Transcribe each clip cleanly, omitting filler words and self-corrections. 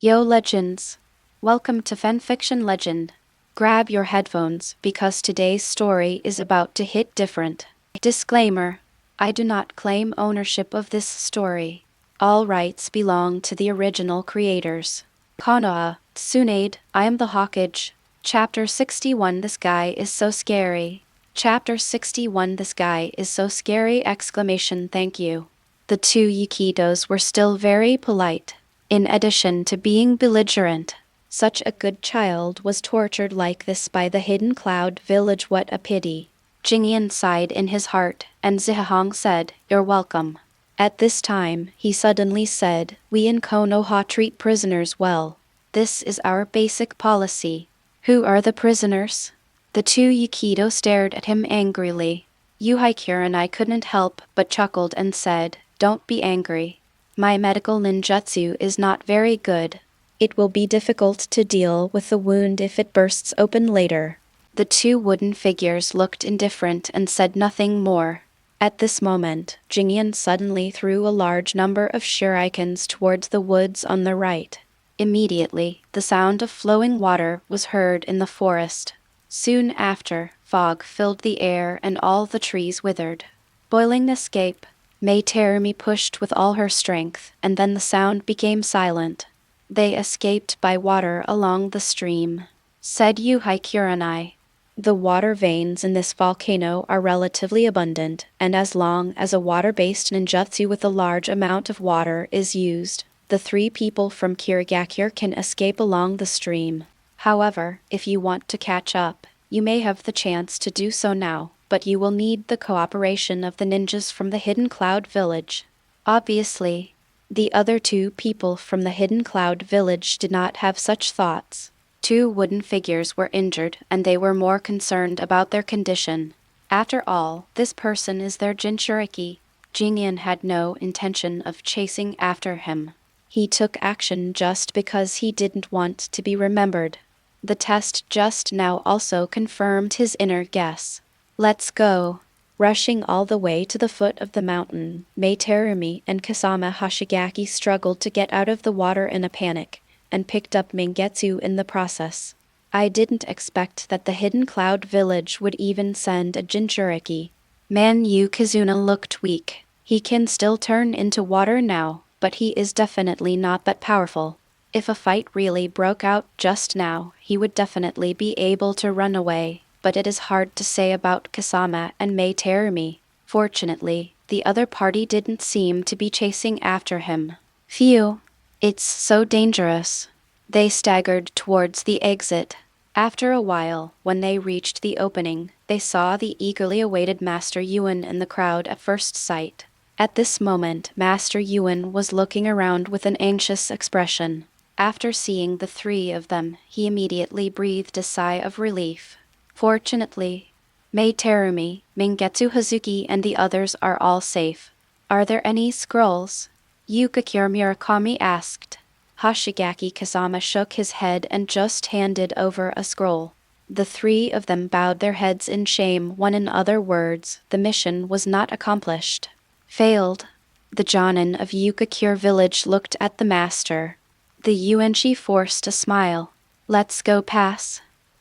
Yo legends! Welcome to Fanfiction Legend. Grab your headphones because today's story is about to hit different. Disclaimer: I do not claim ownership of this story. All rights belong to the original creators. Konoha, Tsunade, I am the Hokage. Chapter 61 This guy is so scary. Chapter 61 This guy is so scary! Thank you. The two Yukitos were still very polite. In addition to being belligerent, such a good child was tortured like this by the Hidden Cloud Village. What a pity. Jing Yan sighed in his heart, and Zihong said, "You're welcome." At this time, he suddenly said, "We in Konoha treat prisoners well. This is our basic policy." "Who are the prisoners?" The two Yukito stared at him angrily. Uchiha and I couldn't help but chuckled and said, "Don't be angry. My medical ninjutsu is not very good. It will be difficult to deal with the wound if it bursts open later." The two wooden figures looked indifferent and said nothing more. At this moment, Jingyan suddenly threw a large number of shurikens towards the woods on the right. Immediately, the sound of flowing water was heard in the forest. Soon after, fog filled the air and all the trees withered. Boiling escape, May Terumi pushed with all her strength, and then the sound became silent. They escaped by water along the stream, said Uchiha. The water veins in this volcano are relatively abundant, and as long as a water-based ninjutsu with a large amount of water is used, the three people from Kyouhiko can escape along the stream. However, if you want to catch up, you may have the chance to do so now, but you will need the cooperation of the ninjas from the Hidden Cloud Village. Obviously, the other two people from the Hidden Cloud Village did not have such thoughts. Two wooden figures were injured, and they were more concerned about their condition. After all, this person is their Jinchuriki. Jingyan had no intention of chasing after him. He took action just because he didn't want to be remembered. The test just now also confirmed his inner guess. "Let's go." Rushing all the way to the foot of the mountain, May Terumi and Kasama Hoshigaki struggled to get out of the water in a panic, and picked up Mangetsu in the process. I didn't expect that the Hidden Cloud Village would even send a Jinchuriki. Man Kizuna looked weak. He can still turn into water now, but he is definitely not that powerful. If a fight really broke out just now, he would definitely be able to run away, but it is hard to say about Kasama and May Terumi. Fortunately, the other party didn't seem to be chasing after him. Phew. It's so dangerous. They staggered towards the exit. After a while, when they reached the opening, they saw the eagerly awaited Master Yuan in the crowd at first sight. At this moment, Master Yuan was looking around with an anxious expression. After seeing the three of them, he immediately breathed a sigh of relief. Fortunately, May Terumi, Mangetsu Hazuki and the others are all safe. "Are there any scrolls?" Yukikure Murakami asked. Hoshigaki Kasama shook his head and just handed over a scroll. The three of them bowed their heads in shame. In other words, the mission was not accomplished. Failed. The Jonin of Yukikure village looked at the master. The Yuanshi forced a smile. "Let's go pass.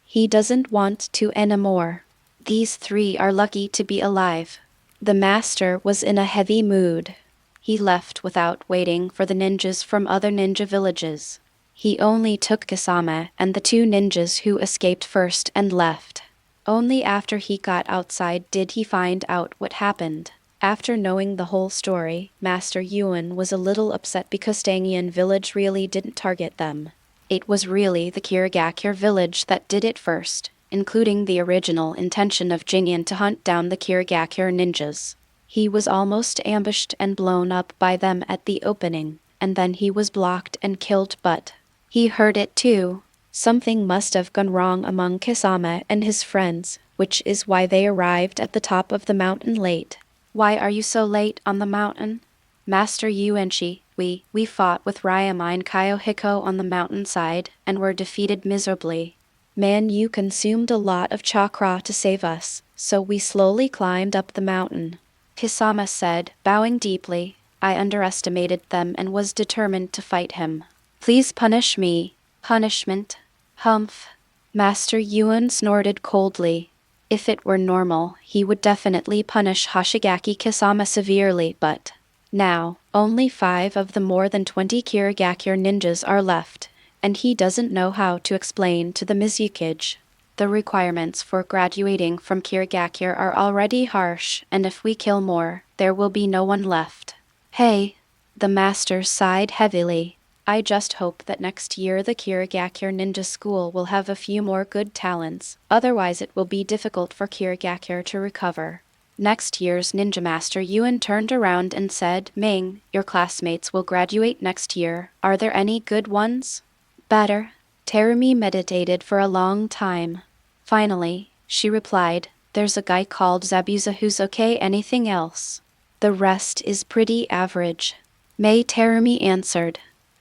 He doesn't want to anymore. These three are lucky to be alive." The master was in a heavy mood. He left without waiting for the ninjas from other ninja villages. He only took Kasama and the two ninjas who escaped first and left. Only after he got outside did he find out what happened. After knowing the whole story, Master Yuan was a little upset because Jingyan village really didn't target them. It was really the Kyouhiko village that did it first, including the original intention of Jingyan to hunt down the Kyouhiko ninjas. He was almost ambushed and blown up by them at the opening, and then he was blocked and killed, but he heard it too. Something must have gone wrong among Kasama and his friends, which is why they arrived at the top of the mountain late. "Why are you so late on the mountain?" "Master Yuanshi, we fought with Ryama and Kyouhiko on the mountainside and were defeated miserably. Man, you consumed a lot of chakra to save us, so we slowly climbed up the mountain," Kasama said, bowing deeply. "I underestimated them and was determined to fight him. Please punish me. Punishment. Humph. Master Yuan snorted coldly. If it were normal, he would definitely punish Hoshigaki Kisama severely, but now, only 5 of the more than 20 Kirigakure ninjas are left, and he doesn't know how to explain to the Mizukage. The requirements for graduating from Kirigakure are already harsh, and if we kill more, there will be no one left. Hey, the master sighed heavily. I just hope that next year the Kirigakure Ninja School will have a few more good talents, otherwise it will be difficult for Kirigakure to recover. Next year's Ninja Master Yuan turned around and said, Ming, your classmates will graduate next year. Are there any good ones? Better. Terumi meditated for a long time. Finally, she replied, there's a guy called Zabuza who's okay. Anything else? The rest is pretty average. Mei Terumi answered.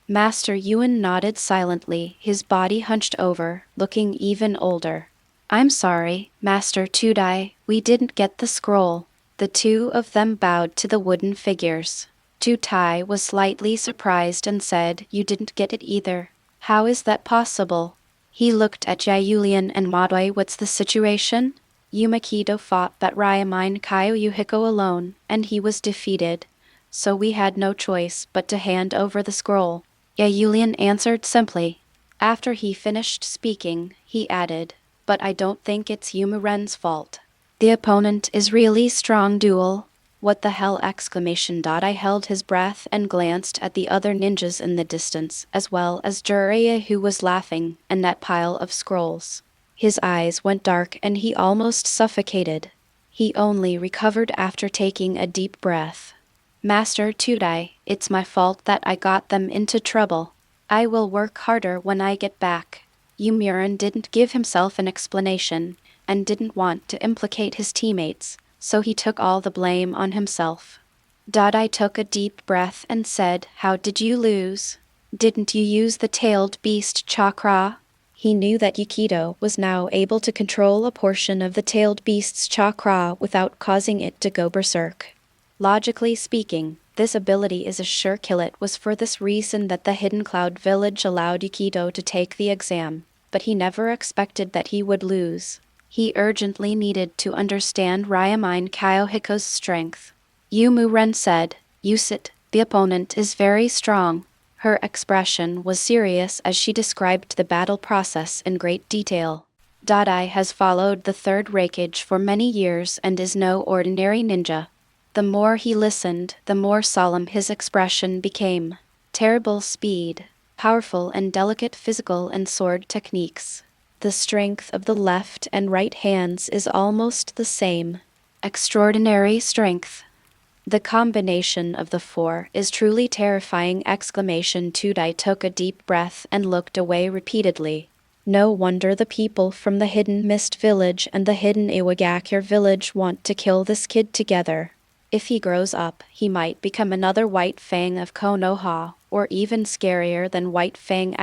Master Yuan nodded silently, his body hunched over, looking even older. I'm sorry, Master Tudai, we didn't get the scroll. The 2 of them bowed to the wooden figures. Tudai was slightly surprised and said, You didn't get it either. How is that possible? He looked at Kyouhiko and Madoi. What's the situation? Yumakido fought that Ryamine Kyouhiko alone, and he was defeated. So we had no choice but to hand over the scroll. Kyouhiko answered simply. After he finished speaking, he added, But I don't think it's Yumaren's fault. The opponent is really strong duel. What the hell! I held his breath and glanced at the other ninjas in the distance, as well as Jiraiya who was laughing, and that pile of scrolls. His eyes went dark and he almost suffocated. He only recovered after taking a deep breath. Master Tudai, it's my fault that I got them into trouble. I will work harder when I get back. Yumiuran didn't give himself an explanation, and didn't want to implicate his teammates, so he took all the blame on himself. Dodai took a deep breath and said, How did you lose? Didn't you use the tailed beast chakra? He knew that Yukido was now able to control a portion of the tailed beast's chakra without causing it to go berserk. Logically speaking, this ability is a sure kill. It was for this reason that the Hidden Cloud Village allowed Yukido to take the exam, but he never expected that he would lose. He urgently needed to understand Ryamine Kyouhiko's strength. Yumu-ren said, Use it, the opponent is very strong. Her expression was serious as she described the battle process in great detail. Dodai has followed the third Raikage for many years and is no ordinary ninja. The more he listened, the more solemn his expression became. Terrible speed, powerful and delicate physical and sword techniques. The strength of the left and right hands is almost the same. Extraordinary strength. The combination of the 4 is truly terrifying! Tudai took a deep breath and looked away repeatedly. No wonder the people from the Hidden Mist Village and the Hidden Iwagakure Village want to kill this kid together. If he grows up, he might become another White Fang of Konoha, or even scarier than White Fang!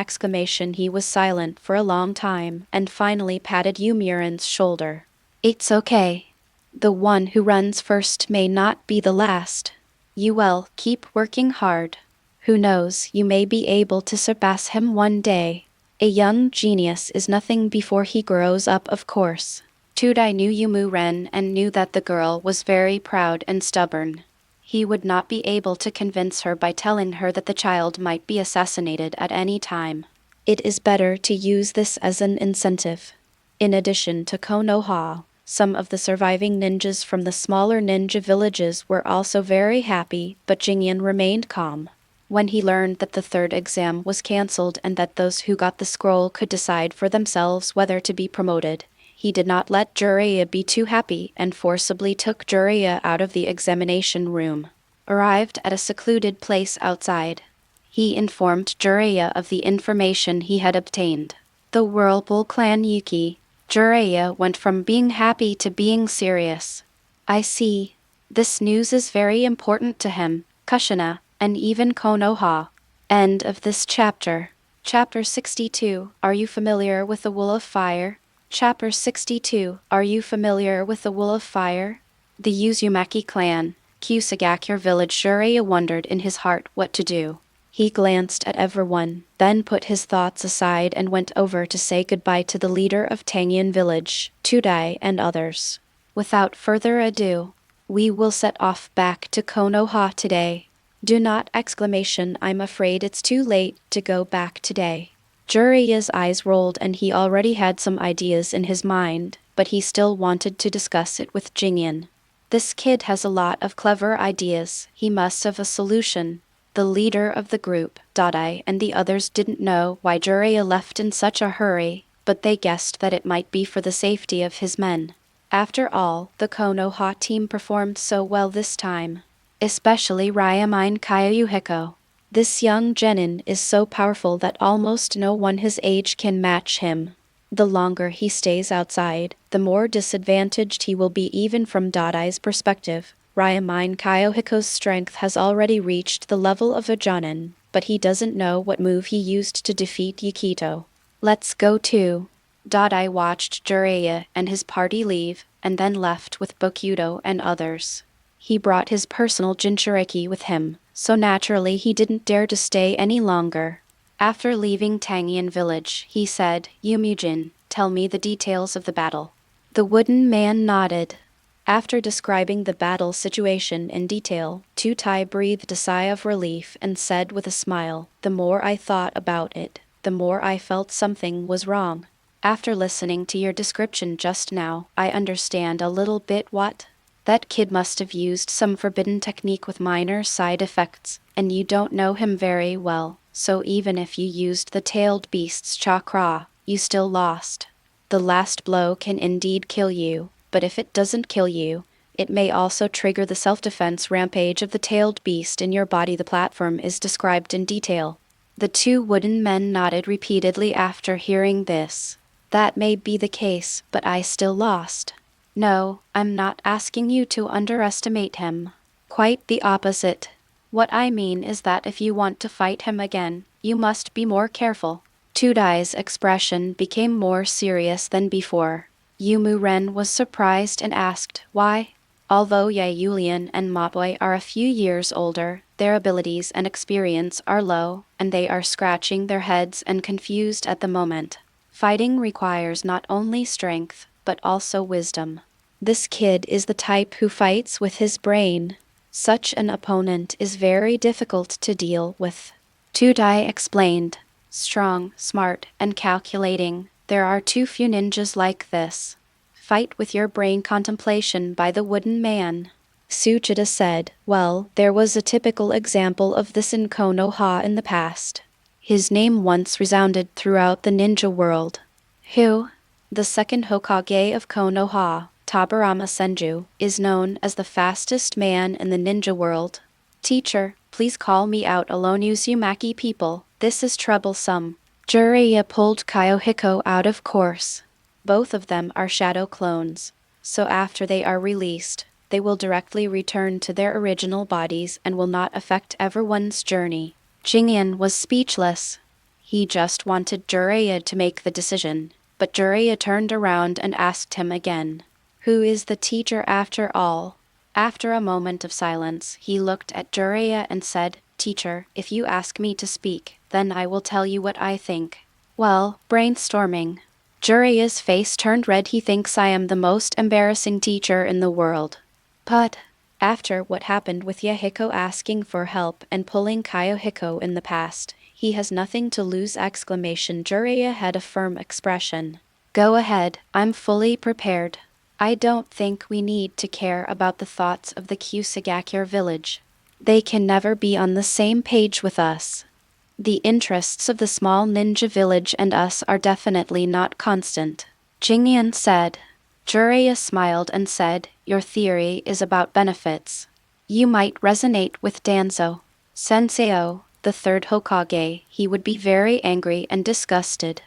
He was silent for a long time and finally patted Yumiuran's shoulder. It's okay. The one who runs first may not be the last. You will keep working hard. Who knows, you may be able to surpass him one day. A young genius is nothing before he grows up, of course. Tudai knew Yumu-ren and knew that the girl was very proud and stubborn. He would not be able to convince her by telling her that the child might be assassinated at any time. It is better to use this as an incentive. In addition to Konoha, some of the surviving ninjas from the smaller ninja villages were also very happy, but Jingyan remained calm. When he learned that the third exam was cancelled and that those who got the scroll could decide for themselves whether to be promoted, he did not let Jiraiya be too happy and forcibly took Jiraiya out of the examination room. Arrived at a secluded place outside, he informed Jiraiya of the information he had obtained. The Whirlpool Clan Yuki. Jiraiya went from being happy to being serious. I see. This news is very important to him, Kushina, and even Konoha. End of this chapter. Chapter 62. Are you familiar with the Wool of Fire? Chapter 62. Are you familiar with the Wool of Fire? The Uzumaki clan, Kyouhiko village. Jiraiya wondered in his heart what to do. He glanced at everyone, then put his thoughts aside and went over to say goodbye to the leader of Tangyan village, Tsunade, and others. Without further ado, we will set off back to Konoha today. Do not! I'm afraid it's too late to go back today. Jiraiya's eyes rolled and he already had some ideas in his mind, but he still wanted to discuss it with Jingyan. This kid has a lot of clever ideas, he must have a solution. The leader of the group, Dodai, and the others didn't know why Jiraiya left in such a hurry, but they guessed that it might be for the safety of his men. After all, the Konoha team performed so well this time. Especially Ryamine Kyouhiko. This young Jonin is so powerful that almost no one his age can match him. The longer he stays outside, the more disadvantaged he will be even from Dodai's perspective. Ryamine Kyouhiko's strength has already reached the level of a Jonin, but he doesn't know what move he used to defeat Yukito. Let's go too. Dodai watched Jiraiya and his party leave, and then left with Bokuto and others. He brought his personal Jinchuriki with him, so naturally he didn't dare to stay any longer. After leaving Tangyan village, he said, "Yumujin, tell me the details of the battle." The wooden man nodded. After describing the battle situation in detail, Tsunade breathed a sigh of relief and said with a smile, "The more I thought about it, the more I felt something was wrong. After listening to your description just now, I understand a little bit what? That kid must have used some forbidden technique with minor side effects, and you don't know him very well, so even if you used the tailed beast's chakra, you still lost. The last blow can indeed kill you, but if it doesn't kill you, it may also trigger the self-defense rampage of the tailed beast in your body." The platform is described in detail. The two wooden men nodded repeatedly after hearing this. That may be the case, but I still lost. No, I'm not asking you to underestimate him. Quite the opposite. What I mean is that if you want to fight him again, you must be more careful. Tudai's expression became more serious than before. Yumu Ren was surprised and asked, "Why?" Although Yulian and Mapoi are a few years older, their abilities and experience are low, and they are scratching their heads and confused at the moment. Fighting requires not only strength, but also wisdom. This kid is the type who fights with his brain. Such an opponent is very difficult to deal with. Tudai explained. Strong, smart, and calculating. There are too few ninjas like this. Fight with your brain. Contemplation by the wooden man. Tsuchida said, "Well, there was a typical example of this in Konoha in the past." His name once resounded throughout the ninja world. Who? The second Hokage of Konoha, Tabarama Senju, is known as the fastest man in the ninja world. Teacher, please call me out alone. Uzumaki people, this is troublesome. Jiraiya pulled Kyouhiko out of course. Both of them are shadow clones, so after they are released, they will directly return to their original bodies and will not affect everyone's journey. Jing Yan was speechless. He just wanted Jiraiya to make the decision, but Jiraiya turned around and asked him again, "Who is the teacher after all?" After a moment of silence, he looked at Jiraiya and said, "Teacher, if you ask me to speak, then I will tell you what I think." Well, brainstorming. Jiraiya's face turned red. He thinks I am the most embarrassing teacher in the world. But after what happened with Yahiko asking for help and pulling Kyouhiko in the past, he has nothing to lose! Jiraiya had a firm expression. Go ahead, I'm fully prepared. I don't think we need to care about the thoughts of the Kyouhiko village. They can never be on the same page with us. The interests of the small ninja village and us are definitely not constant. Jingyan said. Jiraiya smiled and said, "Your theory is about benefits. You might resonate with Danzo. Senseo, the third Hokage, he would be very angry and disgusted.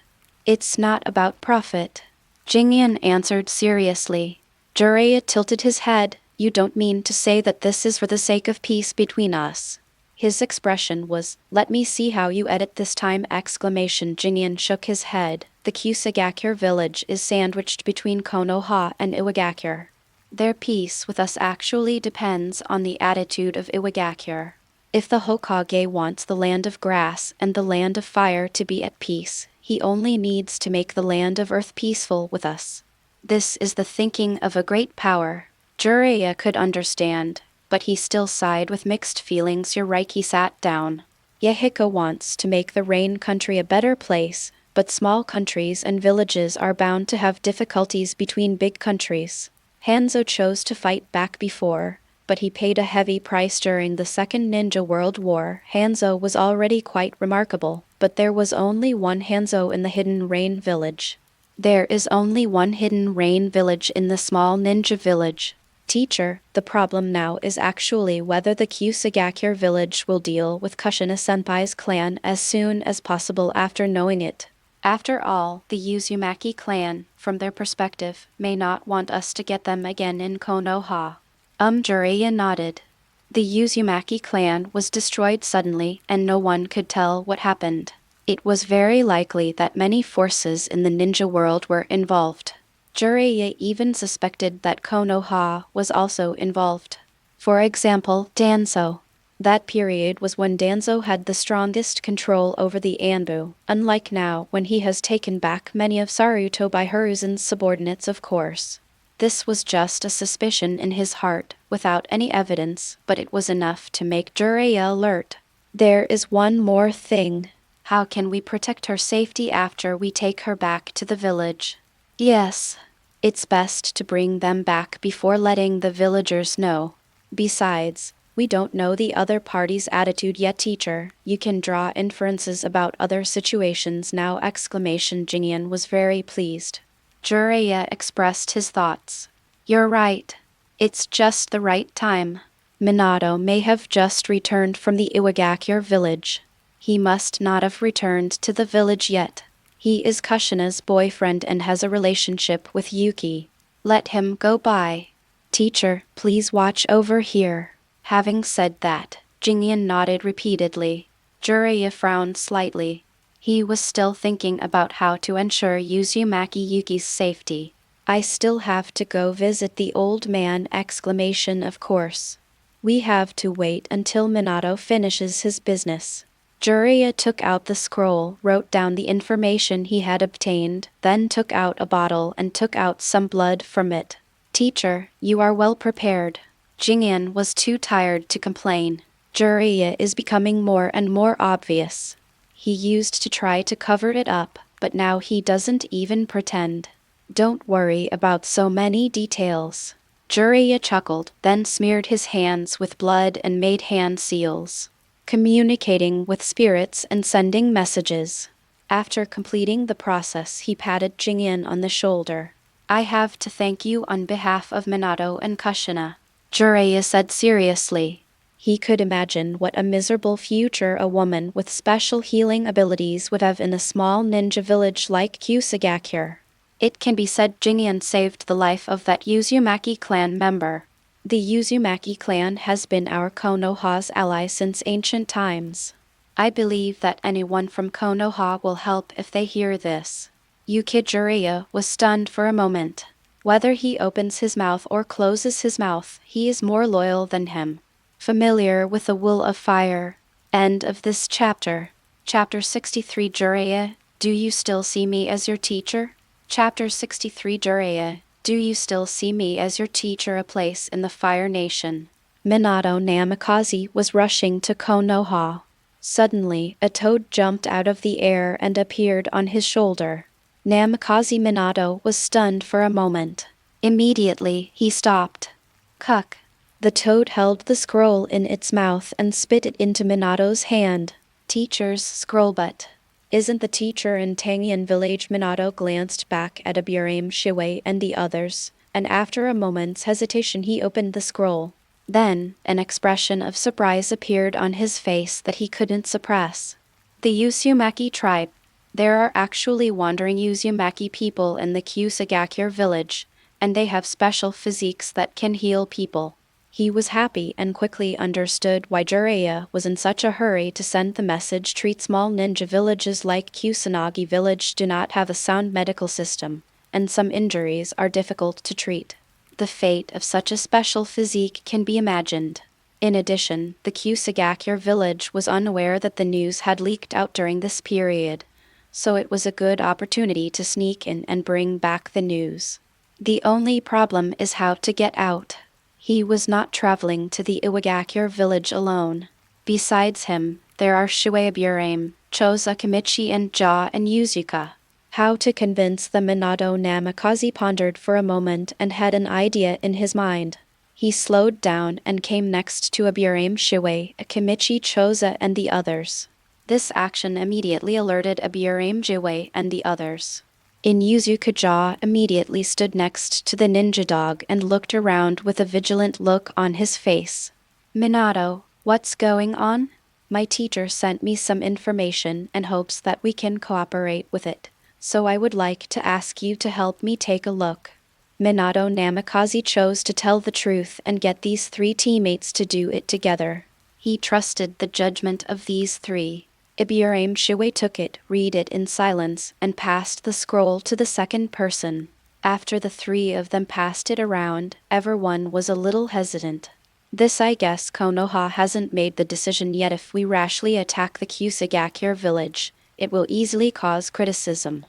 It's not about profit." Jingyan answered seriously. Jiraiya tilted his head. "You don't mean to say that this is for the sake of peace between us?" His expression was, "Let me see how you edit this time!" Jingyan shook his head. The Kyouhiko village is sandwiched between Konoha and Iwagakure. Their peace with us actually depends on the attitude of Iwagakure. If the Hokage wants the land of grass and the land of fire to be at peace, he only needs to make the land of earth peaceful with us. This is the thinking of a great power. Jiraiya could understand, but he still sighed with mixed feelings. Jiraiya sat down. Kyouhiko wants to make the rain country a better place, but small countries and villages are bound to have difficulties between big countries. Hanzo chose to fight back before, but he paid a heavy price during the Second Ninja World War. Hanzo was already quite remarkable, but there was only one Hanzo in the Hidden Rain Village. There is only one Hidden Rain Village in the small ninja village. Teacher, the problem now is actually whether the Kyouhiko village will deal with Kushina-senpai's clan as soon as possible after knowing it. After all, the Uzumaki clan, from their perspective, may not want us to get them again in Konoha. Jiraiya nodded. The Uzumaki clan was destroyed suddenly and no one could tell what happened. It was very likely that many forces in the ninja world were involved. Jiraiya even suspected that Konoha was also involved. For example, Danzo. That period was when Danzo had the strongest control over the Anbu, unlike now when he has taken back many of Sarutobi Hiruzen's subordinates, of course. This was just a suspicion in his heart, without any evidence, but it was enough to make Jiraiya alert. There is one more thing. How can we protect her safety after we take her back to the village? Yes. It's best to bring them back before letting the villagers know. Besides, we don't know the other party's attitude yet, teacher. You can draw inferences about other situations now! Jing Yan was very pleased. Jiraiya expressed his thoughts. You're right. It's just the right time. Minato may have just returned from the Iwagakure village. He must not have returned to the village yet. He is Kushina's boyfriend and has a relationship with Yuki. Let him go by. Teacher, please watch over here. Having said that, Jingyan nodded repeatedly. Jiraiya frowned slightly. He was still thinking about how to ensure Uzumaki Yuki's safety. I still have to go visit the old man! Of course. We have to wait until Minato finishes his business. Jiraiya took out the scroll, wrote down the information he had obtained, then took out a bottle and took out some blood from it. Teacher, you are well prepared. Jingyan was too tired to complain. Jiraiya is becoming more and more obvious. He used to try to cover it up, but now he doesn't even pretend. Don't worry about so many details. Jiraiya chuckled, then smeared his hands with blood and made hand seals. Communicating with spirits and sending messages. After completing the process, he patted Jingyan on the shoulder. I have to thank you on behalf of Minato and Kushina, Jiraiya said seriously. He could imagine what a miserable future a woman with special healing abilities would have in a small ninja village like Kyouhiko. It can be said Jingyan saved the life of that Uzumaki clan member. The Uzumaki clan has been our Konoha's ally since ancient times. I believe that anyone from Konoha will help if they hear this. Jiraiya was stunned for a moment. Whether he opens his mouth or closes his mouth, he is more loyal than him. Familiar with the will of fire. End of this chapter. Chapter 63. Jiraiya, do you still see me as your teacher? Chapter 63. Jiraiya, do you still see me as your teacher? A place in the Fire Nation. Minato Namikaze was rushing to Konoha. Suddenly, a toad jumped out of the air and appeared on his shoulder. Namikaze Minato was stunned for a moment. Immediately, he stopped. Cuck. The toad held the scroll in its mouth and spit it into Minato's hand. Teacher's scroll, but isn't the teacher in Tangyan village? Minato glanced back at Aburame Shiwei and the others, and after a moment's hesitation he opened the scroll. Then, an expression of surprise appeared on his face that he couldn't suppress. The Uzumaki tribe. There are actually wandering Uzumaki people in the Kyouhiko village, and they have special physiques that can heal people. He was happy and quickly understood why Jiraiya was in such a hurry to send the message. Treat small ninja villages like Tsunade village do not have a sound medical system, and some injuries are difficult to treat. The fate of such a special physique can be imagined. In addition, the Kyouhiko village was unaware that the news had leaked out during this period, so it was a good opportunity to sneak in and bring back the news. The only problem is how to get out. He was not traveling to the Iwagakure village alone. Besides him, there are Shueiburaim, Choza Kimichi and Ja and Yuzuka. How to convince the Minato Namikaze pondered for a moment and had an idea in his mind. He slowed down and came next to Aburaim Shuei, Kimichi Choza and the others. This action immediately alerted Aburaim Shuei and the others. Yuzuka Ja immediately stood next to the ninja dog and looked around with a vigilant look on his face. Minato, what's going on? My teacher sent me some information and hopes that we can cooperate with it, so I would like to ask you to help me take a look. Minato Namikaze chose to tell the truth and get these three teammates to do it together. He trusted the judgment of these three. Iburaim Shuei took it, read it in silence, and passed the scroll to the second person. After the three of them passed it around, everyone was a little hesitant. This I guess Konoha hasn't made the decision yet. If we rashly attack the Kyouhiko village, it will easily cause criticism.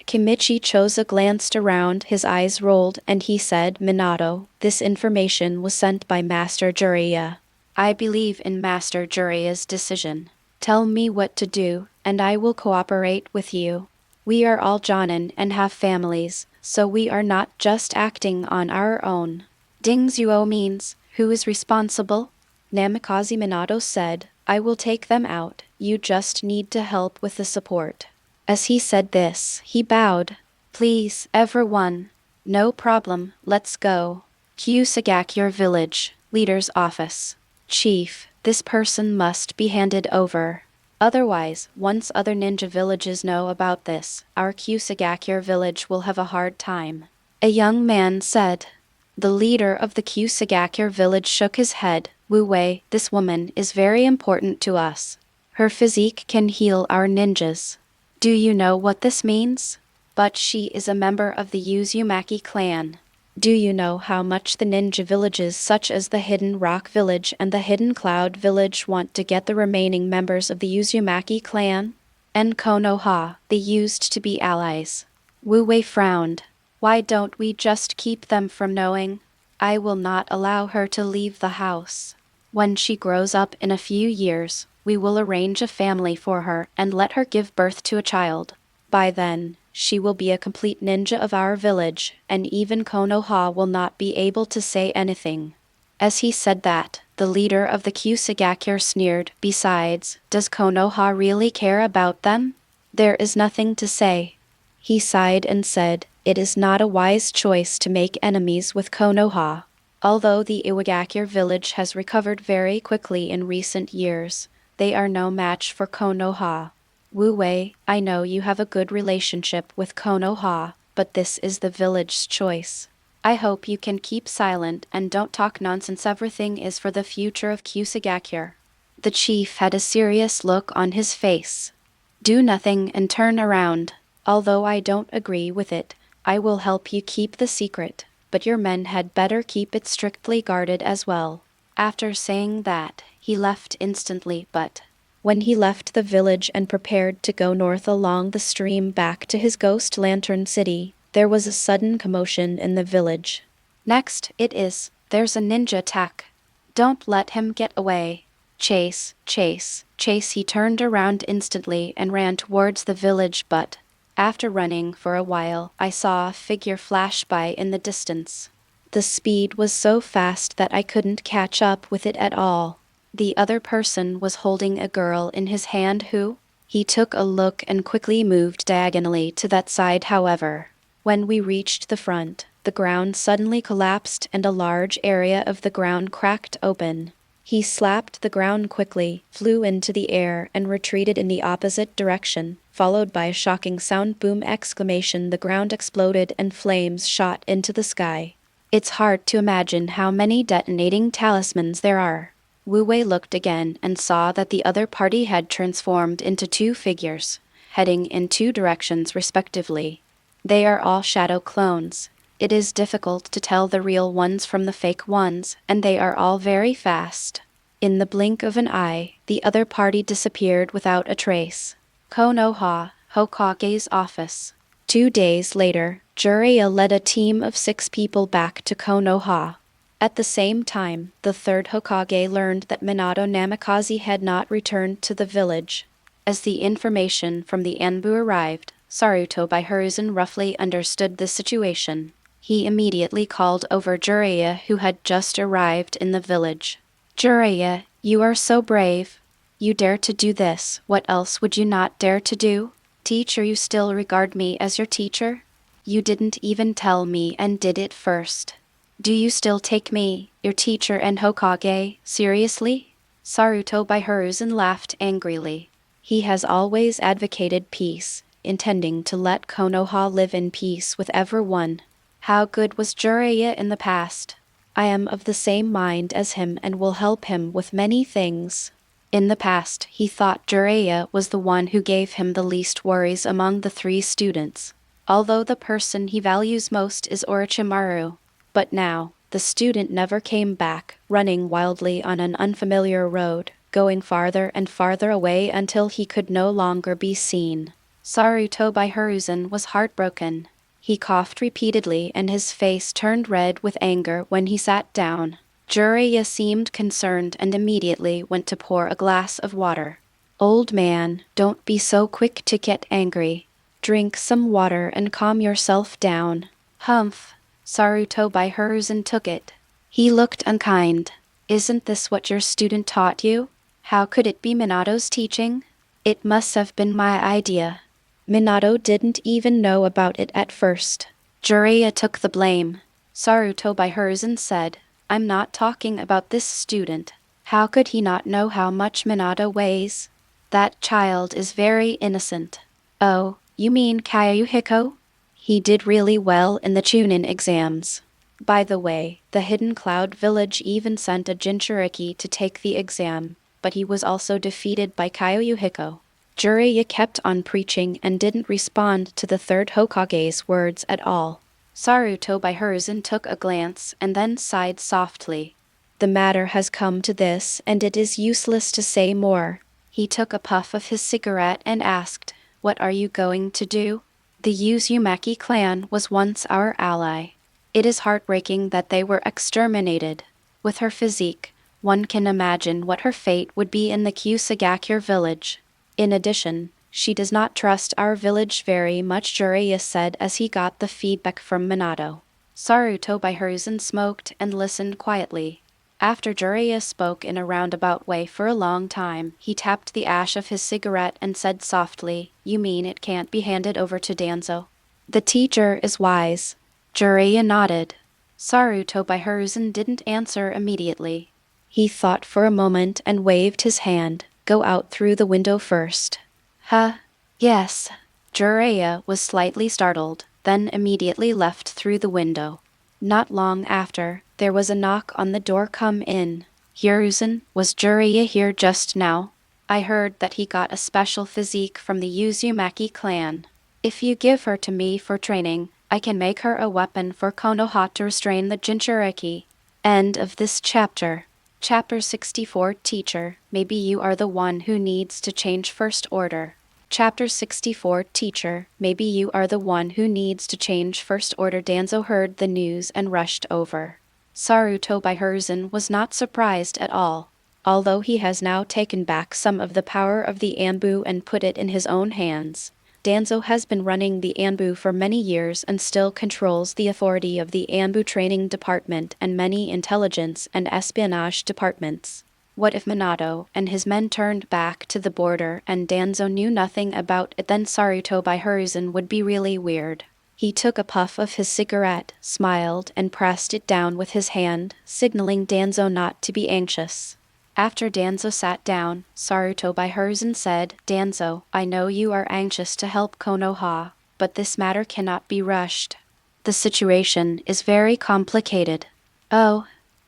Kimichi Choza glanced around, his eyes rolled, and he said, Minato, this information was sent by Master Jiraiya. I believe in Master Jiraiya's decision. Tell me what to do, and I will cooperate with you. We are all Jonin and have families, so we are not just acting on our own. Dingzuo means, who is responsible? Namikaze Minato said, I will take them out, you just need to help with the support. As he said this, he bowed. Please, everyone. No problem, let's go. Kyouhiko village, leader's office. Chief, this person must be handed over. Otherwise, once other ninja villages know about this, our Kyouhiko village will have a hard time. A young man said. The leader of the Kyouhiko village shook his head. Wu Wei, this woman is very important to us. Her physique can heal our ninjas. Do you know what this means? But she is a member of the Uzumaki clan. Do you know how much the ninja villages such as the Hidden Rock Village and the Hidden Cloud Village want to get the remaining members of the Uzumaki clan? And Konoha, they used to be allies. Wu Wei frowned. Why don't we just keep them from knowing? I will not allow her to leave the house. When she grows up in a few years, we will arrange a family for her and let her give birth to a child. By then, she will be a complete ninja of our village, and even Konoha will not be able to say anything. As he said that, the leader of the Kyouhiko sneered. Besides, does Konoha really care about them? There is nothing to say. He sighed and said, it is not a wise choice to make enemies with Konoha. Although the Iwagakure village has recovered very quickly in recent years, they are no match for Konoha. Wu Wei, I know you have a good relationship with Konoha, but this is the village's choice. I hope you can keep silent and don't talk nonsense. Everything is for the future of Kyouhiko. The chief had a serious look on his face. Do nothing and turn around. Although I don't agree with it, I will help you keep the secret, but your men had better keep it strictly guarded as well. After saying that, he left instantly, but when he left the village and prepared to go north along the stream back to his ghost lantern city, there was a sudden commotion in the village. Next, there's a ninja attack. Don't let him get away. Chase, chase, chase. He turned around instantly and ran towards the village, but after running for a while, I saw a figure flash by in the distance. The speed was so fast that I couldn't catch up with it at all. The other person was holding a girl in his hand who? He took a look and quickly moved diagonally to that side. However, when we reached the front, the ground suddenly collapsed and a large area of the ground cracked open. He slapped the ground quickly, flew into the air, and retreated in the opposite direction, followed by a shocking sound. Boom! Exclamation. The ground exploded and flames shot into the sky. It's hard to imagine how many detonating talismans there are. Wu Wei looked again and saw that the other party had transformed into two figures, heading in two directions respectively. They are all shadow clones. It is difficult to tell the real ones from the fake ones, and they are all very fast. In the blink of an eye, the other party disappeared without a trace. Konoha, Hokage's office. 2 days later, Jiraiya led a team of 6 people back to Konoha. At the same time, the third Hokage learned that Minato Namikaze had not returned to the village. As the information from the Anbu arrived, Sarutobi Hiruzen roughly understood the situation. He immediately called over Jiraiya, who had just arrived in the village. Jiraiya, you are so brave. You dare to do this, what else would you not dare to do? Teacher, you still regard me as your teacher? You didn't even tell me and did it first. Do you still take me, your teacher and Hokage, seriously? Sarutobi Hiruzen laughed angrily. He has always advocated peace, intending to let Konoha live in peace with everyone. How good was Jiraiya in the past? I am of the same mind as him and will help him with many things. In the past, he thought Jiraiya was the one who gave him the least worries among the 3 students, although the person he values most is Orochimaru. But now, the student never came back, running wildly on an unfamiliar road, going farther and farther away until he could no longer be seen. Sarutobi Hiruzen was heartbroken. He coughed repeatedly and his face turned red with anger when he sat down. Jiraiya seemed concerned and immediately went to pour a glass of water. Old man, don't be so quick to get angry. Drink some water and calm yourself down. Humph. Sarutobi Hiruzen took it. He looked unkind. Isn't this what your student taught you? How could it be Minato's teaching? It must have been my idea. Minato didn't even know about it at first. Jiraiya took the blame. Sarutobi Hiruzen said, I'm not talking about this student. How could he not know how much Minato weighs? That child is very innocent. Oh, you mean Kyouhiko? He did really well in the Chunin exams. By the way, the Hidden Cloud Village even sent a Jinchuriki to take the exam, but he was also defeated by Kyouhiko. Jiraiya kept on preaching and didn't respond to the third Hokage's words at all. Sarutobi Hiruzen took a glance and then sighed softly. The matter has come to this and it is useless to say more. He took a puff of his cigarette and asked, What are you going to do? The Uzumaki clan was once our ally. It is heartbreaking that they were exterminated. With her physique, one can imagine what her fate would be in the Kyouhiko village. In addition, she does not trust our village very much, Jiraiya said as he got the feedback from Minato. Sarutobi Hiruzen smoked and listened quietly. After Jiraiya spoke in a roundabout way for a long time, he tapped the ash of his cigarette and said softly, You mean it can't be handed over to Danzo? The teacher is wise. Jiraiya nodded. Sarutobi Hiruzen didn't answer immediately. He thought for a moment and waved his hand. Go out through the window first. Huh? Yes. Jiraiya was slightly startled, then immediately left through the window. Not long after, there was a knock on the door. Come in. Hiruzen, was Jiraiya here just now? I heard that he got a special physique from the Uzumaki clan. If you give her to me for training, I can make her a weapon for Konoha to restrain the Jinchuriki. End of this chapter. Chapter 64 Teacher, maybe you are the one who needs to change First Order. Chapter 64 Teacher, maybe you are the one who needs to change First Order. Danzo heard the news and rushed over. Sarutobi Hiruzen was not surprised at all. Although he has now taken back some of the power of the Anbu and put it in his own hands, Danzo has been running the Anbu for many years and still controls the authority of the Anbu Training Department and many intelligence and espionage departments. What if Minato and his men turned back to the border and Danzo knew nothing about it? Then Sarutobi Hiruzen would be really weird. He took a puff of his cigarette, smiled, and pressed it down with his hand, signaling Danzo not to be anxious. After Danzo sat down, Sarutobi Hiruzen said, Danzo, I know you are anxious to help Konoha, but this matter cannot be rushed. The situation is very complicated. Oh.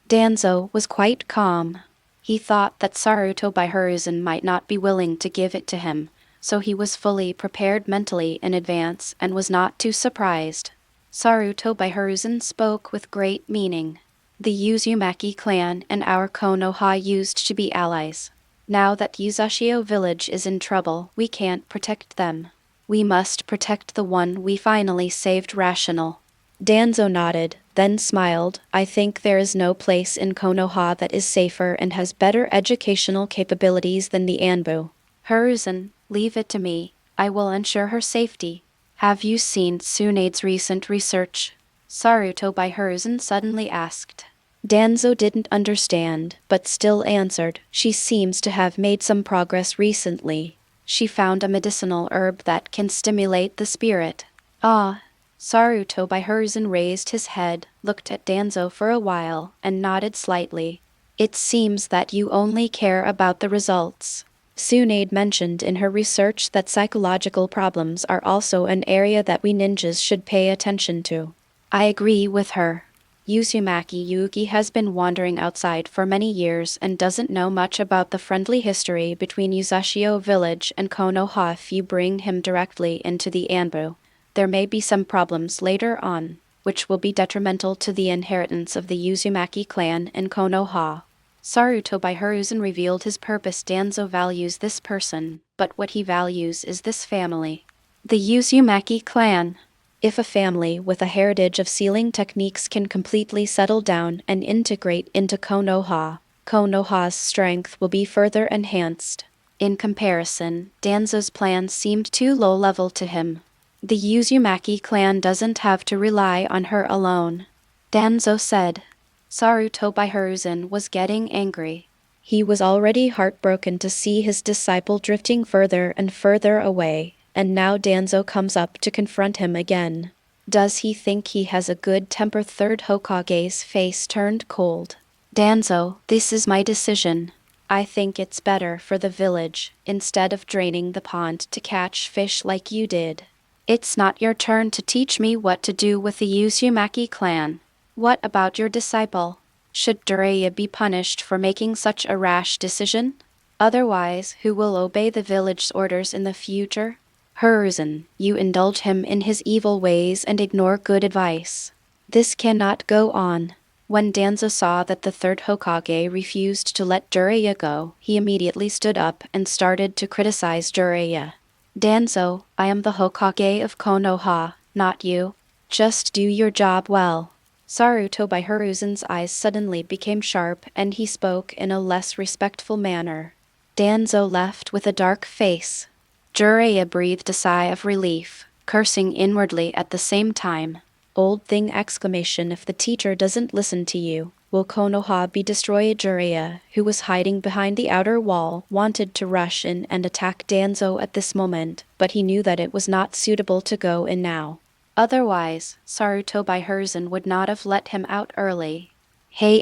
Danzo was quite calm. He thought that Sarutobi Hiruzen might not be willing to give it to him, so he was fully prepared mentally in advance and was not too surprised. Sarutobi Hiruzen spoke with great meaning. The Uzumaki clan and our Konoha used to be allies. Now that Uzashio village is in trouble, we can't protect them. We must protect the one we finally saved. Rational. Danzo nodded, then smiled. I think there is no place in Konoha that is safer and has better educational capabilities than the Anbu. Hiruzen, leave it to me. I will ensure her safety. Have you seen Tsunade's recent research? Sarutobi Hiruzen suddenly asked. Danzo didn't understand, but still answered. She seems to have made some progress recently. She found a medicinal herb that can stimulate the spirit. Ah. Sarutobi Hiruzen raised his head, looked at Danzo for a while, and nodded slightly. It seems that you only care about the results. Tsunade mentioned in her research that psychological problems are also an area that we ninjas should pay attention to. I agree with her. Uzumaki Yugi has been wandering outside for many years and doesn't know much about the friendly history between Uzashio village and Konoha. If you bring him directly into the Anbu, there may be some problems later on, which will be detrimental to the inheritance of the Uzumaki clan in Konoha. Sarutobi Hiruzen revealed his purpose. Danzo values this person, but what he values is this family. The Uzumaki clan. If a family with a heritage of sealing techniques can completely settle down and integrate into Konoha, Konoha's strength will be further enhanced. In comparison, Danzo's plans seemed too low-level to him. The Uzumaki clan doesn't have to rely on her alone. Danzo said. Sarutobi Hiruzen was getting angry. He was already heartbroken to see his disciple drifting further and further away, and now Danzo comes up to confront him again. Does he think he has a good temper? Third Hokage's face turned cold. Danzo, this is my decision. I think it's better for the village, instead of draining the pond to catch fish like you did. It's not your turn to teach me what to do with the Uzumaki clan. What about your disciple? Should Jiraiya be punished for making such a rash decision? Otherwise, who will obey the village's orders in the future? Hiruzen, you indulge him in his evil ways and ignore good advice. This cannot go on. When Danzo saw that the third Hokage refused to let Jiraiya go, he immediately stood up and started to criticize Jiraiya. Danzo, I am the Hokage of Konoha, not you. Just do your job well. Sarutobi Hiruzen's eyes suddenly became sharp and he spoke in a less respectful manner. Danzo left with a dark face. Jiraiya breathed a sigh of relief, cursing inwardly at the same time. Old thing! If the teacher doesn't listen to you, will Konoha be destroyed? Jiraiya, who was hiding behind the outer wall, wanted to rush in and attack Danzo at this moment, but he knew that it was not suitable to go in now. Otherwise, Sarutobi Hiruzen would not have let him out early. Hey!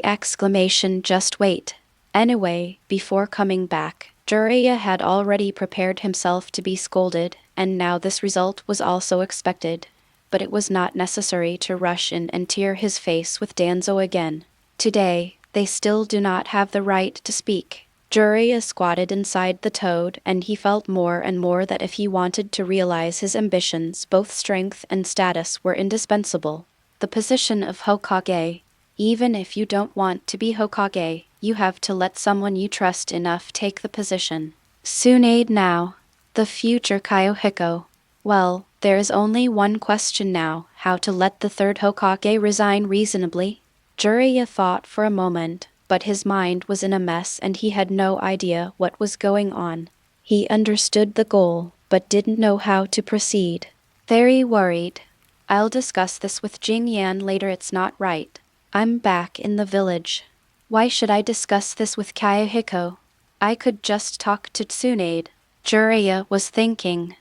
Just wait. Anyway, before coming back, Jiraiya had already prepared himself to be scolded, and now this result was also expected. But it was not necessary to rush in and tear his face with Danzo again. Today, they still do not have the right to speak. Jiraiya squatted inside the toad, and he felt more and more that if he wanted to realize his ambitions, both strength and status were indispensable. The position of Hokage. Even if you don't want to be Hokage, you have to let someone you trust enough take the position. Tsunade now. The future Kyouhiko. Well, there is only one question now: how to let the third Hokage resign reasonably. Jiraiya thought for a moment, but his mind was in a mess and he had no idea what was going on. He understood the goal, but didn't know how to proceed. Very worried. I'll discuss this with Jing Yan later. It's not right. I'm back in the village. Why should I discuss this with Kyouhiko? I could just talk to Tsunade. Jiraiya was thinking.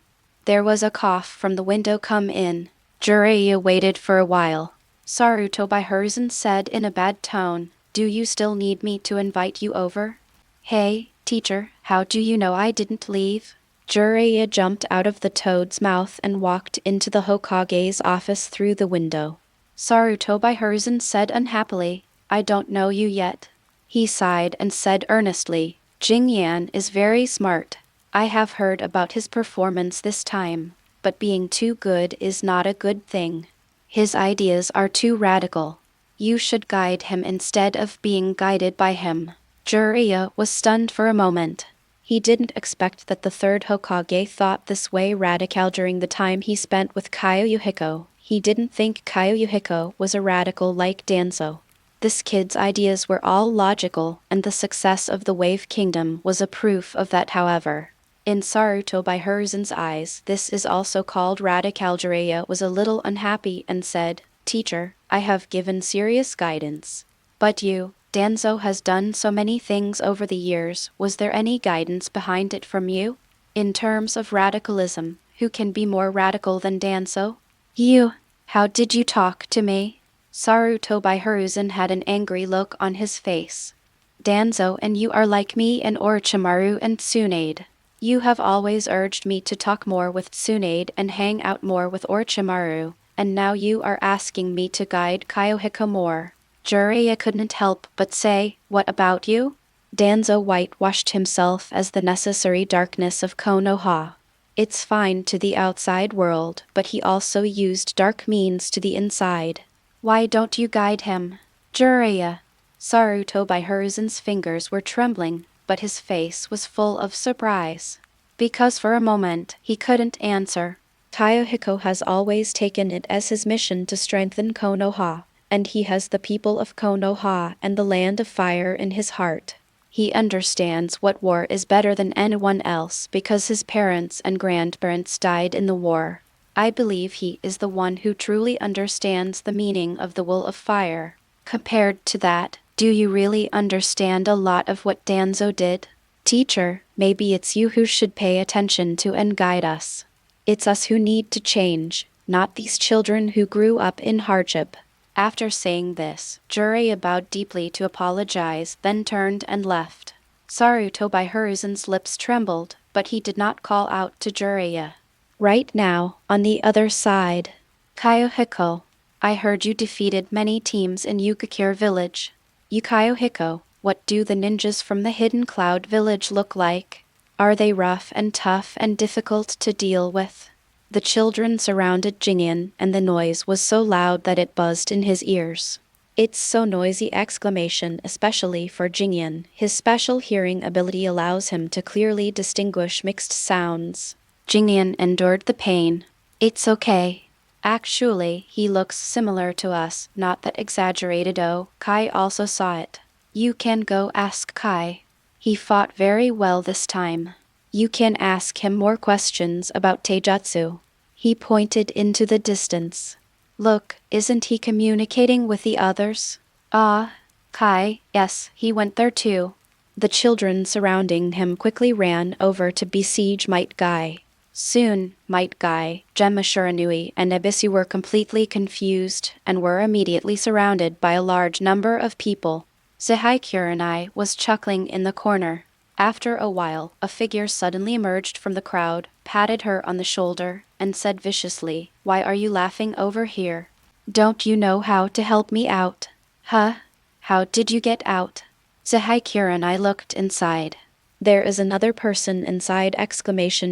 There was a cough from the window. Come in. Jiraiya waited for a while. Sarutobi Hiruzen said in a bad tone, do you still need me to invite you over? Hey, teacher, how do you know I didn't leave? Jiraiya jumped out of the toad's mouth and walked into the Hokage's office through the window. Sarutobi Hiruzen said unhappily, I don't know you yet. He sighed and said earnestly, Jing Yan is very smart. I have heard about his performance this time, but being too good is not a good thing. His ideas are too radical. You should guide him instead of being guided by him. Jiraiya was stunned for a moment. He didn't expect that the third Hokage thought this way radical during the time he spent with Kyouhiko. He didn't think Kyouhiko was a radical like Danzo. This kid's ideas were all logical, and the success of the Wave Kingdom was a proof of that. However, in Sarutobi Hiruzen's eyes, this is also called radical. Jiraiya was a little unhappy and said, "Teacher, I have given serious guidance. But you, Danzo has done so many things over the years, was there any guidance behind it from you? In terms of radicalism, who can be more radical than Danzo? You, how did you talk to me?" Sarutobi Hiruzen had an angry look on his face. "Danzo and you are like me and Orochimaru and Tsunade. You have always urged me to talk more with Tsunade and hang out more with Orochimaru, and now you are asking me to guide Kyouhiko more." Jiraiya couldn't help but say, "What about you?" Danzo whitewashed himself as the necessary darkness of Konoha. It's fine to the outside world, but he also used dark means to the inside. Why don't you guide him? Jiraiya. Sarutobi Hiruzen's fingers were trembling, but his face was full of surprise. Because for a moment, he couldn't answer. Kyouhiko has always taken it as his mission to strengthen Konoha, and he has the people of Konoha and the Land of Fire in his heart. He understands what war is better than anyone else because his parents and grandparents died in the war. I believe he is the one who truly understands the meaning of the will of fire. Compared to that, do you really understand a lot of what Danzo did? Teacher, maybe it's you who should pay attention to and guide us. It's us who need to change, not these children who grew up in hardship. After saying this, Jiraiya bowed deeply to apologize, then turned and left. Sarutobi Hiruzen's lips trembled, but he did not call out to Jiraiya. Right now, on the other side. Kyouhiko, I heard you defeated many teams in Yukikure village. Kyouhiko, what do the ninjas from the Hidden Cloud village look like? Are they rough and tough and difficult to deal with? The children surrounded Jing Yan, and the noise was so loud that it buzzed in his ears. It's so noisy! Exclamation, especially for Jing Yan. His special hearing ability allows him to clearly distinguish mixed sounds. Jing Yan endured the pain. It's okay. Actually, he looks similar to us, not that exaggerated. Oh, Kai also saw it. You can go ask Kai. He fought very well this time. You can ask him more questions about Taijutsu. He pointed into the distance. Look, isn't he communicating with the others? Ah, Kai, yes, he went there too. The children surrounding him quickly ran over to besiege Might Guy. Soon, Might Guy, Gemma Shiranui, and Ebisu were completely confused and were immediately surrounded by a large number of people. Zihai was chuckling in the corner. After a while, a figure suddenly emerged from the crowd, patted her on the shoulder, and said viciously, "Why are you laughing over here? Don't you know how to help me out?" Huh? How did you get out? Zihai looked inside. There is another person inside!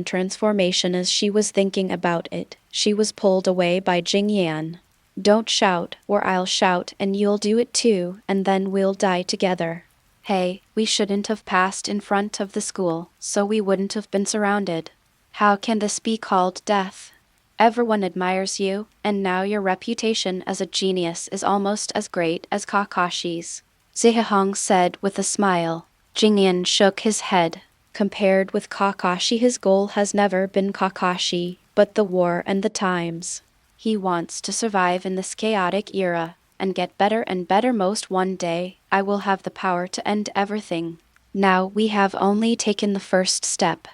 Transformation. As she was thinking about it, she was pulled away by Jing Yan. Don't shout, or I'll shout and you'll do it too, and then we'll die together. Hey, we shouldn't have passed in front of the school, so we wouldn't have been surrounded. How can this be called death? Everyone admires you, and now your reputation as a genius is almost as great as Kakashi's. Zihahong said with a smile. Jing Yan shook his head. Compared with Kakashi, his goal has never been Kakashi, but the war and the times. He wants to survive in this chaotic era, and get better and better. Most one day, I will have the power to end everything. Now we have only taken the first step.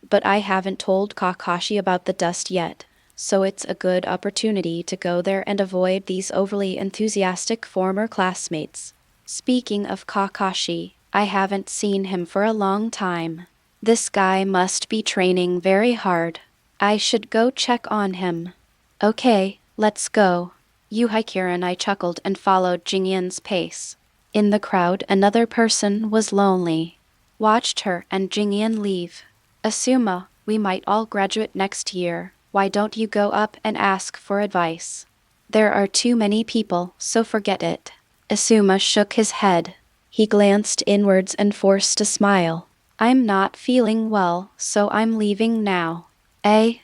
But I haven't told Kakashi about the dust yet, so it's a good opportunity to go there and avoid these overly enthusiastic former classmates. Speaking of Kakashi, I haven't seen him for a long time. This guy must be training very hard. I should go check on him. Okay, let's go. I chuckled and followed Jing Yan's pace. In the crowd, another person was lonely. Watched her and Jing Yan leave. Asuma, we might all graduate next year. Why don't you go up and ask for advice? There are too many people, so forget it. Asuma shook his head. He glanced inwards and forced a smile. I'm not feeling well, so I'm leaving now. Eh?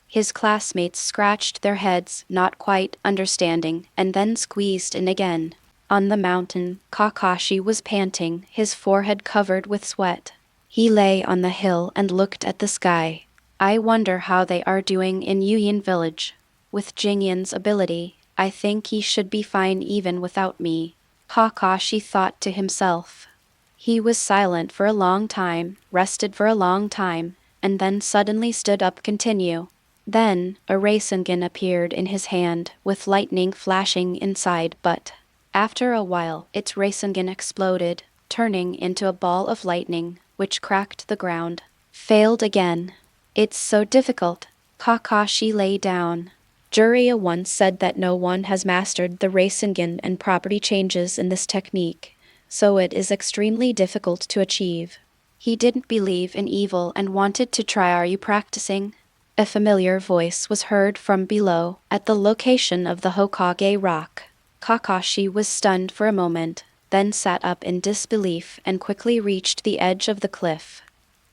His classmates scratched their heads, not quite understanding, and then squeezed in again. On the mountain, Kakashi was panting, his forehead covered with sweat. He lay on the hill and looked at the sky. I wonder how they are doing in Yuyin village. With Jingyan's ability, I think he should be fine even without me. Kakashi thought to himself. He was silent for a long time, rested for a long time, and then suddenly stood up. Continue. Then, a Rasengan appeared in his hand, with lightning flashing inside, but after a while its Rasengan exploded, turning into a ball of lightning, which cracked the ground. Failed again. It's so difficult. Kakashi lay down. Jiraiya once said that no one has mastered the Rasengan and property changes in this technique, so it is extremely difficult to achieve. He didn't believe in evil and wanted to try. Are you practicing? A familiar voice was heard from below, at the location of the Hokage rock. Kakashi was stunned for a moment, then sat up in disbelief and quickly reached the edge of the cliff.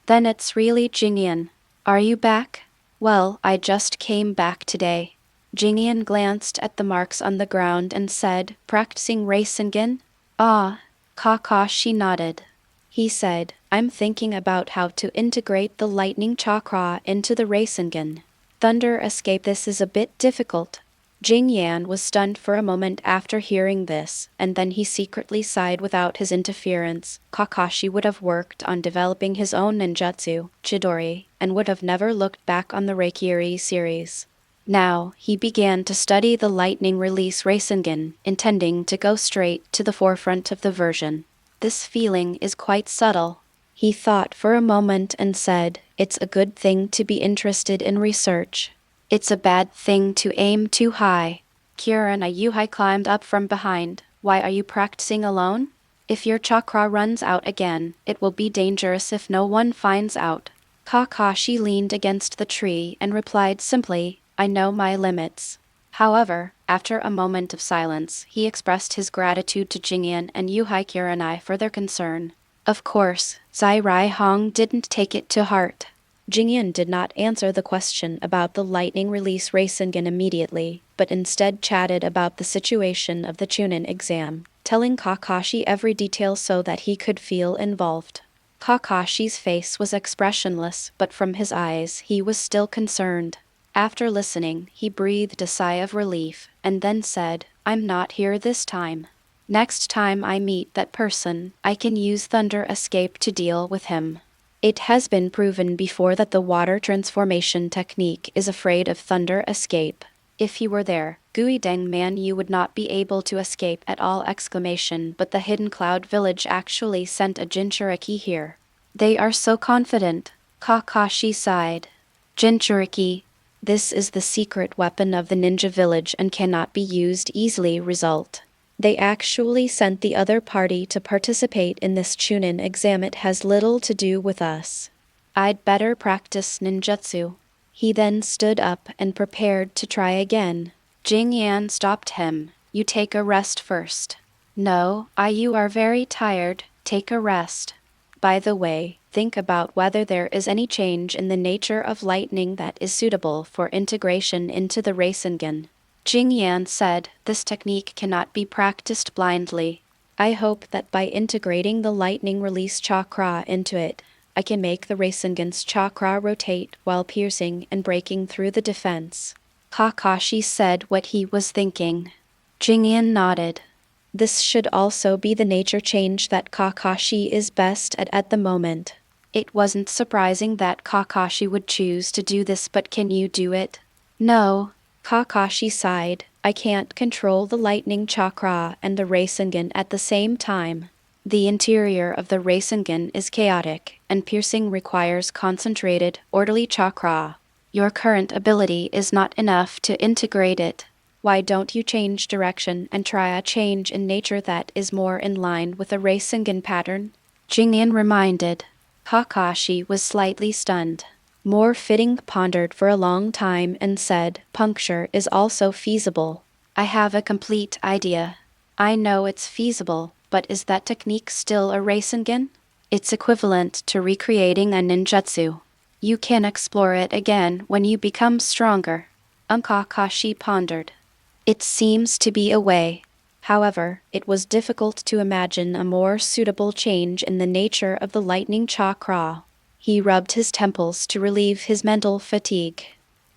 Then it's really Jingyan. Are you back? Well, I just came back today. Jingyan glanced at the marks on the ground and said, practicing Rasengan? Ah. Kakashi nodded. He said, I'm thinking about how to integrate the lightning chakra into the Rasengan. Thunder escape. This is a bit difficult. Jing Yan was stunned for a moment after hearing this, and then he secretly sighed. Without his interference, Kakashi would have worked on developing his own ninjutsu, Chidori, and would have never looked back on the Reikiri series. Now, he began to study the lightning release Rasengan, intending to go straight to the forefront of the version. This feeling is quite subtle. He thought for a moment and said, it's a good thing to be interested in research. It's a bad thing to aim too high. Kyouhiko climbed up from behind. Why are you practicing alone? If your chakra runs out again, it will be dangerous if no one finds out. Kakashi leaned against the tree and replied simply, I know my limits. However, after a moment of silence, he expressed his gratitude to Jingyan and Kyouhiko for their concern. Of course, Zairai Hong didn't take it to heart. Jingyan did not answer the question about the lightning release Rasengan immediately, but instead chatted about the situation of the Chunin exam, telling Kakashi every detail so that he could feel involved. Kakashi's face was expressionless, but from his eyes he was still concerned. After listening, he breathed a sigh of relief, and then said, I'm not here this time. Next time I meet that person, I can use Thunder Escape to deal with him. It has been proven before that the water transformation technique is afraid of Thunder Escape. If you were there, Guideng man, you would not be able to escape at all! But the Hidden Cloud Village actually sent a Jinchuriki here. They are so confident. Kakashi sighed. Jinchuriki. This is the secret weapon of the ninja village and cannot be used easily. Result. They actually sent the other party to participate in this Chunin exam. It has little to do with us. I'd better practice ninjutsu. He then stood up and prepared to try again. Jing Yan stopped him. You take a rest first. No, you are very tired. Take a rest. By the way, think about whether there is any change in the nature of lightning that is suitable for integration into the Rasengan. Jing Yan said, this technique cannot be practiced blindly. I hope that by integrating the lightning release chakra into it, I can make the Rasengan's chakra rotate while piercing and breaking through the defense. Kakashi said what he was thinking. Jing Yan nodded. This should also be the nature change that Kakashi is best at the moment. It wasn't surprising that Kakashi would choose to do this, but can you do it? No. Kakashi sighed. I can't control the lightning chakra and the Rasengan at the same time. The interior of the Rasengan is chaotic, and piercing requires concentrated, orderly chakra. Your current ability is not enough to integrate it. Why don't you change direction and try a change in nature that is more in line with a Rasengan pattern? Jingyan reminded. Kakashi was slightly stunned. More fitting pondered for a long time and said, puncture is also feasible. I have a complete idea. I know it's feasible, but is that technique still a Rasengan? It's equivalent to recreating a ninjutsu. You can explore it again when you become stronger. Kakashi pondered. It seems to be a way. However, it was difficult to imagine a more suitable change in the nature of the lightning chakra. He rubbed his temples to relieve his mental fatigue.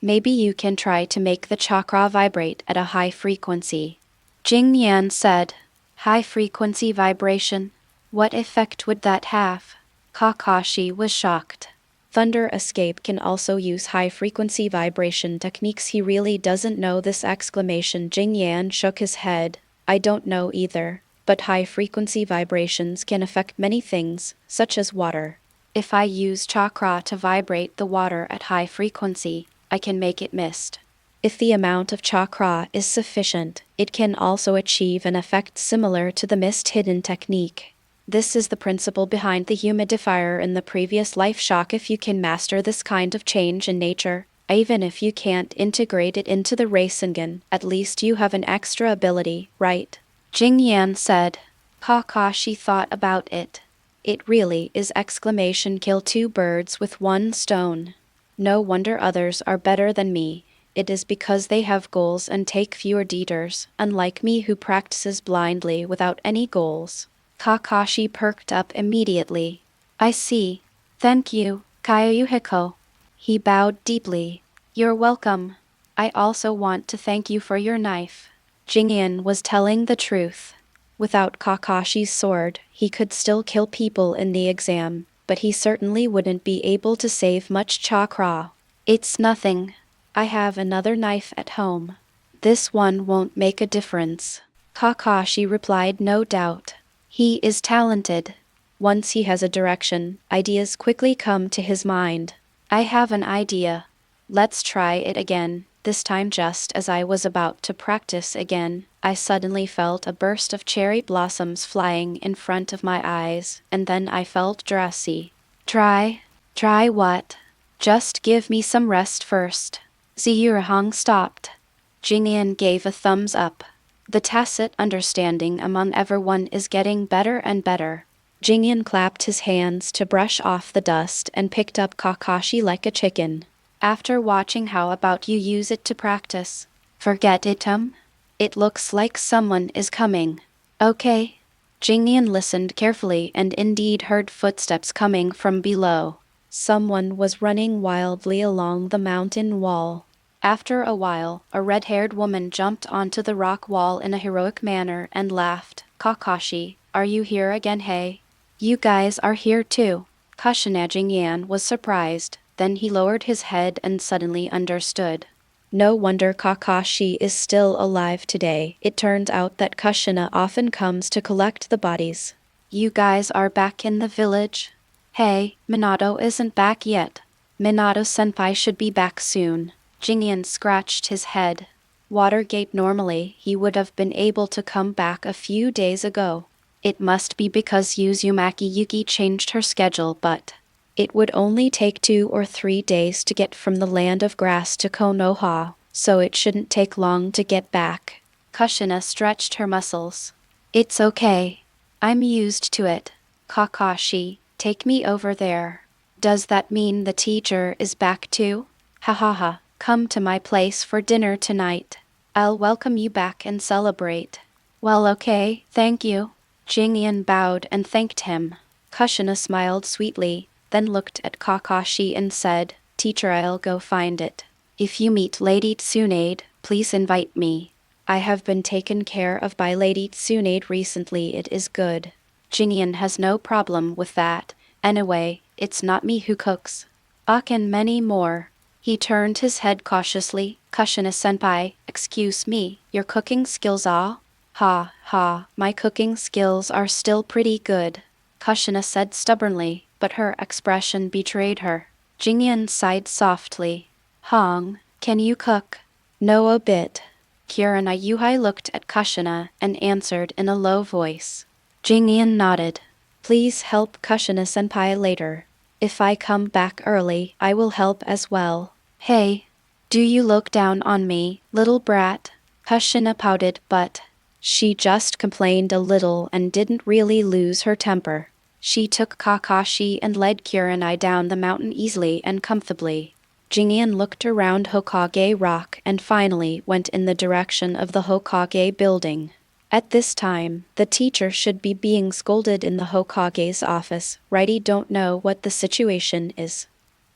Maybe you can try to make the chakra vibrate at a high frequency. Jing Yan said. High frequency vibration? What effect would that have? Kakashi was shocked. Thunder Escape can also use high-frequency vibration techniques. He really doesn't know this exclamation. Jing Yan shook his head. I don't know either, but high-frequency vibrations can affect many things, such as water. If I use chakra to vibrate the water at high frequency, I can make it mist. If the amount of chakra is sufficient, it can also achieve an effect similar to the mist hidden technique. This is the principle behind the humidifier in the previous life shock. If you can master this kind of change in nature, even if you can't integrate it into the Rasengan, at least you have an extra ability, right? Jing Yan said. Kakashi thought about it. It really is exclamation kill two birds with one stone. No wonder others are better than me. It is because they have goals and take fewer detours, unlike me who practices blindly without any goals. Kakashi perked up immediately. I see. Thank you, Kyouhiko. He bowed deeply. You're welcome. I also want to thank you for your knife. Jingyan was telling the truth. Without Kakashi's sword, he could still kill people in the exam, but he certainly wouldn't be able to save much chakra. It's nothing. I have another knife at home. This one won't make a difference. Kakashi replied, no doubt. He is talented. Once he has a direction, ideas quickly come to his mind. I have an idea. Let's try it again. This time, just as I was about to practice again, I suddenly felt a burst of cherry blossoms flying in front of my eyes, and then I felt drowsy. Try what? Just give me some rest first. Ziyurahong stopped. Jingyan gave a thumbs up. The tacit understanding among everyone is getting better and better. Jingyan clapped his hands to brush off the dust and picked up Kakashi like a chicken. After watching, how about you use it to practice? Forget it, It looks like someone is coming. Okay. Jingyan listened carefully and indeed heard footsteps coming from below. Someone was running wildly along the mountain wall. After a while, a red-haired woman jumped onto the rock wall in a heroic manner and laughed. Kakashi, are you here again? Hey? You guys are here too. Jing Yan was surprised, then he lowered his head and suddenly understood. No wonder Kakashi is still alive today. It turned out that Kushina often comes to collect the bodies. You guys are back in the village? Hey, Minato isn't back yet. Minato-senpai should be back soon. Jingyan scratched his head. Watergate, normally he would have been able to come back a few days ago. It must be because Uzumaki Yuki changed her schedule, but it would only take 2 or 3 days to get from the land of grass to Konoha, so it shouldn't take long to get back. Kushina stretched her muscles. It's okay. I'm used to it. Kakashi, take me over there. Does that mean the teacher is back too? Ha ha ha. Come to my place for dinner tonight. I'll welcome you back and celebrate. Well, okay, thank you. Jingyan bowed and thanked him. Kushina smiled sweetly, then looked at Kakashi and said, Teacher, I'll go find it. If you meet Lady Tsunade, please invite me. I have been taken care of by Lady Tsunade recently. It is good. Jingyan has no problem with that. Anyway, it's not me who cooks. And many more. He turned his head cautiously. Kushina-senpai, excuse me, your cooking skills are? Ha, ha, my cooking skills are still pretty good. Kushina said stubbornly, but her expression betrayed her. Jingyan sighed softly. Hong, can you cook? No, a bit. Kirana Yuhai looked at Kushina and answered in a low voice. Jingyan nodded. Please help Kushina-senpai later. If I come back early, I will help as well. Hey, do you look down on me, little brat? Kushina pouted, but She just complained a little and didn't really lose her temper. She took Kakashi and led Kurenai down the mountain easily and comfortably. Jingyan looked around Hokage Rock and finally went in the direction of the Hokage building. At this time, the teacher should be being scolded in the Hokage's office, right? I don't know what the situation is.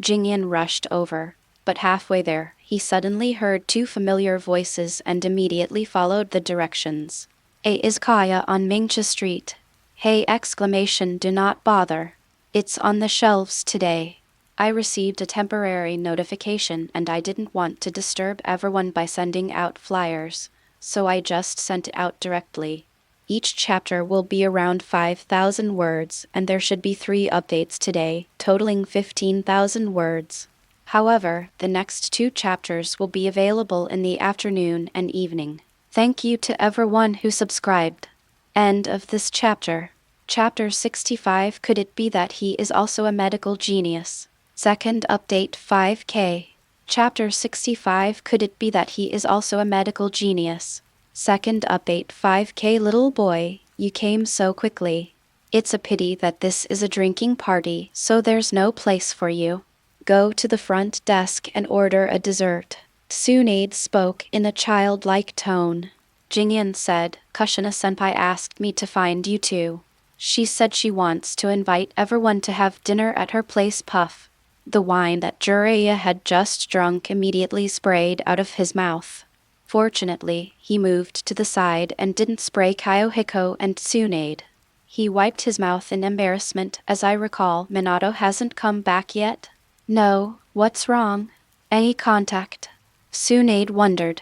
Jingyan rushed over, but halfway there, he suddenly heard two familiar voices and immediately followed the directions. A is Kaya on Mingcha Street. Hey! Do not bother. It's on the shelves today. I received a temporary notification and I didn't want to disturb everyone by sending out flyers, so I just sent it out directly. Each chapter will be around 5,000 words and there should be 3 updates today, totaling 15,000 words. However, the next 2 chapters will be available in the afternoon and evening. Thank you to everyone who subscribed. End of this chapter. Chapter 65. Could it be that he is also a medical genius? Second update 5K. Chapter 65. Could it be that he is also a medical genius? Second update 5K. Little boy, you came so quickly. It's a pity that this is a drinking party, so there's no place for you. Go to the front desk and order a dessert. Tsunade spoke in a childlike tone. Jingyan said, Kushina-senpai asked me to find you too. She said she wants to invite everyone to have dinner at her place. Puff. The wine that Jiraiya had just drunk immediately sprayed out of his mouth. Fortunately, he moved to the side and didn't spray Kyouhiko and Tsunade. He wiped his mouth in embarrassment. As I recall, Minato hasn't come back yet? No, what's wrong? Any contact? Tsunade wondered.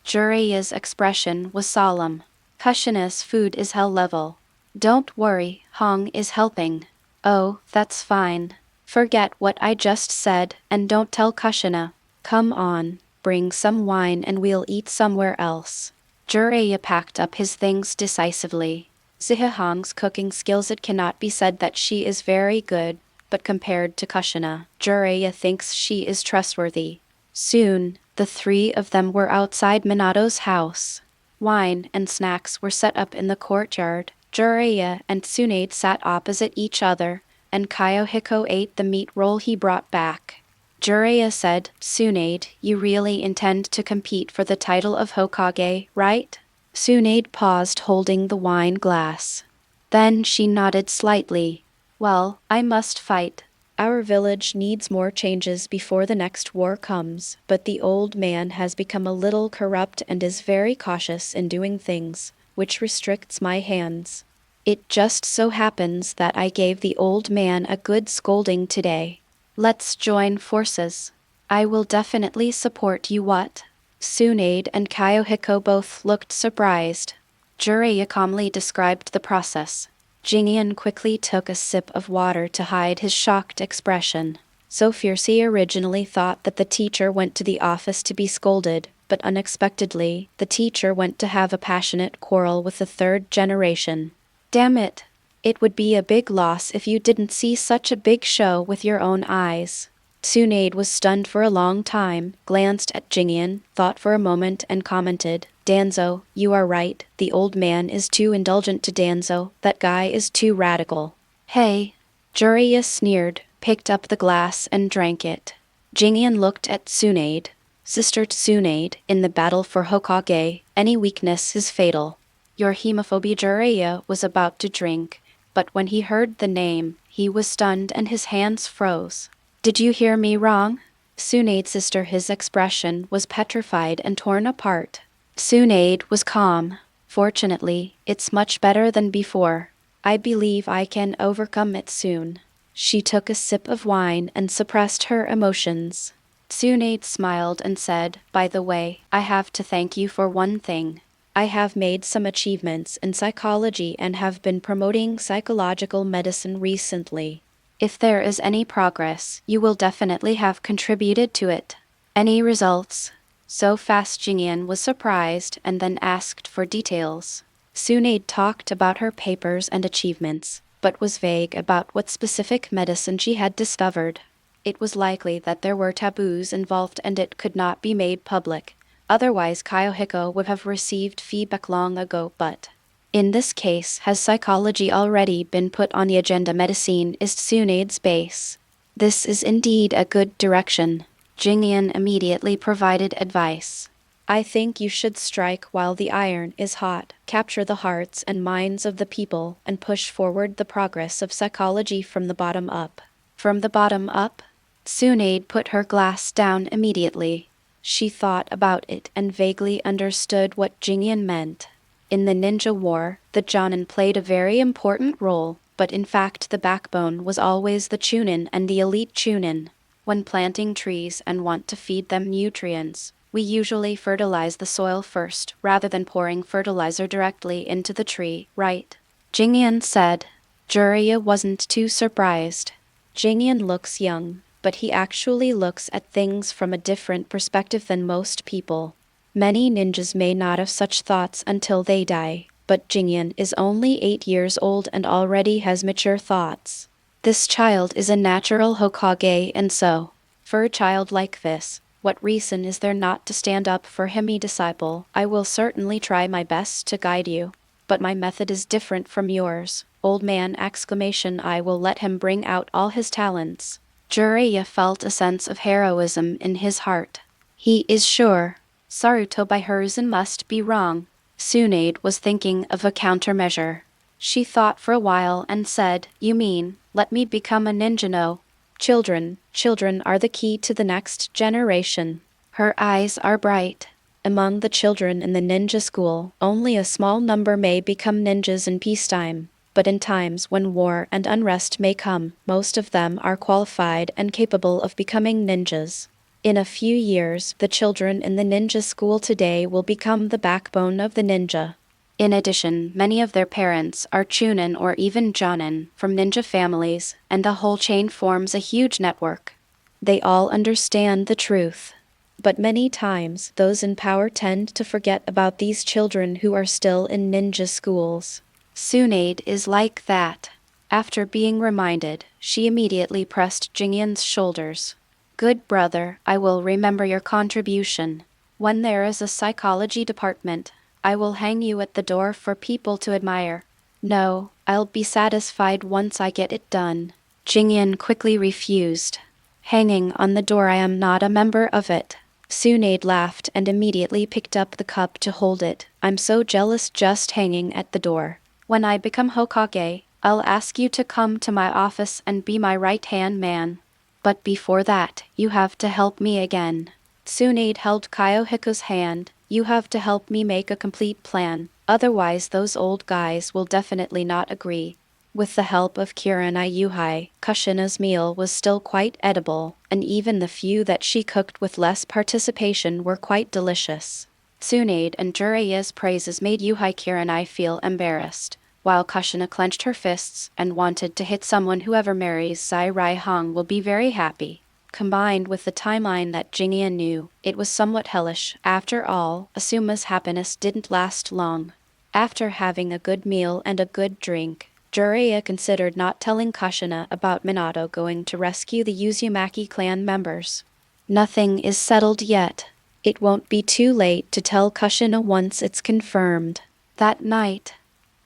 Jiraiya's expression was solemn. Kushina's food is hell level. Don't worry, Hong is helping. Oh, that's fine. Forget what I just said and don't tell Kushina. Come on, bring some wine and we'll eat somewhere else. Jiraiya packed up his things decisively. Hong's cooking skills, it cannot be said that she is very good, but compared to Kushina, Jiraiya thinks she is trustworthy. Soon, the 3 of them were outside Minato's house. Wine and snacks were set up in the courtyard. Jiraiya and Tsunade sat opposite each other, and Kyouhiko ate the meat roll he brought back. Jiraiya said, Tsunade, you really intend to compete for the title of Hokage, right? Tsunade paused holding the wine glass. Then she nodded slightly. Well, I must fight. Our village needs more changes before the next war comes, but the old man has become a little corrupt and is very cautious in doing things, which restricts my hands. It just so happens that I gave the old man a good scolding today. Let's join forces. I will definitely support you. What? Tsunade and Kyouhiko both looked surprised. Jiraiya calmly described the process. Jingyan quickly took a sip of water to hide his shocked expression. So Fiercey originally thought that the teacher went to the office to be scolded, but unexpectedly, the teacher went to have a passionate quarrel with the 3rd generation. Damn it! It would be a big loss if you didn't see such a big show with your own eyes. Tsunade was stunned for a long time, glanced at Jingyan, thought for a moment and commented, Danzo, you are right, the old man is too indulgent to Danzo, that guy is too radical. Hey! Jiraiya sneered, picked up the glass and drank it. Jingyan looked at Tsunade. Sister Tsunade, in the battle for Hokage, any weakness is fatal. Your hemophobia. Jiraiya was about to drink, but when he heard the name, he was stunned and his hands froze. Did you hear me wrong? Tsunade's sister. His expression was petrified and torn apart. Tsunade was calm. Fortunately, it's much better than before. I believe I can overcome it soon. She took a sip of wine and suppressed her emotions. Tsunade smiled and said, By the way, I have to thank you for one thing. I have made some achievements in psychology and have been promoting psychological medicine recently. If there is any progress, you will definitely have contributed to it. Any results? So fast. Jingyan was surprised and then asked for details. Tsunade talked about her papers and achievements, but was vague about what specific medicine she had discovered. It was likely that there were taboos involved and it could not be made public. Otherwise Kyouhiko would have received feedback long ago, but in this case, has psychology already been put on the agenda? Medicine is Tsunade's base. This is indeed a good direction. Jingyan immediately provided advice. I think you should strike while the iron is hot, capture the hearts and minds of the people, and push forward the progress of psychology from the bottom up. From the bottom up? Tsunade put her glass down immediately. She thought about it and vaguely understood what Jingyan meant. In the ninja war, the Jonin played a very important role, but in fact the backbone was always the Chunin and the elite Chunin. When planting trees and want to feed them nutrients, we usually fertilize the soil first rather than pouring fertilizer directly into the tree, right? Jingyan said. Jiraiya wasn't too surprised. Jingyan looks young, but he actually looks at things from a different perspective than most people. Many ninjas may not have such thoughts until they die, but Jingyan is only 8 years old and already has mature thoughts. This child is a natural Hokage, and so, for a child like this, what reason is there not to stand up for him? Disciple, I will certainly try my best to guide you, but my method is different from yours. Old man! I will let him bring out all his talents. Jiraiya felt a sense of heroism in his heart. He is sure Sarutobi Hiruzen must be wrong. Tsunade was thinking of a countermeasure. She thought for a while and said, You mean, let me become a ninja? No. Children are the key to the next generation. Her eyes are bright. Among the children in the ninja school, only a small number may become ninjas in peacetime. But in times when war and unrest may come, most of them are qualified and capable of becoming ninjas. In a few years, the children in the ninja school today will become the backbone of the ninja. In addition, many of their parents are Chunin or even Jonin from ninja families, and the whole chain forms a huge network. They all understand the truth. But many times, those in power tend to forget about these children who are still in ninja schools. Tsunade is like that. After being reminded, she immediately pressed Jingyan's shoulders. Good brother, I will remember your contribution. When there is a psychology department, I will hang you at the door for people to admire. No, I'll be satisfied once I get it done. Jingyan quickly refused. Hanging on the door? I am not a member of it. Tsunade laughed and immediately picked up the cup to hold it. I'm so jealous just hanging at the door. When I become Hokage, I'll ask you to come to my office and be my right-hand man. But before that, you have to help me again. Tsunade held Kyouhiko's hand. You have to help me make a complete plan, otherwise those old guys will definitely not agree. With the help of Kyuhiko, Kushina's meal was still quite edible, and even the few that she cooked with less participation were quite delicious. Tsunade and Jiraiya's praises made Kyuhiko feel embarrassed, while Kushina clenched her fists and wanted to hit someone. Whoever marries Jiraiya will be very happy. Combined with the timeline that Jingyan knew, it was somewhat hellish. After all, Asuma's happiness didn't last long. After having a good meal and a good drink, Jiraiya considered not telling Kushina about Minato going to rescue the Uzumaki clan members. Nothing is settled yet. It won't be too late to tell Kushina once it's confirmed. That night,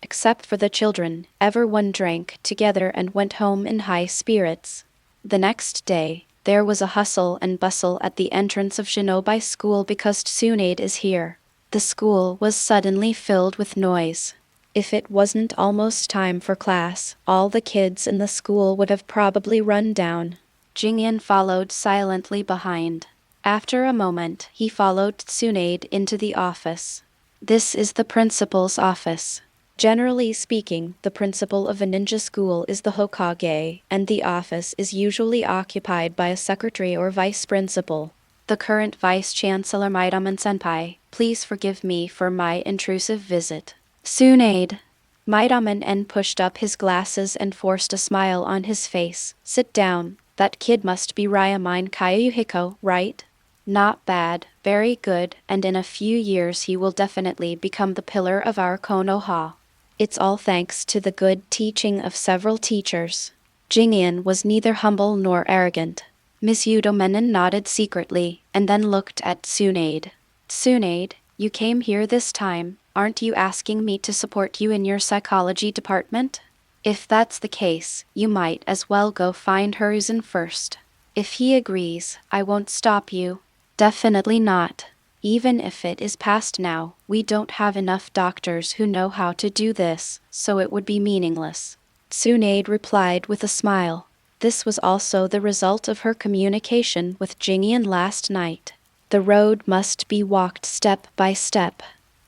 except for the children, everyone drank together and went home in high spirits. The next day, there was a hustle and bustle at the entrance of Shinobi School because Tsunade is here. The school was suddenly filled with noise. If it wasn't almost time for class, all the kids in the school would have probably run down. Jingyan followed silently behind. After a moment, he followed Tsunade into the office. This is the principal's office. Generally speaking, the principal of a ninja school is the Hokage, and the office is usually occupied by a secretary or vice principal. The current vice-chancellor Maidaman-senpai, please forgive me for my intrusive visit. Tsunade. Maidaman pushed up his glasses and forced a smile on his face. Sit down. That kid must be Raya mine Kyouhiko, right? Not bad, very good, and in a few years he will definitely become the pillar of our Konoha. It's all thanks to the good teaching of several teachers. Jingyan was neither humble nor arrogant. Miss Udomenon nodded secretly, and then looked at Tsunade. Tsunade, you came here this time, aren't you asking me to support you in your psychology department? If that's the case, you might as well go find Hiruzen first. If he agrees, I won't stop you. Definitely not. Even if it is past now, we don't have enough doctors who know how to do this, so it would be meaningless. Tsunade replied with a smile. This was also the result of her communication with Jingyan last night. The road must be walked step by step.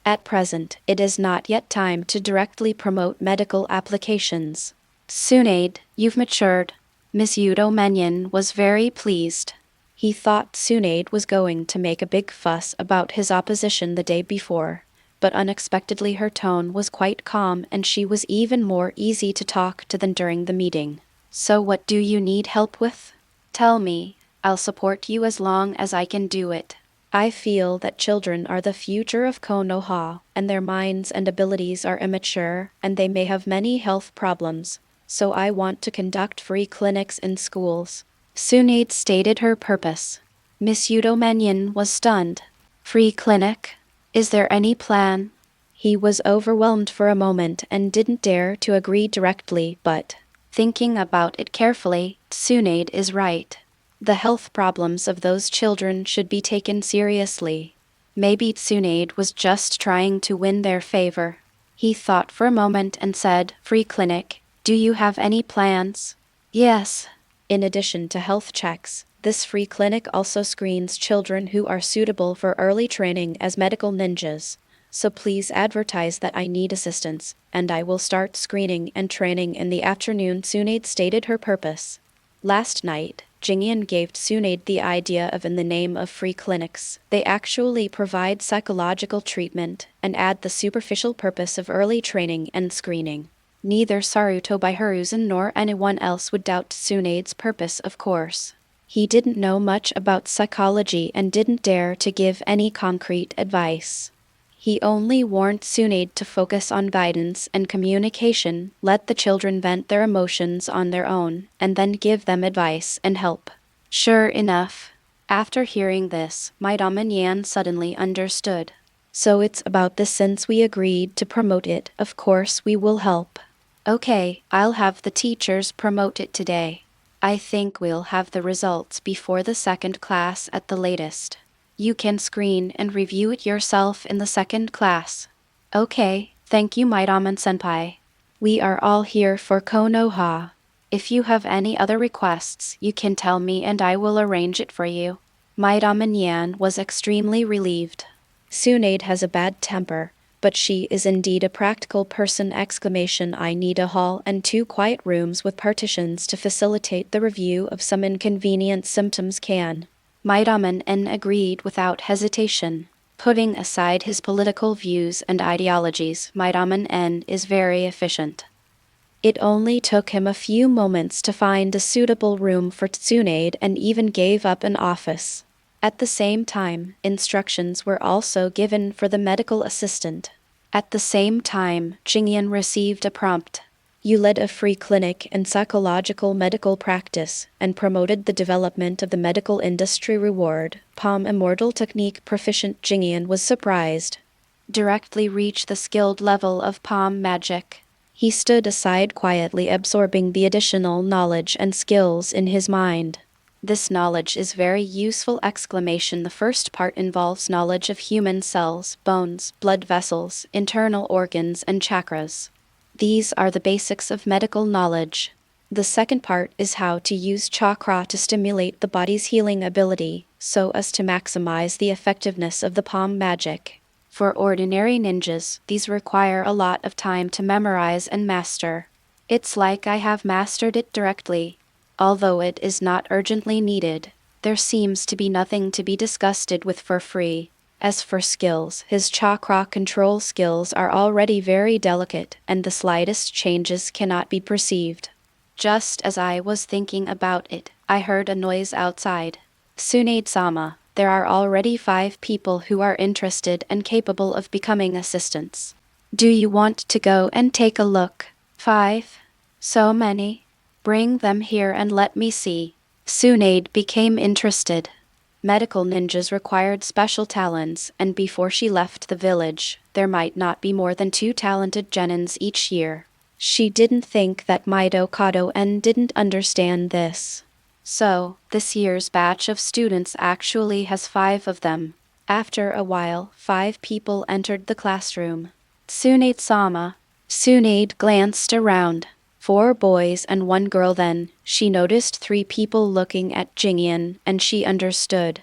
At present, it is not yet time to directly promote medical applications. Tsunade, you've matured. Miss Yudo Menyon was very pleased. He thought Tsunade was going to make a big fuss about his opposition the day before, but unexpectedly her tone was quite calm and she was even more easy to talk to than during the meeting. So what do you need help with? Tell me, I'll support you as long as I can do it. I feel that children are the future of Konoha, and their minds and abilities are immature, and they may have many health problems, so I want to conduct free clinics in schools. Tsunade stated her purpose. Miss Yudo Menyon was stunned. Free clinic? Is there any plan? He was overwhelmed for a moment and didn't dare to agree directly, but thinking about it carefully, Tsunade is right. The health problems of those children should be taken seriously. Maybe Tsunade was just trying to win their favor. He thought for a moment and said, Free clinic, do you have any plans? Yes. In addition to health checks, this free clinic also screens children who are suitable for early training as medical ninjas. So please advertise that I need assistance, and I will start screening and training in the afternoon. Tsunade stated her purpose. Last night, Jingyan gave Tsunade the idea of in the name of free clinics, they actually provide psychological treatment and add the superficial purpose of early training and screening. Neither Sarutobi Hiruzen nor anyone else would doubt Tsunade's purpose, of course. He didn't know much about psychology and didn't dare to give any concrete advice. He only warned Tsunade to focus on guidance and communication, let the children vent their emotions on their own, and then give them advice and help. Sure enough, after hearing this, Madame Yan suddenly understood. So it's about this since we agreed to promote it, of course we will help. Okay, I'll have the teachers promote it today. I think we'll have the results before the second class at the latest. You can screen and review it yourself in the second class. Okay, thank you Madame-senpai. We are all here for Konoha. If you have any other requests, you can tell me and I will arrange it for you. Madame Yan was extremely relieved. Tsunade has a bad temper, but she is indeed a practical person! I need a hall and 2 quiet rooms with partitions to facilitate the review of some inconvenient symptoms. Madame N agreed without hesitation. Putting aside his political views and ideologies, Madame N is very efficient. It only took him a few moments to find a suitable room for Tsunade and even gave up an office. At the same time, instructions were also given for the medical assistant. At the same time, Jingyan received a prompt. You led a free clinic and psychological medical practice, and promoted the development of the medical industry. Reward, Palm Immortal Technique Proficient. Jingyan was surprised. Directly reach the skilled level of Palm Magic. He stood aside quietly absorbing the additional knowledge and skills in his mind. This knowledge is very useful! The first part involves knowledge of human cells, bones, blood vessels, internal organs, and chakras. These are the basics of medical knowledge. The second part is how to use chakra to stimulate the body's healing ability, so as to maximize the effectiveness of the palm magic. For ordinary ninjas, these require a lot of time to memorize and master. It's like I have mastered it directly. Although it is not urgently needed, there seems to be nothing to be disgusted with for free. As for skills, his chakra control skills are already very delicate, and the slightest changes cannot be perceived. Just as I was thinking about it, I heard a noise outside. Tsunade-sama, there are already 5 people who are interested and capable of becoming assistants. Do you want to go and take a look? 5? So many? Bring them here and let me see. Tsunade became interested. Medical ninjas required special talents, and before she left the village, there might not be more than 2 talented genins each year. She didn't think that Mido didn't understand this. So, this year's batch of students actually has 5 of them. After a while, 5 people entered the classroom. Tsunade-sama. Tsunade glanced around. 4 boys and 1 girl. Then, she noticed 3 people looking at Jingyan, and she understood.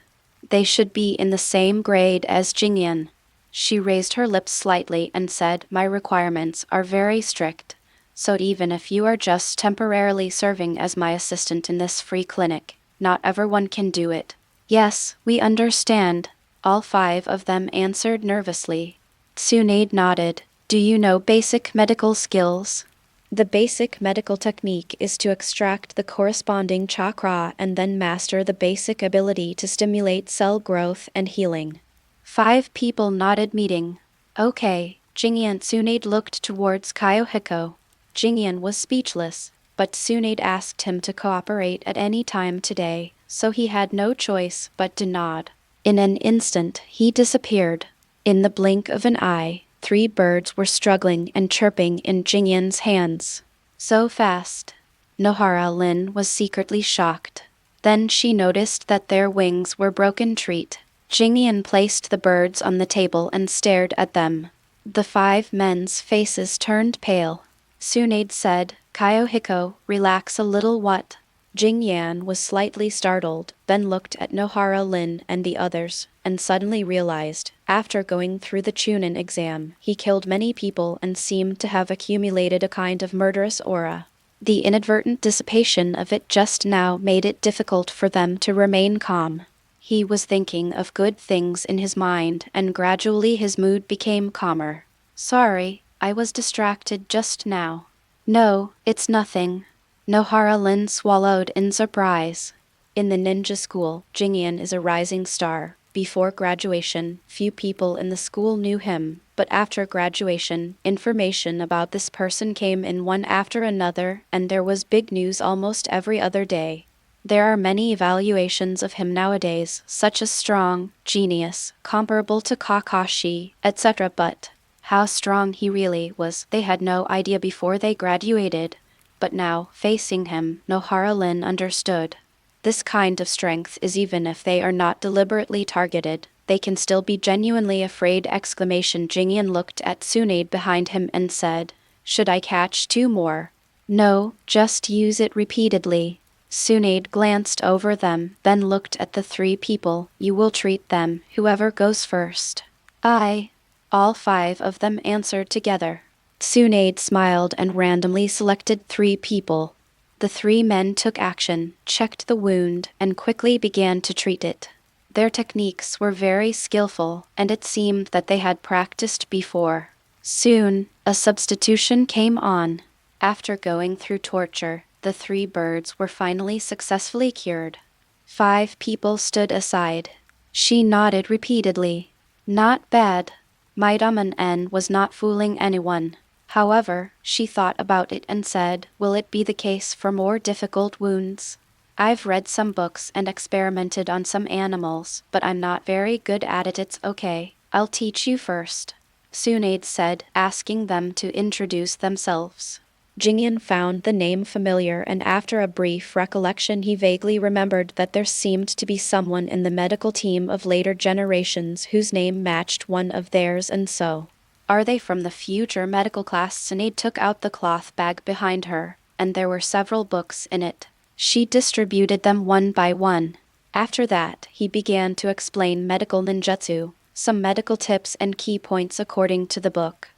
They should be in the same grade as Jingyan. She raised her lips slightly and said, "My requirements are very strict. So even if you are just temporarily serving as my assistant in this free clinic, not everyone can do it." "Yes, we understand," all 5 of them answered nervously. Tsunade nodded. "Do you know basic medical skills?" The basic medical technique is to extract the corresponding chakra and then master the basic ability to stimulate cell growth and healing. 5 people nodded, meeting. "Okay." Jingyan. Tsunade looked towards Kyouhiko. Jingyan was speechless, but Tsunade asked him to cooperate at any time today, so he had no choice but to nod. In an instant, he disappeared. In the blink of an eye, 3 birds were struggling and chirping in Jingyan's hands. So fast. Nohara-Lin was secretly shocked. Then she noticed that their wings were broken. Treat. Jingyan placed the birds on the table and stared at them. The 5 men's faces turned pale. Tsunade said, "Kyouhiko, relax a little." "What?" Jing Yan was slightly startled, then looked at Nohara-Lin and the others, and suddenly realized, after going through the Chunin exam, he killed many people and seemed to have accumulated a kind of murderous aura. The inadvertent dissipation of it just now made it difficult for them to remain calm. He was thinking of good things in his mind, and gradually his mood became calmer. "Sorry, I was distracted just now." "No, it's nothing." Nohara-Lin swallowed in surprise. In the ninja school, Jingyan is a rising star. Before graduation, few people in the school knew him, but after graduation, information about this person came in one after another, and there was big news almost every other day. There are many evaluations of him nowadays, such as strong, genius, comparable to Kakashi, etc. But how strong he really was, they had no idea before they graduated. But now, facing him, Nohara-Lin understood. This kind of strength is even if they are not deliberately targeted, they can still be genuinely afraid! Jingyan looked at Tsunade behind him and said, "Should I catch 2 more?" "No, just use it repeatedly." Tsunade glanced over them, then looked at the 3 people. "You will treat them, whoever goes first." "I." All 5 of them answered together. Tsunade smiled and randomly selected 3 people. The 3 men took action, checked the wound, and quickly began to treat it. Their techniques were very skillful, and it seemed that they had practiced before. Soon, a substitution came on. After going through torture, the 3 birds were finally successfully cured. 5 people stood aside. She nodded repeatedly. "Not bad." N was not fooling anyone. However, she thought about it and said, "Will it be the case for more difficult wounds? I've read some books and experimented on some animals, but I'm not very good at it." "It's okay, I'll teach you first," Tsunade said, asking them to introduce themselves. Jingyan found the name familiar, and after a brief recollection he vaguely remembered that there seemed to be someone in the medical team of later generations whose name matched one of theirs, and so. "Are they from the future medical class?" Tsunade took out the cloth bag behind her, and there were several books in it. She distributed them one by one. After that, he began to explain medical ninjutsu, some medical tips and key points according to the book.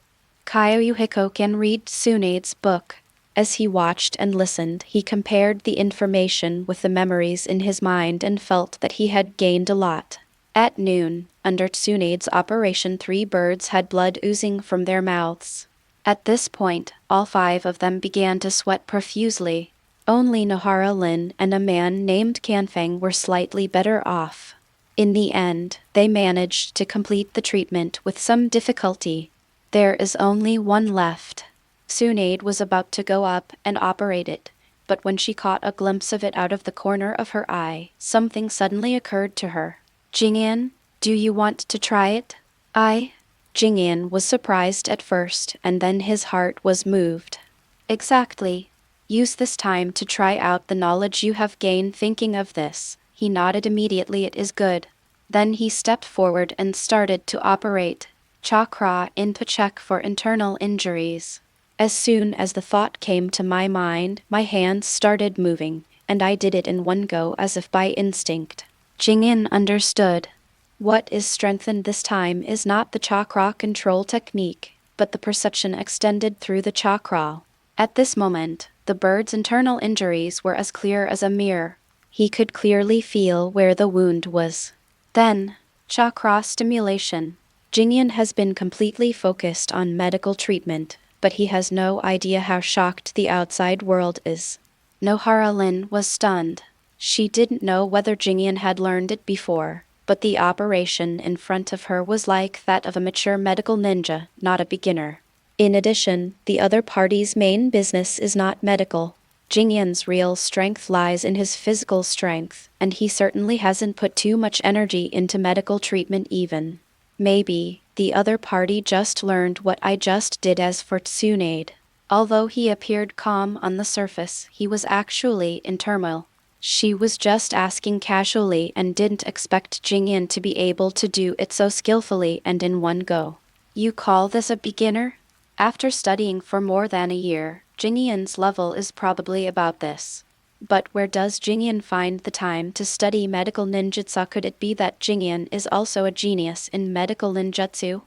Kyouhiko can read Tsunade's book. As he watched and listened, he compared the information with the memories in his mind and felt that he had gained a lot. At noon, under Tsunade's operation, 3 birds had blood oozing from their mouths. At this point, all 5 of them began to sweat profusely. Only Nohara-Lin and a man named Kanfeng were slightly better off. In the end, they managed to complete the treatment with some difficulty. "There is only one left." Tsunade was about to go up and operate it, but when she caught a glimpse of it out of the corner of her eye, something suddenly occurred to her. Jingyan, do you want to try it? Jingyan was surprised at first, and then his heart was moved. Exactly. Use this time to try out the knowledge you have gained thinking of this. He nodded immediately. It is good. Then he stepped forward and started to operate chakra into check for internal injuries. As soon as the thought came to my mind, my hands started moving, and I did it in one go as if by instinct. Jingyan understood. What is strengthened this time is not the chakra control technique, but the perception extended through the chakra. At this moment, the bird's internal injuries were as clear as a mirror. He could clearly feel where the wound was. Then, chakra stimulation. Jingyan has been completely focused on medical treatment, but he has no idea how shocked the outside world is. Nohara Lin was stunned. She didn't know whether Jingyan had learned it before, but the operation in front of her was like that of a mature medical ninja, not a beginner. In addition, the other party's main business is not medical. Jingyan's real strength lies in his physical strength, and he certainly hasn't put too much energy into medical treatment even. Maybe the other party just learned what I just did. As for Tsunade, although he appeared calm on the surface, he was actually in turmoil. She was just asking casually and didn't expect Jingyan to be able to do it so skillfully and in one go. You call this a beginner? After studying for more than a year, Jingyan's level is probably about this. But where does Jingyan find the time to study medical ninjutsu? Could it be that Jingyan is also a genius in medical ninjutsu?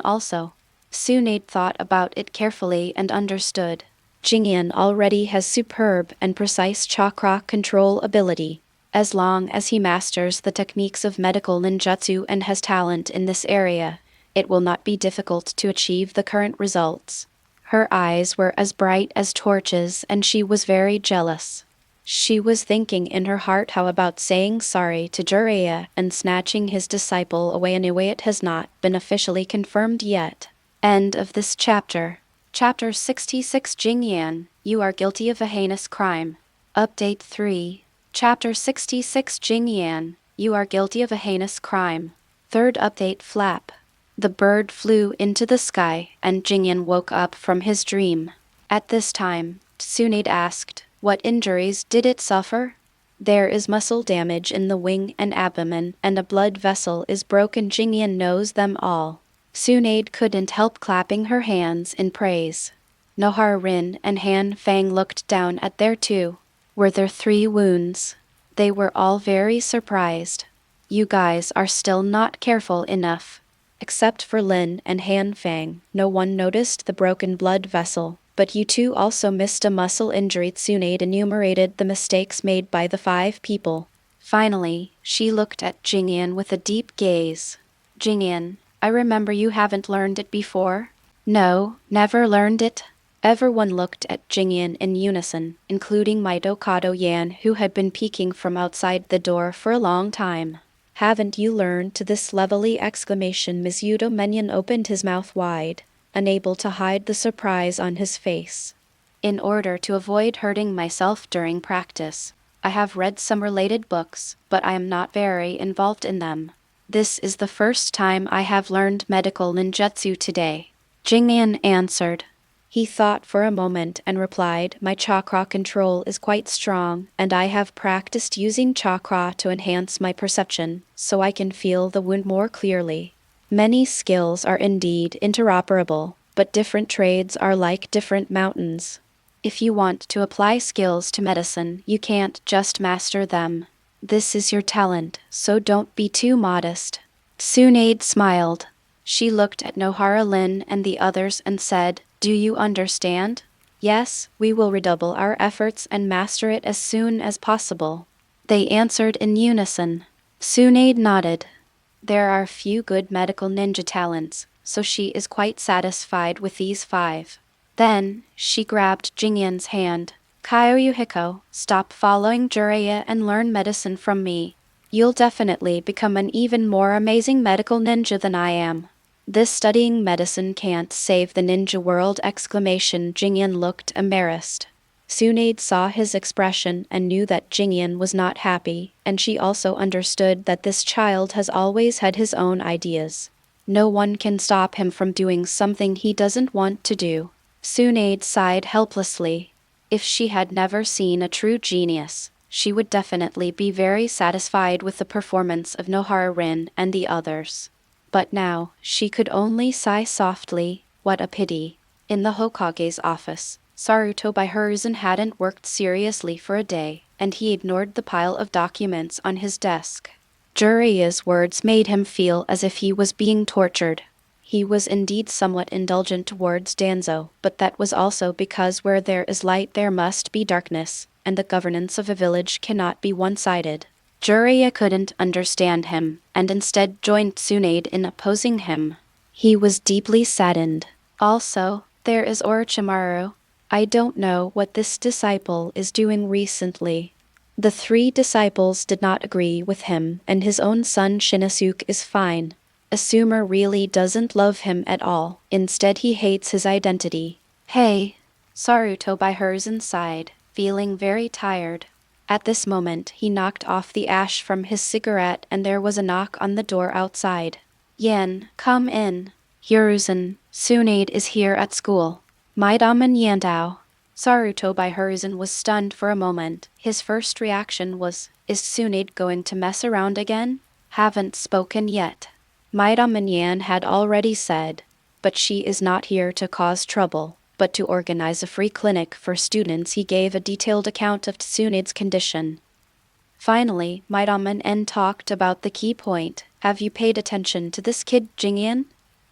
Also. Tsunade thought about it carefully and understood. Jingyan already has superb and precise chakra control ability. As long as he masters the techniques of medical ninjutsu and has talent in this area, it will not be difficult to achieve the current results. Her eyes were as bright as torches, and she was very jealous. She was thinking in her heart, how about saying sorry to Jiraiya and snatching his disciple away? Anyway, it has not been officially confirmed yet. End of this chapter. Chapter 66. Jing Yan, you are guilty of a heinous crime. Update 3. Chapter 66. Jing Yan, you are guilty of a heinous crime. Third update. Flap. The bird flew into the sky, and Jingyan woke up from his dream. At this time, Tsunade asked, what injuries did it suffer? There is muscle damage in the wing and abdomen, and a blood vessel is broken. Jingyan knows them all. Tsunade couldn't help clapping her hands in praise. Nohara Rin and Han Fang looked down at their two. Were there 3 wounds? They were all very surprised. You guys are still not careful enough. Except for Lin and Han Fang, no one noticed the broken blood vessel, but you two also missed a muscle injury. Tsunade enumerated the mistakes made by the 5 people. Finally, she looked at Jingyan with a deep gaze. Jingyan, I remember you haven't learned it before? No, never learned it. Everyone looked at Jingyan in unison, including Mitokado Yan, who had been peeking from outside the door for a long time. Haven't you learned to this level? Mizuto Menyon opened his mouth wide, unable to hide the surprise on his face. In order to avoid hurting myself during practice, I have read some related books, but I am not very involved in them. This is the first time I have learned medical ninjutsu today. Jingyan answered. He thought for a moment and replied, my chakra control is quite strong, and I have practiced using chakra to enhance my perception, so I can feel the wound more clearly. Many skills are indeed interoperable, but different trades are like different mountains. If you want to apply skills to medicine, you can't just master them. This is your talent, so don't be too modest. Tsunade smiled. She looked at Nohara Lin and the others and said, do you understand? Yes, we will redouble our efforts and master it as soon as possible. They answered in unison. Tsunade nodded. There are few good medical ninja talents, so she is quite satisfied with these 5. Then, she grabbed Jingyan's hand. Kyouhiko, stop following Jiraiya and learn medicine from me. You'll definitely become an even more amazing medical ninja than I am. This studying medicine can't save the ninja world! Jingyan looked embarrassed. Tsunade saw his expression and knew that Jingyan was not happy, and she also understood that this child has always had his own ideas. No one can stop him from doing something he doesn't want to do. Tsunade sighed helplessly. If she had never seen a true genius, she would definitely be very satisfied with the performance of Nohara Rin and the others. But now, she could only sigh softly. What a pity. In the Hokage's office, Sarutobi Hiruzen hadn't worked seriously for a day, and he ignored the pile of documents on his desk. Jiraiya's words made him feel as if he was being tortured. He was indeed somewhat indulgent towards Danzo, but that was also because where there is light there must be darkness, and the governance of a village cannot be one-sided. Jiraiya couldn't understand him, and instead joined Tsunade in opposing him. He was deeply saddened. Also, there is Orochimaru. I don't know what this disciple is doing recently. The three disciples did not agree with him, and his own son Shinosuke is fine. Asuma really doesn't love him at all. Instead he hates his identity. Hey! Sarutobi Hiruzen sighed, feeling very tired. At this moment he knocked off the ash from his cigarette and there was a knock on the door outside. Yan, come in. Hiruzen, Tsunade is here at school. Maidaman Yandao. Sarutobi Hiruzen was stunned for a moment. His first reaction was, is Tsunade going to mess around again? Haven't spoken yet. Maidaman Yan had already said, but she is not here to cause trouble, but to organize a free clinic for students. He gave a detailed account of Tsunade's condition. Finally, Maidaman N talked about the key point. Have you paid attention to this kid, Jingyan?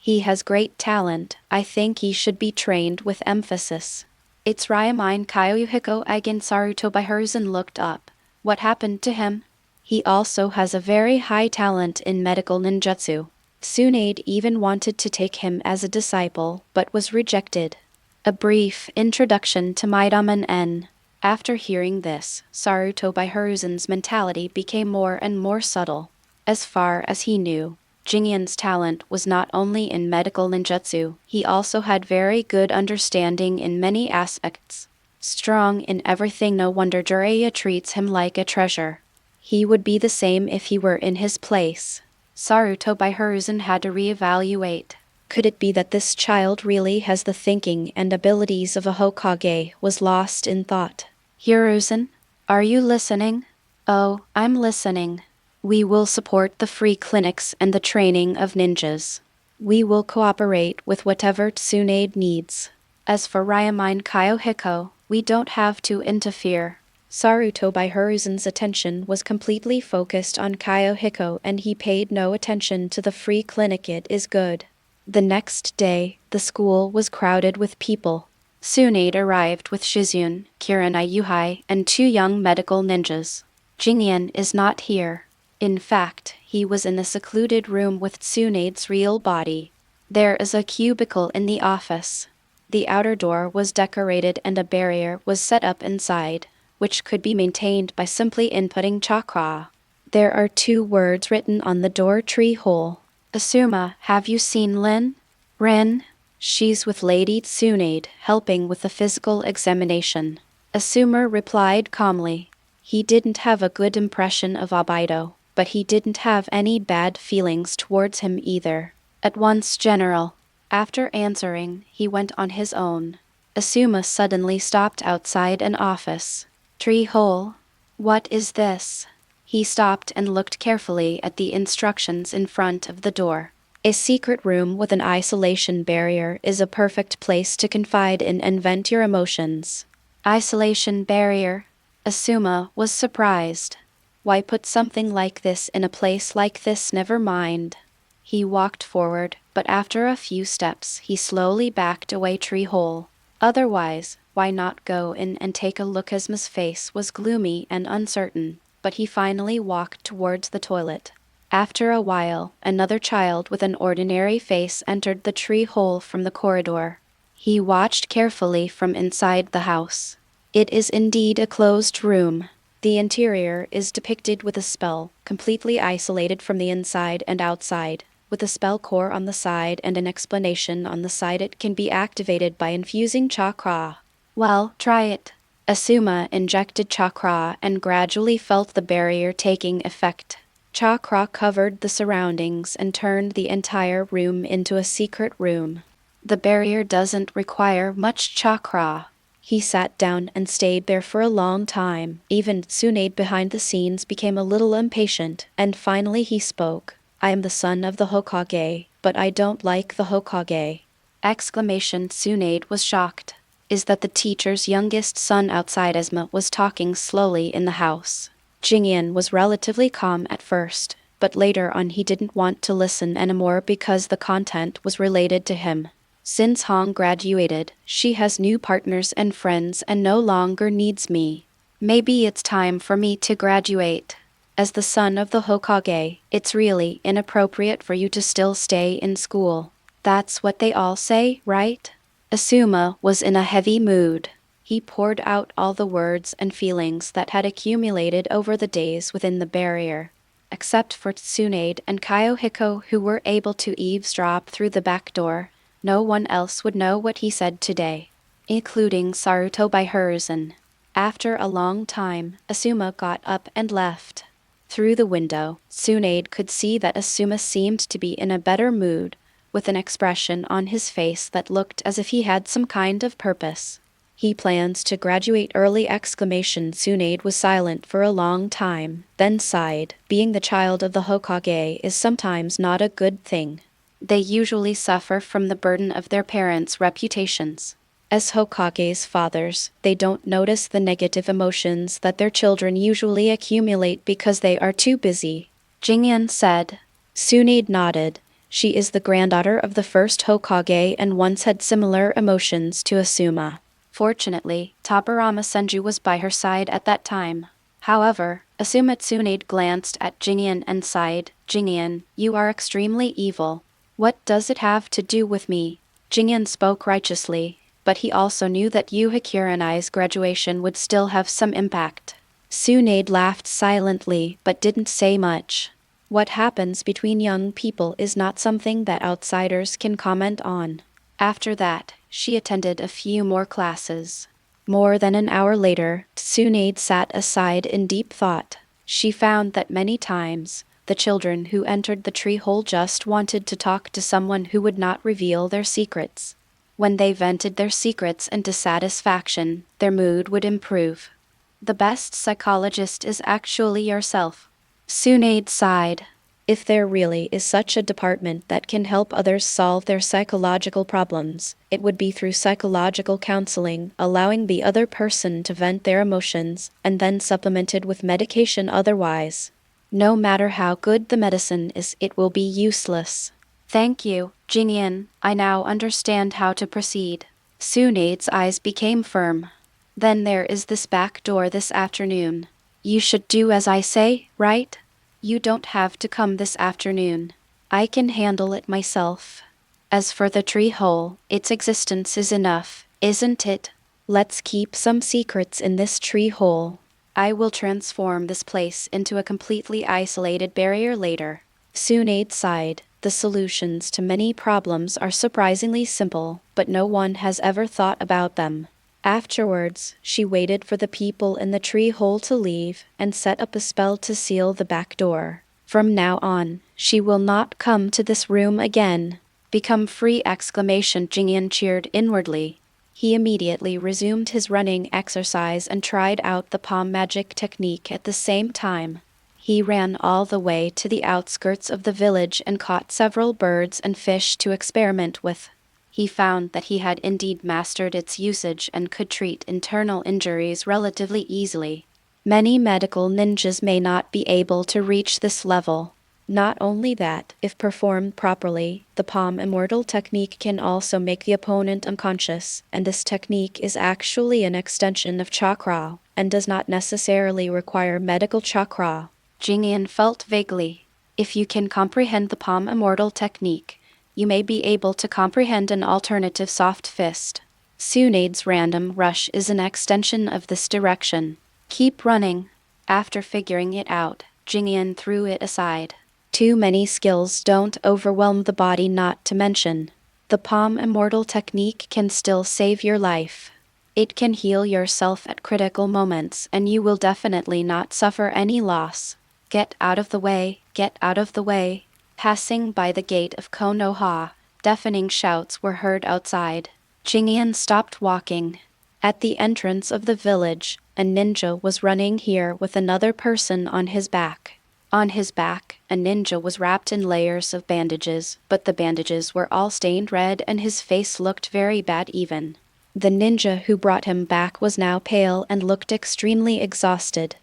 He has great talent. I think he should be trained with emphasis. It's Ryamine Kyouhiko. Again Sarutobi Hiruzen looked up. What happened to him? He also has a very high talent in medical ninjutsu. Tsunade even wanted to take him as a disciple, but was rejected. A brief introduction to Maidaman N. After hearing this, Sarutobi Hiruzen's mentality became more and more subtle. As far as he knew, Jingyan's talent was not only in medical ninjutsu, he also had very good understanding in many aspects. Strong in everything, no wonder Jiraiya treats him like a treasure. He would be the same if he were in his place. Sarutobi Hiruzen had to reevaluate. Could it be that this child really has the thinking and abilities of a Hokage? Was lost in thought. Hiruzen, are you listening? Oh, I'm listening. We will support the free clinics and the training of ninjas. We will cooperate with whatever Tsunade needs. As for Ryamine Kyouhiko, we don't have to interfere. Sarutobi Hiruzen's attention was completely focused on Kyouhiko and he paid no attention to the free clinic. It is good. The next day, the school was crowded with people. Tsunade arrived with Shizune, Kyuhai, and 2 young medical ninjas. Jingyan is not here. In fact, he was in a secluded room with Tsunade's real body. There is a cubicle in the office. The outer door was decorated and a barrier was set up inside, which could be maintained by simply inputting chakra. There are 2 words written on the door tree hole. Asuma, have you seen Lin? Rin? She's with Lady Tsunade, helping with the physical examination. Asuma replied calmly. He didn't have a good impression of Abido, but he didn't have any bad feelings towards him either. At once, General. After answering, he went on his own. Asuma suddenly stopped outside an office. Tree hole. What is this? He stopped and looked carefully at the instructions in front of the door. A secret room with an isolation barrier is a perfect place to confide in and vent your emotions. Isolation barrier? Asuma was surprised. Why put something like this in a place like this? Never mind. He walked forward, but after a few steps he slowly backed away. Tree hole. Otherwise, why not go in and take a look? Asuma's face was gloomy and uncertain, but he finally walked towards the toilet. After a while, another child with an ordinary face entered the tree hole from the corridor. He watched carefully from inside the house. It is indeed a closed room. The interior is depicted with a spell, completely isolated from the inside and outside. With a spell core on the side and an explanation on the side, it can be activated by infusing chakra. Well, try it. Asuma injected chakra and gradually felt the barrier taking effect. Chakra covered the surroundings and turned the entire room into a secret room. The barrier doesn't require much chakra. He sat down and stayed there for a long time. Even Tsunade behind the scenes became a little impatient, and finally he spoke. I am the son of the Hokage, but I don't like the Hokage. Tsunade was shocked. Is that the teacher's youngest son outside Asuma was talking slowly in the house. Jing Yan was relatively calm at first, but later on he didn't want to listen anymore because the content was related to him. Since Hong graduated, she has new partners and friends and no longer needs me. Maybe it's time for me to graduate. As the son of the Hokage, it's really inappropriate for you to still stay in school. That's what they all say, right? Asuma was in a heavy mood. He poured out all the words and feelings that had accumulated over the days within the barrier. Except for Tsunade and Kyouhiko, who were able to eavesdrop through the back door, no one else would know what he said today, including Sarutobi Hiruzen. After a long time, Asuma got up and left. Through the window, Tsunade could see that Asuma seemed to be in a better mood, with an expression on his face that looked as if he had some kind of purpose. He plans to graduate early! Tsunade was silent for a long time, then sighed. Being the child of the Hokage is sometimes not a good thing. They usually suffer from the burden of their parents' reputations. As Hokage's fathers, they don't notice the negative emotions that their children usually accumulate because they are too busy. Jingyan said. Tsunade nodded. She is the granddaughter of the first Hokage and once had similar emotions to Asuma. Fortunately, Tobirama Senju was by her side at that time. However, Asuma Tsunade glanced at Jingyan and sighed. Jingyan, you are extremely evil. What does it have to do with me? Jingyan spoke righteously, but he also knew that Yuhakurenai's graduation would still have some impact. Tsunade laughed silently but didn't say much. What happens between young people is not something that outsiders can comment on. After that, she attended a few more classes. More than an hour later, Tsunade sat aside in deep thought. She found that many times, the children who entered the tree hole just wanted to talk to someone who would not reveal their secrets. When they vented their secrets and dissatisfaction, their mood would improve. The best psychologist is actually yourself. Tsunade sighed. If there really is such a department that can help others solve their psychological problems, it would be through psychological counseling, allowing the other person to vent their emotions, and then supplemented with medication otherwise. No matter how good the medicine is, it will be useless. Thank you, Jingyan. I now understand how to proceed. Tsunade's eyes became firm. Then there is this back door this afternoon. You should do as I say, right? You don't have to come this afternoon. I can handle it myself. As for the tree hole, its existence is enough, isn't it? Let's keep some secrets in this tree hole. I will transform this place into a completely isolated barrier later. Tsunade sighed. The solutions to many problems are surprisingly simple, but no one has ever thought about them. Afterwards, she waited for the people in the tree hole to leave and set up a spell to seal the back door. From now on, she will not come to this room again. Become free! Jingyan cheered inwardly. He immediately resumed his running exercise and tried out the palm magic technique at the same time. He ran all the way to the outskirts of the village and caught several birds and fish to experiment with. He found that he had indeed mastered its usage and could treat internal injuries relatively easily. Many medical ninjas may not be able to reach this level. Not only that, if performed properly, the palm immortal technique can also make the opponent unconscious, and this technique is actually an extension of chakra, and does not necessarily require medical chakra. Jingyan felt vaguely. If you can comprehend the palm immortal technique, you may be able to comprehend an alternative soft fist. Tsunade's random rush is an extension of this direction. Keep running. After figuring it out, Jingyan threw it aside. Too many skills don't overwhelm the body, not to mention. The palm immortal technique can still save your life. It can heal yourself at critical moments and you will definitely not suffer any loss. Get out of the way, get out of the way. Passing by the gate of Konoha, deafening shouts were heard outside. Jingyan stopped walking. At the entrance of the village, a ninja was running here with another person on his back. On his back, a ninja was wrapped in layers of bandages, but the bandages were all stained red and his face looked very bad even. The ninja who brought him back was now pale and looked extremely exhausted.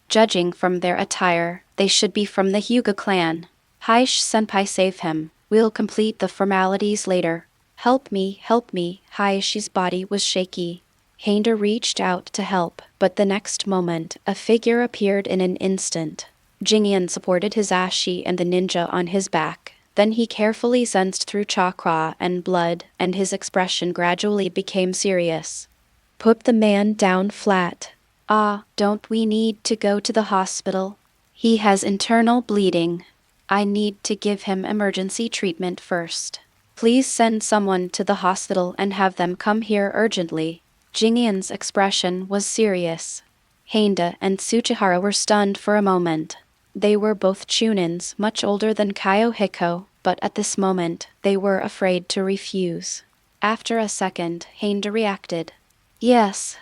Judging from their attire, they should be from the Hyuga clan. Heish-senpai, save him. We'll complete the formalities later. Help me, help me. Haishi's body was shaky. Hander reached out to help, but the next moment, a figure appeared in an instant. Jingyan supported Hisashi and the ninja on his back. Then he carefully sensed through chakra and blood, and his expression gradually became serious. Put the man down flat. Ah, don't we need to go to the hospital? He has internal bleeding. I need to give him emergency treatment first. Please send someone to the hospital and have them come here urgently. Jingyan's expression was serious. Heinda and Tsuchihara were stunned for a moment. They were both Chunins, much older than Kyouhiko, but at this moment, they were afraid to refuse. After a second, Heinda reacted. Yes.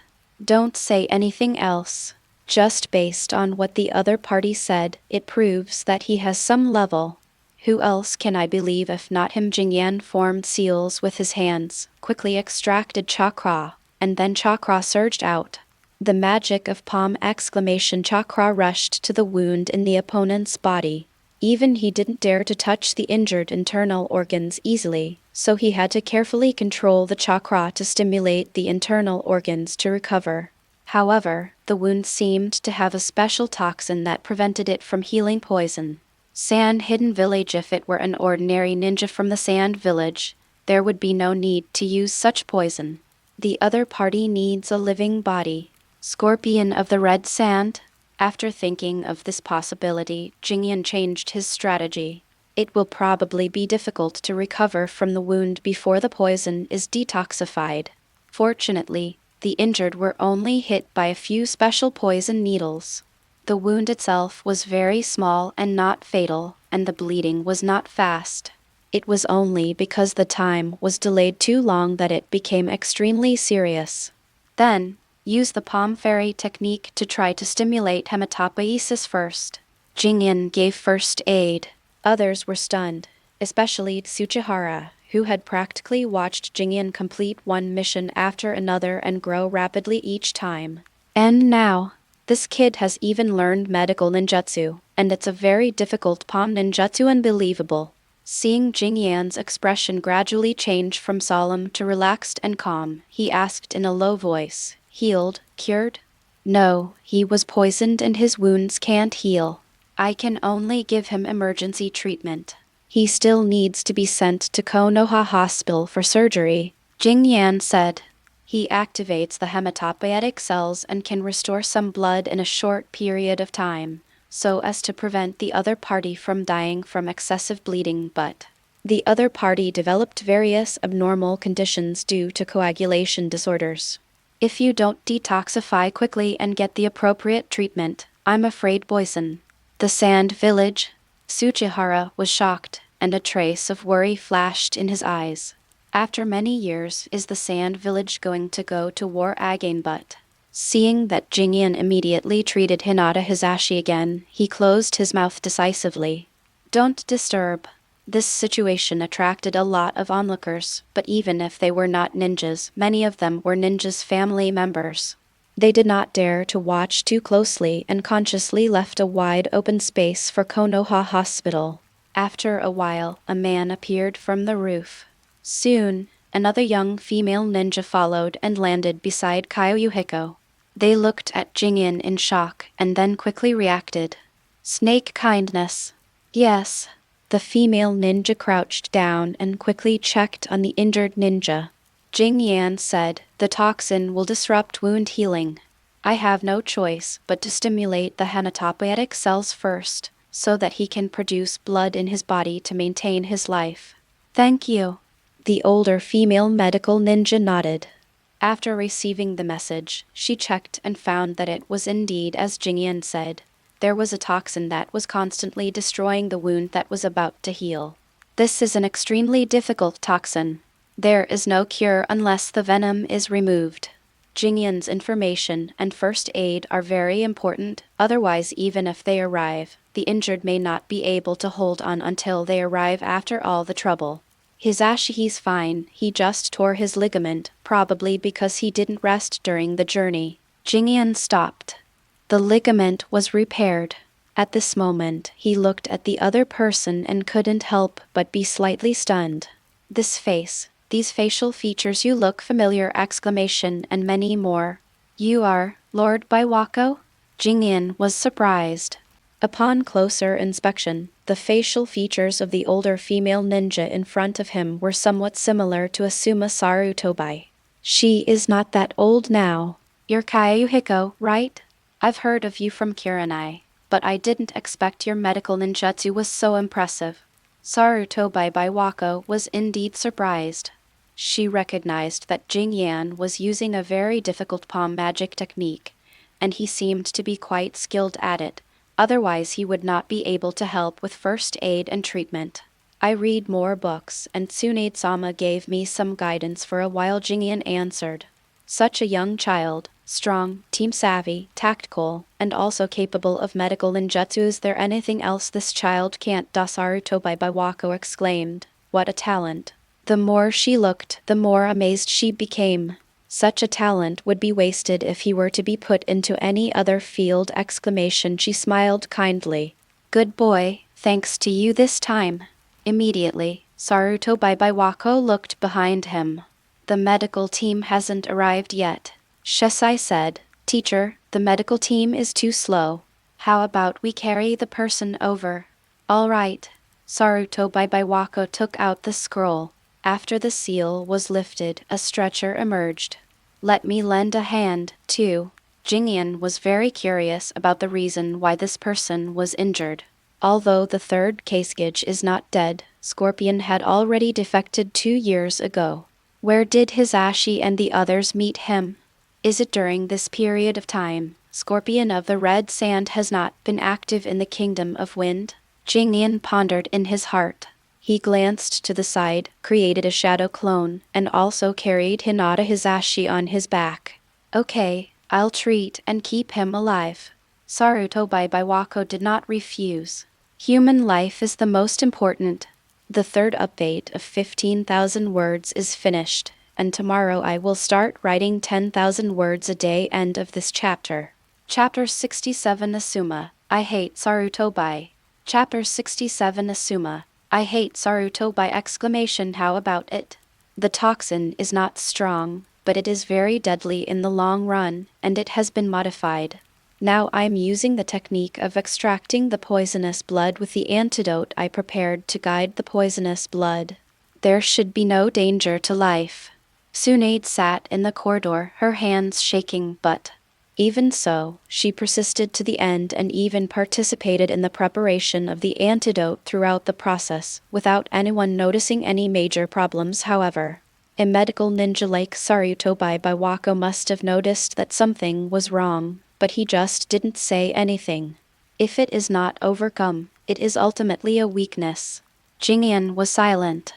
Don't say anything else. Just based on what the other party said, it proves that he has some level. Who else can I believe if not him? Jingyan formed seals with his hands, quickly extracted chakra, and then chakra surged out. The magic of palm exclamation chakra rushed to the wound in the opponent's body. Even he didn't dare to touch the injured internal organs easily, so he had to carefully control the chakra to stimulate the internal organs to recover. However, the wound seemed to have a special toxin that prevented it from healing poison. Sand Hidden Village. If it were an ordinary ninja from the Sand Village, there would be no need to use such poison. The other party needs a living body. Scorpion of the Red Sand? After thinking of this possibility, Jingyan changed his strategy. It will probably be difficult to recover from the wound before the poison is detoxified. Fortunately, the injured were only hit by a few special poison needles. The wound itself was very small and not fatal, and the bleeding was not fast. It was only because the time was delayed too long that it became extremely serious. Then, use the palm fairy technique to try to stimulate hematopoiesis first. Jingyan gave first aid. Others were stunned, especially Tsuchihara, who had practically watched Jingyan complete one mission after another and grow rapidly each time. And now, this kid has even learned medical ninjutsu, and it's a very difficult palm ninjutsu. Unbelievable. Seeing Jingyan's expression gradually change from solemn to relaxed and calm, he asked in a low voice, "Healed, cured?" "No, he was poisoned and his wounds can't heal. I can only give him emergency treatment. He still needs to be sent to Konoha Hospital for surgery," Jing Yan said. He activates the hematopoietic cells and can restore some blood in a short period of time, so as to prevent the other party from dying from excessive bleeding, but the other party developed various abnormal conditions due to coagulation disorders. If you don't detoxify quickly and get the appropriate treatment, I'm afraid poison. The Sand Village? Tsuchihara was shocked, and a trace of worry flashed in his eyes. After many years, is the Sand Village going to go to war again? But seeing that Jingyan immediately treated Hinata Hisashi again, he closed his mouth decisively. Don't disturb. This situation attracted a lot of onlookers, but even if they were not ninjas, many of them were ninjas' family members. They did not dare to watch too closely and consciously left a wide open space for Konoha Hospital. After a while, a man appeared from the roof. Soon, another young female ninja followed and landed beside Kyouhiko. They looked at Jingyan in shock and then quickly reacted. Snake kindness. Yes. The female ninja crouched down and quickly checked on the injured ninja. Jing Yan said, "The toxin will disrupt wound healing. I have no choice but to stimulate the hematopoietic cells first, so that he can produce blood in his body to maintain his life." Thank you. The older female medical ninja nodded. After receiving the message, she checked and found that it was indeed as Jing Yan said. There was a toxin that was constantly destroying the wound that was about to heal. This is an extremely difficult toxin. There is no cure unless the venom is removed. Jingyan's information and first aid are very important, otherwise even if they arrive, the injured may not be able to hold on until they arrive after all the trouble. He's fine, he just tore his ligament, probably because he didn't rest during the journey. Jingyan stopped. The ligament was repaired. At this moment, he looked at the other person and couldn't help but be slightly stunned. This face, these facial features, you look familiar! And many more. You are Lord Biwako? Jingyan was surprised. Upon closer inspection, the facial features of the older female ninja in front of him were somewhat similar to Asuma Sarutobi. She is not that old now. You're Kyouhiko, right? I've heard of you from Kurenai, but I didn't expect your medical ninjutsu was so impressive. Sarutobi Biwako was indeed surprised. She recognized that Jing Yan was using a very difficult palm magic technique, and he seemed to be quite skilled at it. Otherwise he would not be able to help with first aid and treatment. I read more books, and Tsunade-sama gave me some guidance for a while, Jingyan answered. Such a young child, strong, team-savvy, tactical, and also capable of medical ninjutsu. Is there anything else this child can't do? Sarutobi Biwako exclaimed. What a talent! The more she looked, the more amazed she became. Such a talent would be wasted if he were to be put into any other field! She smiled kindly. Good boy, thanks to you this time. Immediately, Sarutobi Biwako looked behind him. The medical team hasn't arrived yet. Shesai said, Teacher, the medical team is too slow. How about we carry the person over? All right. Sarutobi Biwako took out the scroll. After the seal was lifted, a stretcher emerged. Let me lend a hand, too. Jingyan was very curious about the reason why this person was injured. Although the third Kasugage is not dead, Scorpion had already defected 2 years ago. Where did Hisashi and the others meet him? Is it during this period of time? Scorpion of the Red Sand has not been active in the Kingdom of Wind? Jingyan pondered in his heart. He glanced to the side, created a shadow clone, and also carried Hinata Hisashi on his back. Okay, I'll treat and keep him alive. Sarutobi Biwako did not refuse. Human life is the most important. The third update of 15,000 words is finished, and tomorrow I will start writing 10,000 words a day. End of this chapter. Chapter 67 Asuma, I hate Sarutobi. Chapter 67 Asuma, I hate Sarutobi! How about it? The toxin is not strong, but it is very deadly in the long run, and it has been modified. Now I'm using the technique of extracting the poisonous blood with the antidote I prepared to guide the poisonous blood. There should be no danger to life. Tsunade sat in the corridor, her hands shaking, but even so, she persisted to the end and even participated in the preparation of the antidote throughout the process, without anyone noticing any major problems. However, a medical ninja like Sarutobi Biwako must have noticed that something was wrong, but he just didn't say anything. If it is not overcome, it is ultimately a weakness. Jingyan was silent.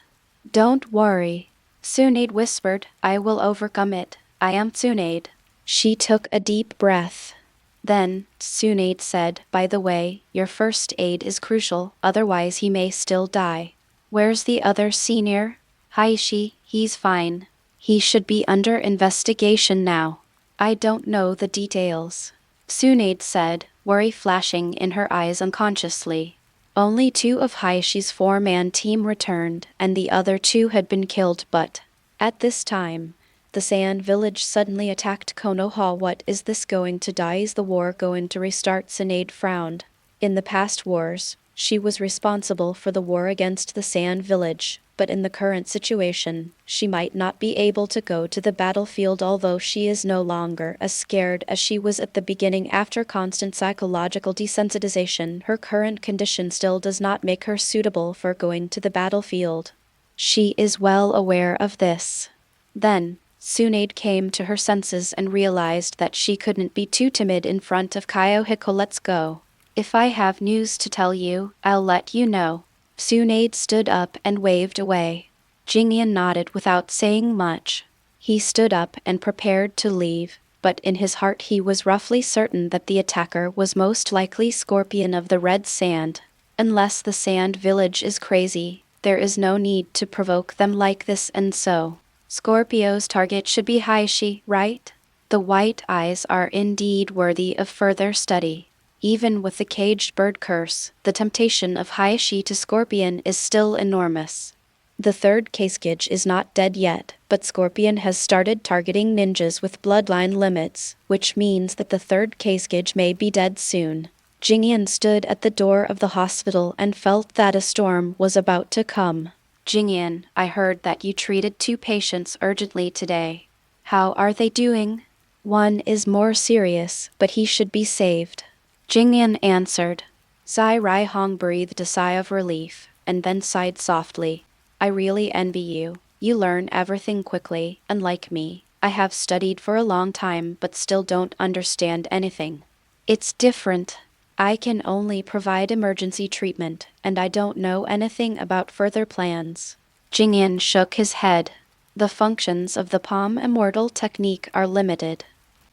Don't worry, Tsunade whispered, I will overcome it. I am Tsunade. She took a deep breath. Then, Tsunade said, by the way, your first aid is crucial, otherwise he may still die. Where's the other senior? Heishi, he's fine. He should be under investigation now. I don't know the details, Tsunade said, worry flashing in her eyes unconsciously. Only 2 of Haishi's 4-man team returned, and the other 2 had been killed, but at this time, the Sand Village suddenly attacked Konoha. What is this going to die? Is the war going to restart? Tsunade frowned. In the past wars, she was responsible for the war against the Sand Village, but in the current situation, she might not be able to go to the battlefield. Although she is no longer as scared as she was at the beginning after constant psychological desensitization, her current condition still does not make her suitable for going to the battlefield. She is well aware of this. Then, Tsunade came to her senses and realized that she couldn't be too timid in front of Kyouhiko. Let's go. If I have news to tell you, I'll let you know. Tsunade stood up and waved away. Jingyan nodded without saying much. He stood up and prepared to leave, but in his heart he was roughly certain that the attacker was most likely Scorpion of the Red Sand. Unless the Sand Village is crazy, there is no need to provoke them like this, and so Scorpio's target should be Heishi, right? The white eyes are indeed worthy of further study. Even with the caged bird curse, the temptation of Heishi to Scorpion is still enormous. The third Kasage is not dead yet, but Scorpion has started targeting ninjas with bloodline limits, which means that the third Kasage may be dead soon. Jingyan stood at the door of the hospital and felt that a storm was about to come. Jingyan, I heard that you treated 2 patients urgently today. How are they doing? One is more serious, but he should be saved. Jingyan answered. Zai Rai Hong breathed a sigh of relief, and then sighed softly. I really envy you. You learn everything quickly, unlike me. I have studied for a long time but still don't understand anything. It's different. I can only provide emergency treatment, and I don't know anything about further plans. Jingyan shook his head. The functions of the Palm Immortal technique are limited.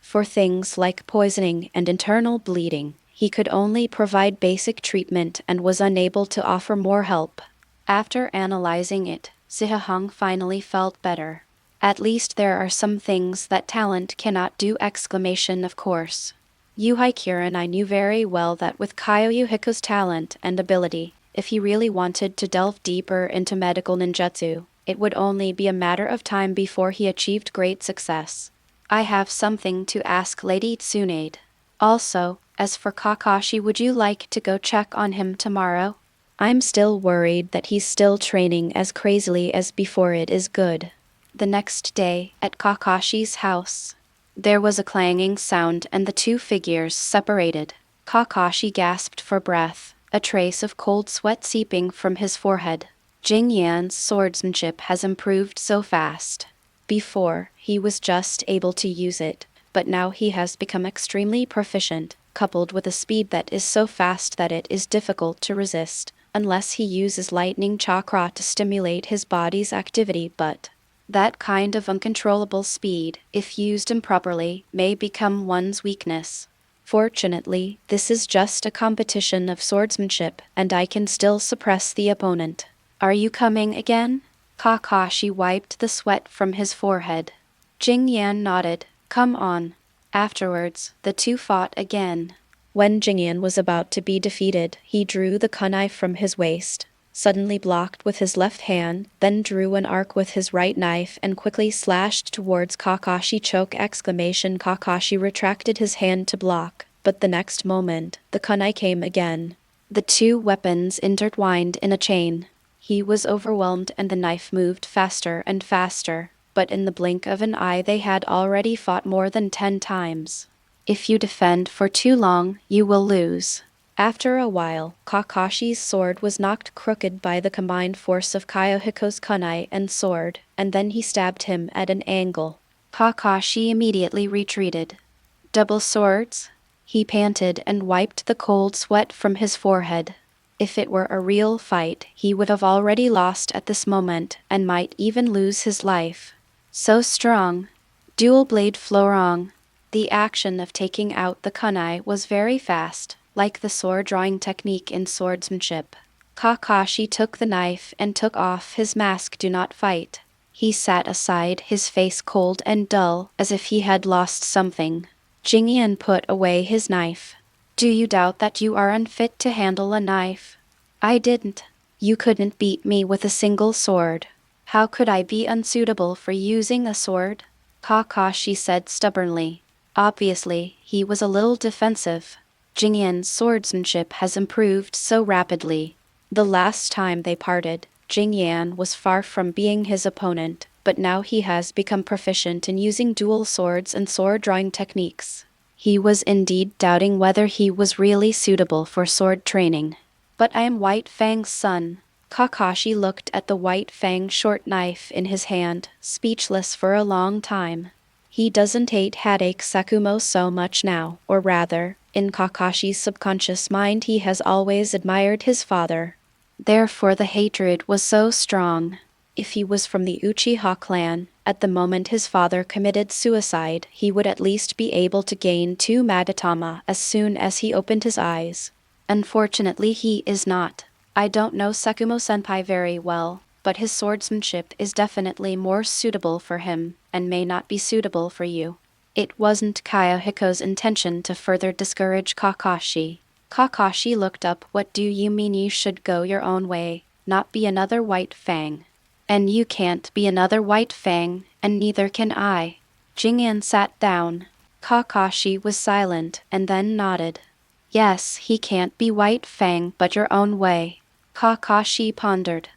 For things like poisoning and internal bleeding, he could only provide basic treatment and was unable to offer more help. After analyzing it, Zihahong finally felt better. At least there are some things that talent cannot do! Of course. Uchiha and I knew very well that with Kyouhiko's talent and ability, if he really wanted to delve deeper into medical ninjutsu, it would only be a matter of time before he achieved great success. I have something to ask Lady Tsunade. Also, as for Kakashi, would you like to go check on him tomorrow? I'm still worried that he's still training as crazily as before. It is good. The next day, at Kakashi's house, there was a clanging sound and the 2 figures separated. Kakashi gasped for breath, a trace of cold sweat seeping from his forehead. Jing Yan's swordsmanship has improved so fast. Before, he was just able to use it, but now he has become extremely proficient, coupled with a speed that is so fast that it is difficult to resist, unless he uses lightning chakra to stimulate his body's activity. But that kind of uncontrollable speed, if used improperly, may become one's weakness. Fortunately, this is just a competition of swordsmanship, and I can still suppress the opponent. Are you coming again? Kakashi wiped the sweat from his forehead. Jing Yan nodded. Come on. Afterwards, the 2 fought again. When Jingyan was about to be defeated, he drew the kunai from his waist, suddenly blocked with his left hand, then drew an arc with his right knife and quickly slashed towards Kakashi. Kakashi retracted his hand to block, but the next moment, the kunai came again. The 2 weapons intertwined in a chain. He was overwhelmed and the knife moved faster and faster, but in the blink of an eye they had already fought more than 10 times. If you defend for too long, you will lose. After a while, Kakashi's sword was knocked crooked by the combined force of Kyouhiko's kunai and sword, and then he stabbed him at an angle. Kakashi immediately retreated. Double swords? He panted and wiped the cold sweat from his forehead. If it were a real fight, he would have already lost at this moment, and might even lose his life. So strong. Dual blade florong. The action of taking out the kunai was very fast, like the sword-drawing technique in swordsmanship. Kakashi took the knife and took off his mask. Do not fight. He sat aside, his face cold and dull, as if he had lost something. Jingyan put away his knife. Do you doubt that you are unfit to handle a knife? I didn't. You couldn't beat me with a single sword. How could I be unsuitable for using a sword? Kakashi said stubbornly. Obviously, he was a little defensive. Jingyan's swordsmanship has improved so rapidly. The last time they parted, Jing Yan was far from being his opponent, but now he has become proficient in using dual swords and sword-drawing techniques. He was indeed doubting whether he was really suitable for sword training. But I am White Fang's son. Kakashi looked at the white fang short knife in his hand, speechless for a long time. He doesn't hate Hadake Sakumo so much now, or rather, in Kakashi's subconscious mind he has always admired his father. Therefore the hatred was so strong. If he was from the Uchiha clan, at the moment his father committed suicide, he would at least be able to gain 2 Magatama as soon as he opened his eyes. Unfortunately he is not. I don't know Sakumo-senpai very well, but his swordsmanship is definitely more suitable for him, and may not be suitable for you. It wasn't Kyouhiko's intention to further discourage Kakashi. Kakashi looked up. What do you mean you should go your own way, not be another white fang? And you can't be another white fang, and neither can I. Jingyan sat down. Kakashi was silent and then nodded. Yes, he can't be white fang but your own way. Kakashi pondered.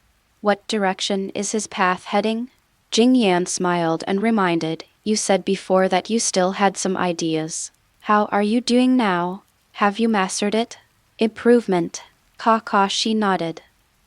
What direction is his path heading? Jing Yan smiled and reminded, you said before that you still had some ideas. How are you doing now? Have you mastered it? Improvement. Kakashi nodded.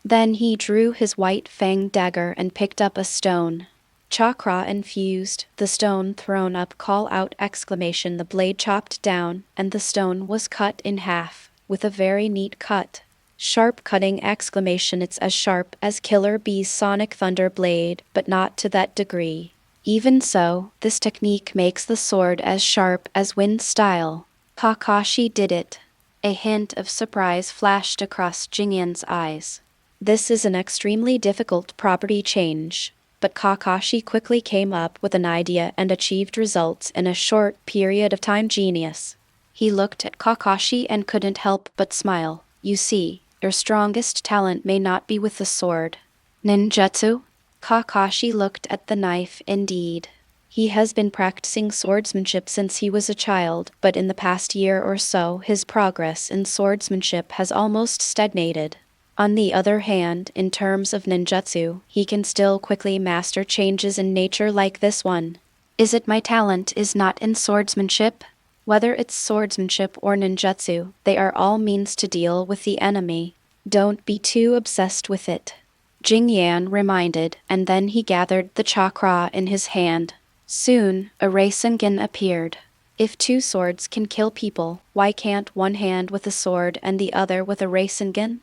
Then he drew his white fang dagger and picked up a stone. Chakra infused, the stone thrown up call out exclamation, the blade chopped down, and the stone was cut in half, with a very neat cut. Sharp cutting exclamation, it's as sharp as Killer Bee's sonic thunder blade, but not to that degree. Even so, this technique makes the sword as sharp as wind style. Kakashi did it. A hint of surprise flashed across Jingyan's eyes. This is an extremely difficult property change, but Kakashi quickly came up with an idea and achieved results in a short period of time. Genius. He looked at Kakashi and couldn't help but smile. You see, your strongest talent may not be with the sword. Ninjutsu? Kakashi looked at the knife. Indeed. He has been practicing swordsmanship since he was a child, but in the past year or so his progress in swordsmanship has almost stagnated. On the other hand, in terms of ninjutsu, he can still quickly master changes in nature like this one. Is it my talent is not in swordsmanship? Whether it's swordsmanship or ninjutsu, they are all means to deal with the enemy. Don't be too obsessed with it. Jing Yan reminded, and then he gathered the chakra in his hand. Soon, a Rasengan appeared. If 2 swords can kill people, why can't one hand with a sword and the other with a Rasengan?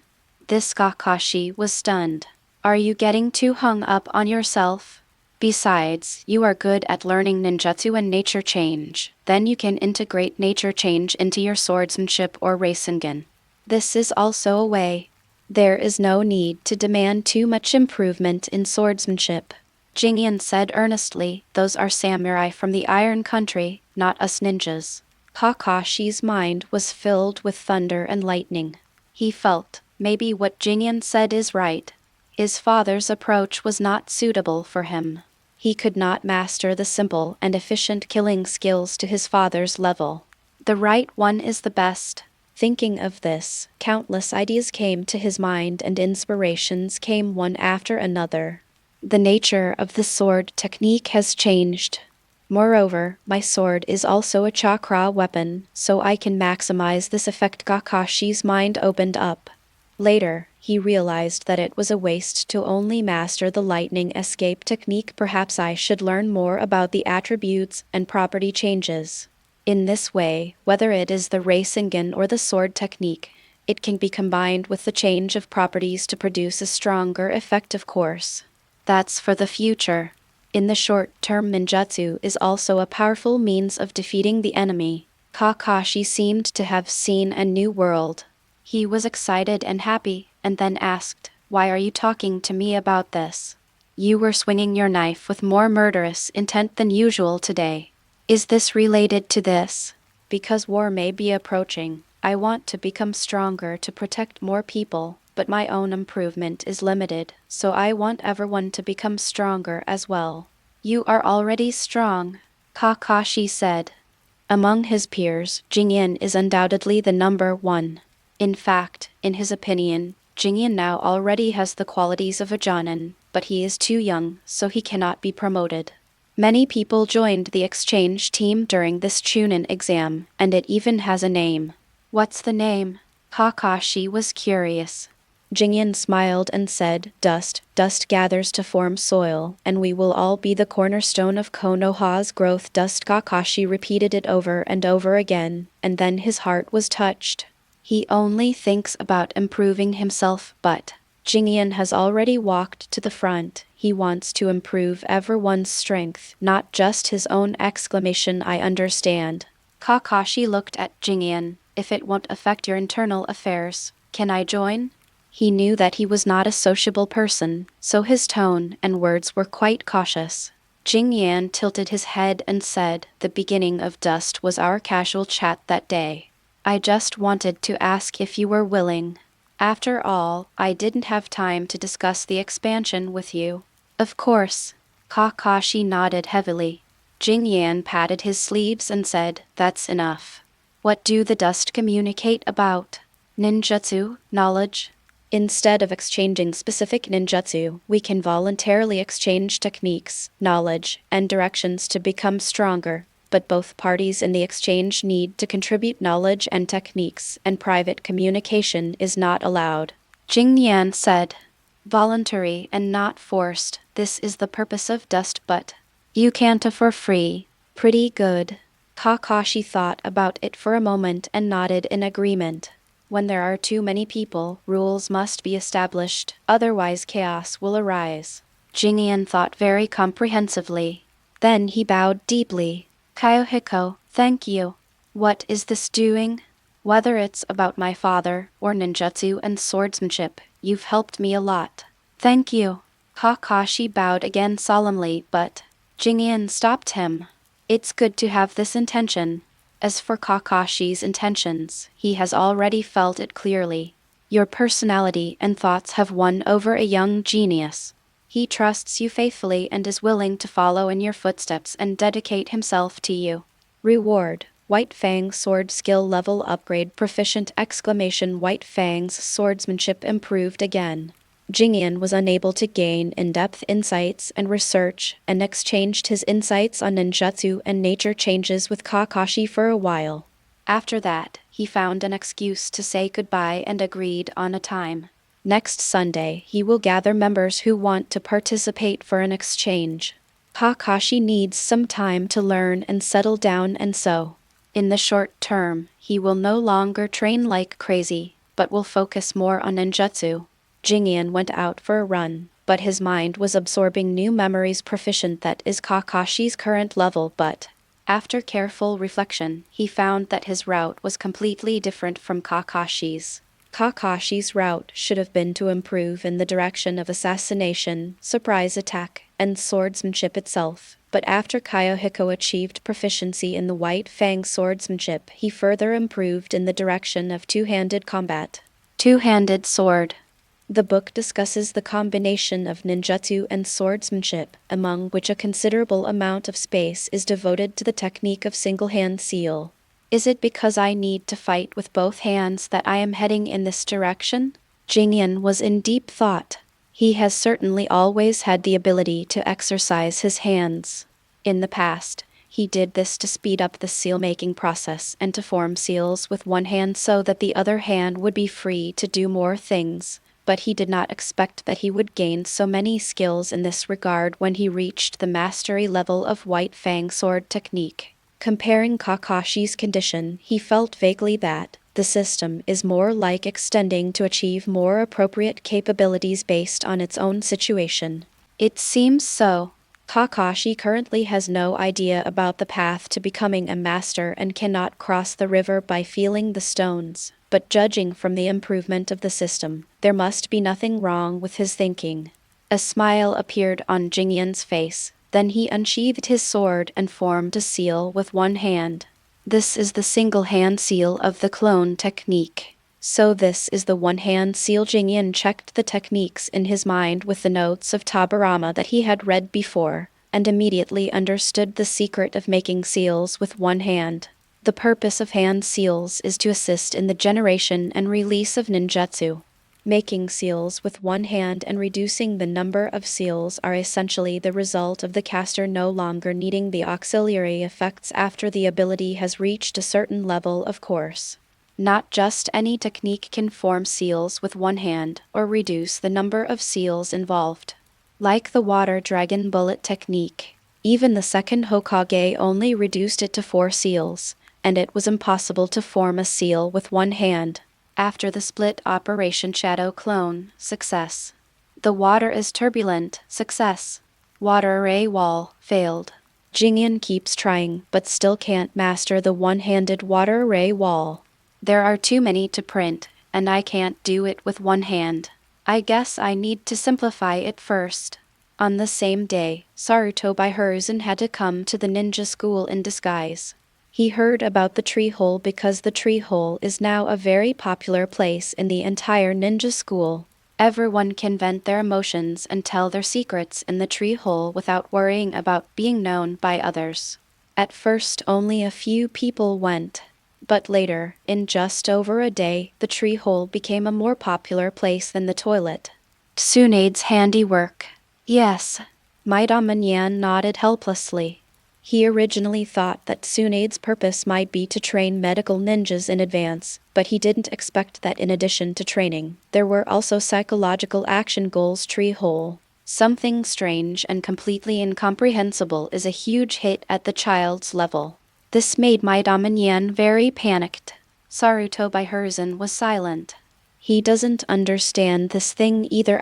This Kakashi was stunned. Are you getting too hung up on yourself? Besides, you are good at learning ninjutsu and nature change. Then you can integrate nature change into your swordsmanship or Rasengan. This is also a way. There is no need to demand too much improvement in swordsmanship. Jingyan said earnestly, those are samurai from the Iron Country, not us ninjas. Kakashi's mind was filled with thunder and lightning. He felt, maybe what Jingyan said is right. His father's approach was not suitable for him. He could not master the simple and efficient killing skills to his father's level. The right one is the best. Thinking of this, countless ideas came to his mind and inspirations came one after another. The nature of the sword technique has changed. Moreover, my sword is also a chakra weapon, so I can maximize this effect. Kakashi's mind opened up. Later, he realized that it was a waste to only master the lightning escape technique. Perhaps I should learn more about the attributes and property changes. In this way, whether it is the Rasengan or the sword technique, it can be combined with the change of properties to produce a stronger effect, of course. That's for the future. In the short term, ninjutsu is also a powerful means of defeating the enemy. Kakashi seemed to have seen a new world. He was excited and happy, and then asked, why are you talking to me about this? You were swinging your knife with more murderous intent than usual today. Is this related to this? Because war may be approaching, I want to become stronger to protect more people, but my own improvement is limited, so I want everyone to become stronger as well. You are already strong, Kakashi said. Among his peers, Jingyan is undoubtedly the number 1. In fact, in his opinion, Jingyan now already has the qualities of a Jonin, but he is too young, so he cannot be promoted. Many people joined the exchange team during this Chunin exam, and it even has a name. What's the name? Kakashi was curious. Jingyan smiled and said, dust gathers to form soil, and we will all be the cornerstone of Konoha's growth. Kakashi repeated it over and over again, and then his heart was touched. He only thinks about improving himself, but Jingyan has already walked to the front. He wants to improve everyone's strength, not just his own. I understand. Kakashi looked at Jingyan. If it won't affect your internal affairs, can I join? He knew that he was not a sociable person, so his tone and words were quite cautious. Jing Yan tilted his head and said, "The beginning of Dust was our casual chat that day. I just wanted to ask if you were willing. After all, I didn't have time to discuss the expansion with you." "Of course." Kakashi nodded heavily. Jing Yan patted his sleeves and said, "That's enough. What do the Dust communicate about? Ninjutsu, knowledge?" "Instead of exchanging specific ninjutsu, we can voluntarily exchange techniques, knowledge, and directions to become stronger, but both parties in the exchange need to contribute knowledge and techniques, and private communication is not allowed," Jing Yan said. "Voluntary and not forced, this is the purpose of Dust, but you can't for free. Pretty good." Kakashi thought about it for a moment and nodded in agreement. When there are too many people, rules must be established, otherwise chaos will arise. Jingyan thought very comprehensively. Then he bowed deeply. "Kyouhiko, thank you. What is this doing? Whether it's about my father, or ninjutsu and swordsmanship, you've helped me a lot. Thank you." Kakashi bowed again solemnly, but Jingyan stopped him. "It's good to have this intention." As for Kakashi's intentions, he has already felt it clearly. Your personality and thoughts have won over a young genius. He trusts you faithfully and is willing to follow in your footsteps and dedicate himself to you. Reward: White Fang sword skill level upgrade proficient! White Fang's swordsmanship improved again. Jingyan was unable to gain in-depth insights and research, and exchanged his insights on ninjutsu and nature changes with Kakashi for a while. After that, he found an excuse to say goodbye and agreed on a time. Next Sunday, he will gather members who want to participate for an exchange. Kakashi needs some time to learn and settle down, and so, in the short term, he will no longer train like crazy, but will focus more on ninjutsu. Jingyan went out for a run, but his mind was absorbing new memories. Proficient, that is Kakashi's current level, but after careful reflection, he found that his route was completely different from Kakashi's. Kakashi's route should have been to improve in the direction of assassination, surprise attack, and swordsmanship itself, but after Kyouhiko achieved proficiency in the White Fang swordsmanship, he further improved in the direction of two-handed combat. Two-handed sword. The book discusses the combination of ninjutsu and swordsmanship, among which a considerable amount of space is devoted to the technique of single-hand seal. Is it because I need to fight with both hands that I am heading in this direction? Jingyan was in deep thought. He has certainly always had the ability to exercise his hands. In the past, he did this to speed up the seal-making process and to form seals with one hand so that the other hand would be free to do more things. But he did not expect that he would gain so many skills in this regard when he reached the mastery level of White Fang sword technique. Comparing Kakashi's condition, he felt vaguely that the system is more like extending to achieve more appropriate capabilities based on its own situation. It seems so. Kakashi currently has no idea about the path to becoming a master and cannot cross the river by feeling the stones. But judging from the improvement of the system, there must be nothing wrong with his thinking. A smile appeared on Jingyan's face, then he unsheathed his sword and formed a seal with one hand. This is the single-hand seal of the clone technique. So this is the one-hand seal. Jingyan checked the techniques in his mind with the notes of Tabarama that he had read before, and immediately understood the secret of making seals with one hand. The purpose of hand seals is to assist in the generation and release of ninjutsu. Making seals with one hand and reducing the number of seals are essentially the result of the caster no longer needing the auxiliary effects after the ability has reached a certain level, of course. Not just any technique can form seals with one hand or reduce the number of seals involved. Like the water dragon bullet technique, even the second Hokage only reduced it to 4 seals, and it was impossible to form a seal with one hand. After the split Operation Shadow Clone, success. The water is turbulent, success. Water array wall, failed. Jingyan keeps trying, but still can't master the one-handed water array wall. There are too many to print, and I can't do it with one hand. I guess I need to simplify it first. On the same day, Sarutobi Hiruzen had to come to the ninja school in disguise. He heard about the tree hole because the tree hole is now a very popular place in the entire ninja school. Everyone can vent their emotions and tell their secrets in the tree hole without worrying about being known by others. At first only a few people went, but later, in just over a day, the tree hole became a more popular place than the toilet. Tsunade's handiwork. Yes. Yan nodded helplessly. He originally thought that Tsunade's purpose might be to train medical ninjas in advance, but he didn't expect that in addition to training, there were also psychological action goals. Tree hole. Something strange and completely incomprehensible is a huge hit at the child's level. This made Yan very panicked. Sarutobi Hiruzen was silent. He doesn't understand this thing either!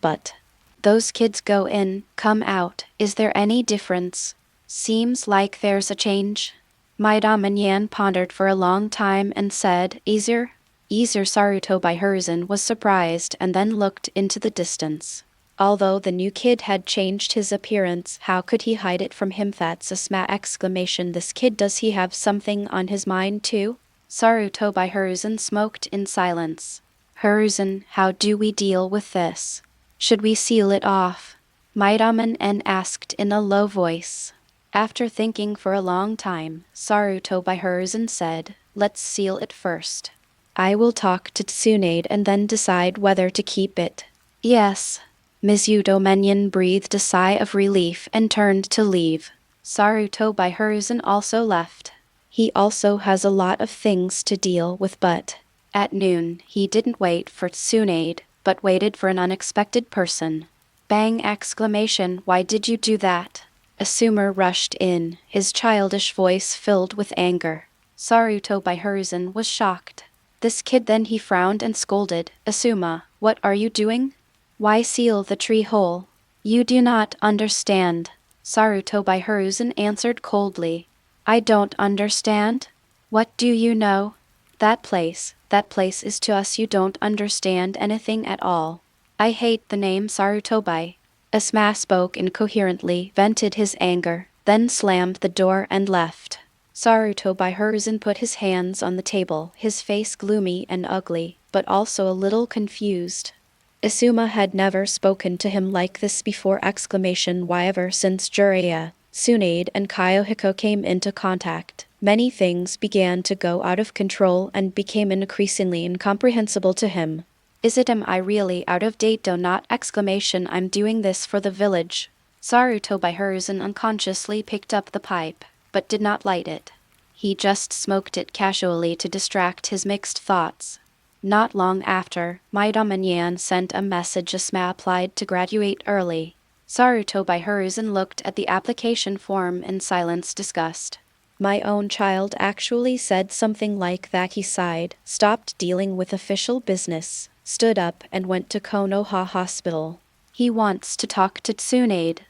But those kids go in, come out, is there any difference? Seems like there's a change. Yan pondered for a long time and said, easier? Easier. Sarutobi Hiruzen was surprised and then looked into the distance. Although the new kid had changed his appearance, how could he hide it from him? That's a ! This kid, does he have something on his mind too? Sarutobi Hiruzen smoked in silence. Hiruzen, how do we deal with this? Should we seal it off? Yan asked in a low voice. After thinking for a long time, Sarutobi Hiruzen said, let's seal it first. I will talk to Tsunade and then decide whether to keep it. Yes. Yan breathed a sigh of relief and turned to leave. Sarutobi Hiruzen also left. He also has a lot of things to deal with, but at noon, he didn't wait for Tsunade, but waited for an unexpected person. Bang! Why did you do that? Asuma rushed in, his childish voice filled with anger. Sarutobi Hiruzen was shocked. This kid! Then he frowned and scolded, Asuma, what are you doing? Why seal the tree hole? You do not understand. Sarutobi Hiruzen answered coldly. I don't understand? What do you know? That place is to us. You don't understand anything at all. I hate the name Sarutobi. Asuma spoke incoherently, vented his anger, then slammed the door and left. Sarutobi Hiruzen put his hands on the table, his face gloomy and ugly, but also a little confused. Asuma had never spoken to him like this before! Why ever since Jiraiya, Tsunade and Kyouhiko came into contact, many things began to go out of control and became increasingly incomprehensible to him. Am I really out of date? I'm doing this for the village. Sarutobi Hiruzen unconsciously picked up the pipe, but did not light it. He just smoked it casually to distract his mixed thoughts. Not long after, Yan sent a message. Asuma applied to graduate early. Sarutobi Hiruzen looked at the application form in silence disgust. My own child actually said something like that. He sighed, stopped dealing with official business, stood up and went to Konoha Hospital. He wants to talk to Tsunade.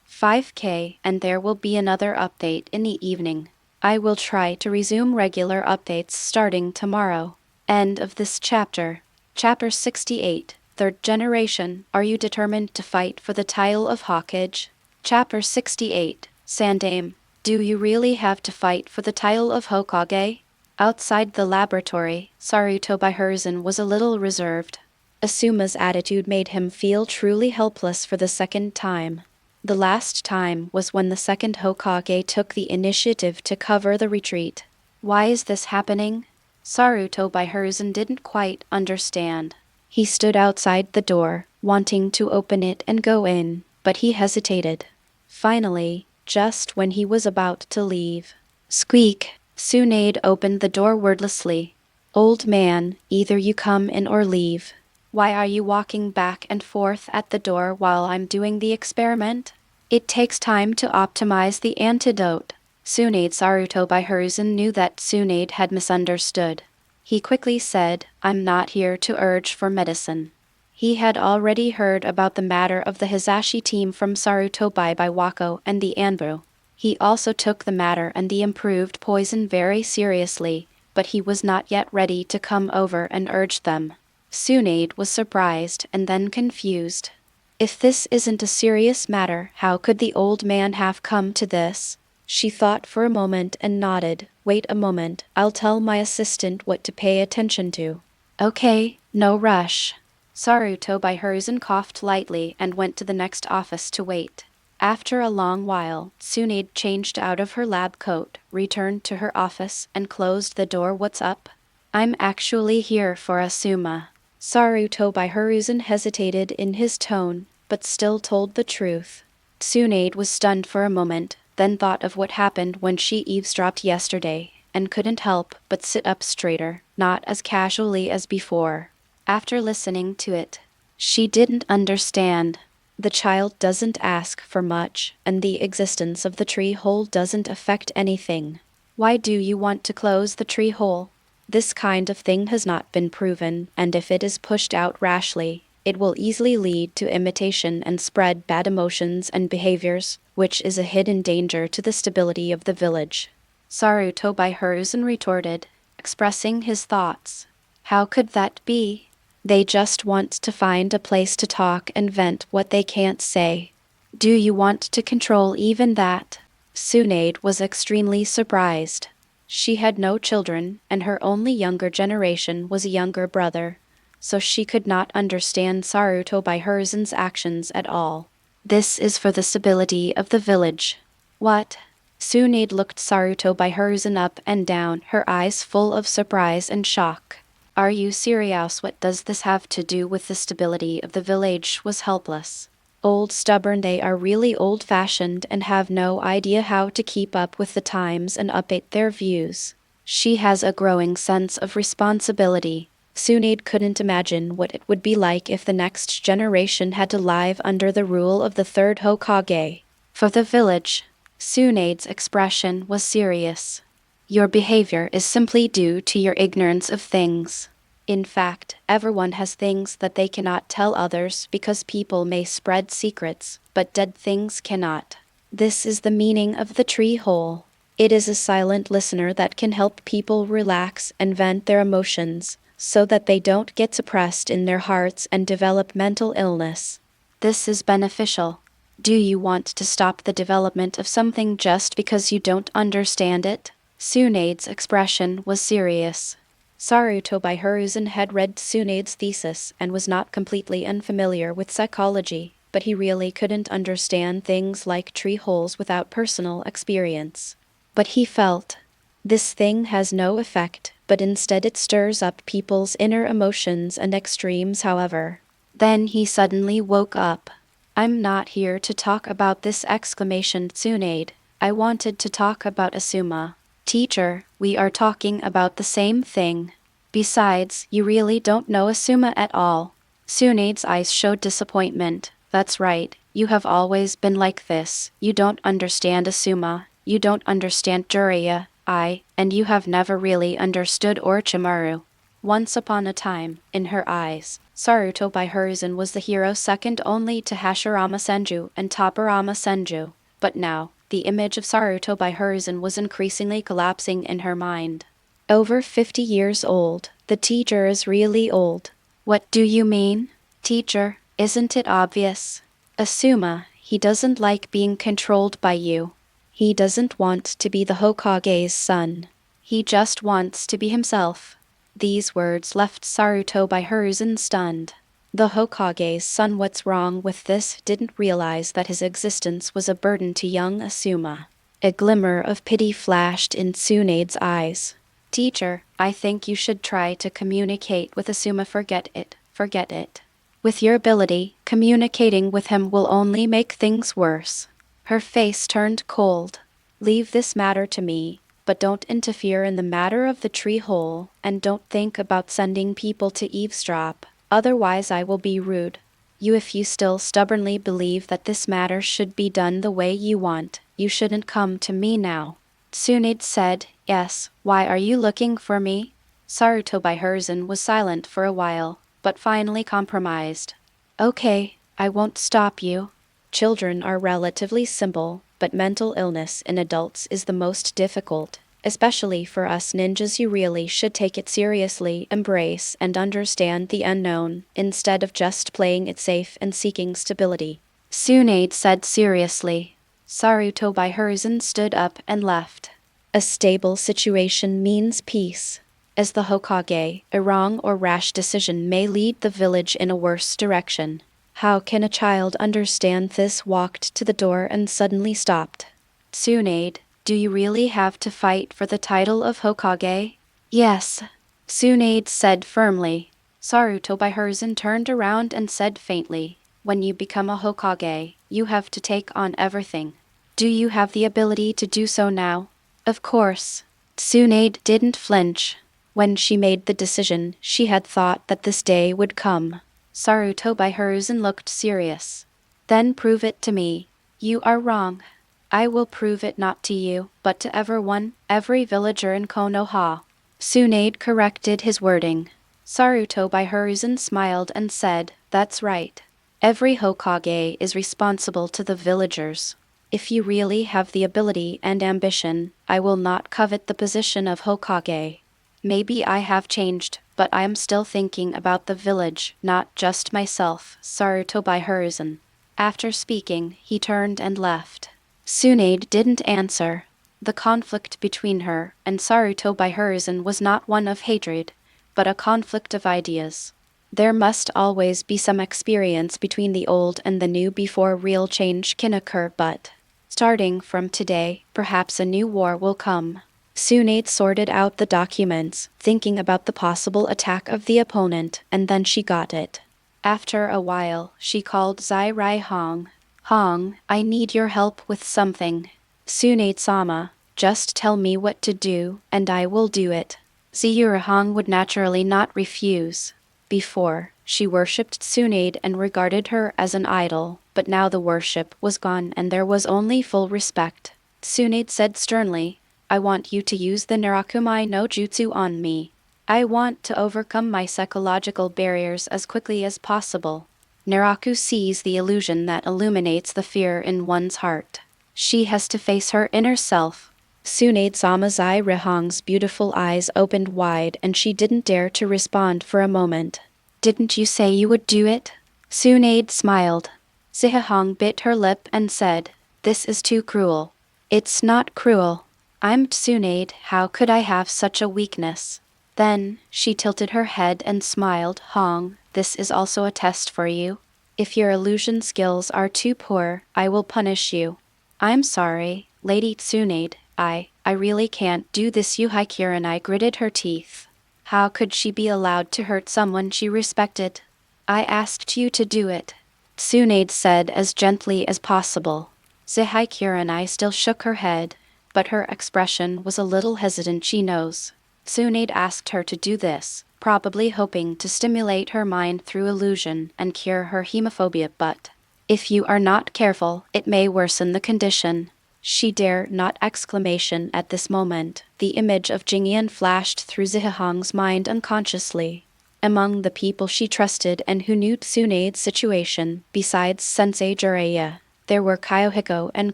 5K, and there will be another update in the evening. I will try to resume regular updates starting tomorrow. End of this chapter. Chapter 68, Third Generation. Are you determined to fight for the title of Hokage? Chapter 68, Sandame. Do you really have to fight for the title of Hokage? Outside the laboratory, Sarutobi Hiruzen was a little reserved. Asuma's attitude made him feel truly helpless for the second time. The last time was when the second Hokage took the initiative to cover the retreat. Why is this happening? Sarutobi Hiruzen didn't quite understand. He stood outside the door, wanting to open it and go in, but he hesitated. Finally, just when he was about to leave, squeak! Tsunade opened the door wordlessly. Old man, either you come in or leave. Why are you walking back and forth at the door while I'm doing the experiment? It takes time to optimize the antidote. Tsunade Sarutobi Hiruzen knew that Tsunade had misunderstood. He quickly said, I'm not here to urge for medicine. He had already heard about the matter of the Hisashi team from Sarutobi by Wako and the Anbu. He also took the matter and the improved poison very seriously, but he was not yet ready to come over and urge them. Tsunade was surprised and then confused. If this isn't a serious matter, how could the old man have come to this? She thought for a moment and nodded. Wait a moment, I'll tell my assistant what to pay attention to. Okay, no rush. Sarutobi Hiruzen coughed lightly and went to the next office to wait. After a long while, Tsunade changed out of her lab coat, returned to her office, and closed the door. What's up? I'm actually here for Asuma. Sarutobi Hiruzen hesitated in his tone, but still told the truth. Tsunade was stunned for a moment, then thought of what happened when she eavesdropped yesterday, and couldn't help but sit up straighter, not as casually as before. After listening to it, she didn't understand. The child doesn't ask for much, and the existence of the tree hole doesn't affect anything. Why do you want to close the tree hole? This kind of thing has not been proven, and if it is pushed out rashly, it will easily lead to imitation and spread bad emotions and behaviors, which is a hidden danger to the stability of the village. Sarutobi Hiruzen retorted, expressing his thoughts. How could that be? They just want to find a place to talk and vent what they can't say. Do you want to control even that? Tsunade was extremely surprised. She had no children, and her only younger generation was a younger brother, so she could not understand Sarutobi Hiruzen's actions at all. This is for the stability of the village. What? Tsunade looked Sarutobi Hiruzen up and down, her eyes full of surprise and shock. Are you serious? What does this have to do with the stability of the village? Was helpless. Old stubborn, they are really old-fashioned and have no idea how to keep up with the times and update their views. She has a growing sense of responsibility. Tsunade couldn't imagine what it would be like if the next generation had to live under the rule of the third Hokage. For the village, Tsunade's expression was serious. Your behavior is simply due to your ignorance of things. In fact, everyone has things that they cannot tell others because people may spread secrets, but dead things cannot. This is the meaning of the tree hole. It is a silent listener that can help people relax and vent their emotions, so that they don't get suppressed in their hearts and develop mental illness. This is beneficial. Do you want to stop the development of something just because you don't understand it? Tsunade's expression was serious. Sarutobi Hiruzen had read Tsunade's thesis and was not completely unfamiliar with psychology, but he really couldn't understand things like tree holes without personal experience. But he felt, this thing has no effect, but instead it stirs up people's inner emotions and extremes. However, then he suddenly woke up. I'm not here to talk about this! Tsunade. I wanted to talk about Asuma. Teacher, we are talking about the same thing. Besides, you really don't know Asuma at all. Tsunade's eyes showed disappointment. That's right, you have always been like this. You don't understand Asuma, you don't understand Jiraiya, and you have never really understood Orochimaru. Once upon a time, in her eyes, Sarutobi Hiruzen was the hero second only to Hashirama Senju and Topperama Senju. But now, the image of Sarutobi Hiruzen was increasingly collapsing in her mind. Over 50 years old, the teacher is really old. What do you mean? Teacher, isn't it obvious? Asuma, he doesn't like being controlled by you. He doesn't want to be the Hokage's son. He just wants to be himself. These words left Sarutobi Hiruzen stunned. The Hokage's son, what's wrong with this? Didn't realize that his existence was a burden to young Asuma. A glimmer of pity flashed in Tsunade's eyes. Teacher, I think you should try to communicate with Asuma. Forget it. With your ability, communicating with him will only make things worse. Her face turned cold. Leave this matter to me, but don't interfere in the matter of the tree hole, and don't think about sending people to eavesdrop, otherwise I will be rude. If you still stubbornly believe that this matter should be done the way you want, you shouldn't come to me now. Tsunade said, yes, why are you looking for me? Sarutobi Hiruzen was silent for a while, but finally compromised. Okay, I won't stop you. Children are relatively simple, but mental illness in adults is the most difficult, especially for us ninjas. You really should take it seriously, embrace and understand the unknown, instead of just playing it safe and seeking stability. Tsunade said seriously. Sarutobi Hiruzen stood up and left. A stable situation means peace. As the Hokage, a wrong or rash decision may lead the village in a worse direction. How can a child understand this? Walked to the door and suddenly stopped. Tsunade, do you really have to fight for the title of Hokage? Yes, Tsunade said firmly. Sarutobi Hiruzen turned around and said faintly, when you become a Hokage, you have to take on everything. Do you have the ability to do so now? Of course. Tsunade didn't flinch. When she made the decision, she had thought that this day would come. Sarutobi Hiruzen looked serious. Then prove it to me. You are wrong. I will prove it not to you, but to everyone, every villager in Konoha. Tsunade corrected his wording. Sarutobi Hiruzen smiled and said, that's right. Every Hokage is responsible to the villagers. If you really have the ability and ambition, I will not covet the position of Hokage. Maybe I have changed, but I am still thinking about the village, not just myself. Sarutobi Hiruzen. After speaking, he turned and left. Tsunade didn't answer. The conflict between her and Sarutobi Hiruzen was not one of hatred, but a conflict of ideas. There must always be some experience between the old and the new before real change can occur, but starting from today, perhaps a new war will come. Tsunade sorted out the documents, thinking about the possible attack of the opponent, and then she got it. After a while, she called Jiraiya Hong. Hong, I need your help with something. Tsunade-sama, just tell me what to do, and I will do it. Jiraiya Hong would naturally not refuse. Before, she worshipped Tsunade and regarded her as an idol, but now the worship was gone and there was only full respect. Tsunade said sternly, I want you to use the Narakumai no Jutsu on me. I want to overcome my psychological barriers as quickly as possible. Naraku sees the illusion that illuminates the fear in one's heart. She has to face her inner self. Tsunade-sama Jiraiya Hong's beautiful eyes opened wide and she didn't dare to respond for a moment. Didn't you say you would do it? Tsunade smiled. Jiraiya Hong bit her lip and said, this is too cruel. It's not cruel. I'm Tsunade, how could I have such a weakness? Then, she tilted her head and smiled. Hong, this is also a test for you. If your illusion skills are too poor, I will punish you. I'm sorry, Lady Tsunade, I really can't do this. Yuhai gritted her teeth. How could she be allowed to hurt someone she respected? I asked you to do it, Tsunade said as gently as possible. Zihai still shook her head, but her expression was a little hesitant. She knows. Tsunade asked her to do this, probably hoping to stimulate her mind through illusion and cure her hemophobia, but if you are not careful, it may worsen the condition. She dare not exclamation at this moment. The image of Jing Yan flashed through Jiraiya Hong's mind unconsciously. Among the people she trusted and who knew Tsunade's situation, besides Sensei Jiraiya, there were Kyouhiko and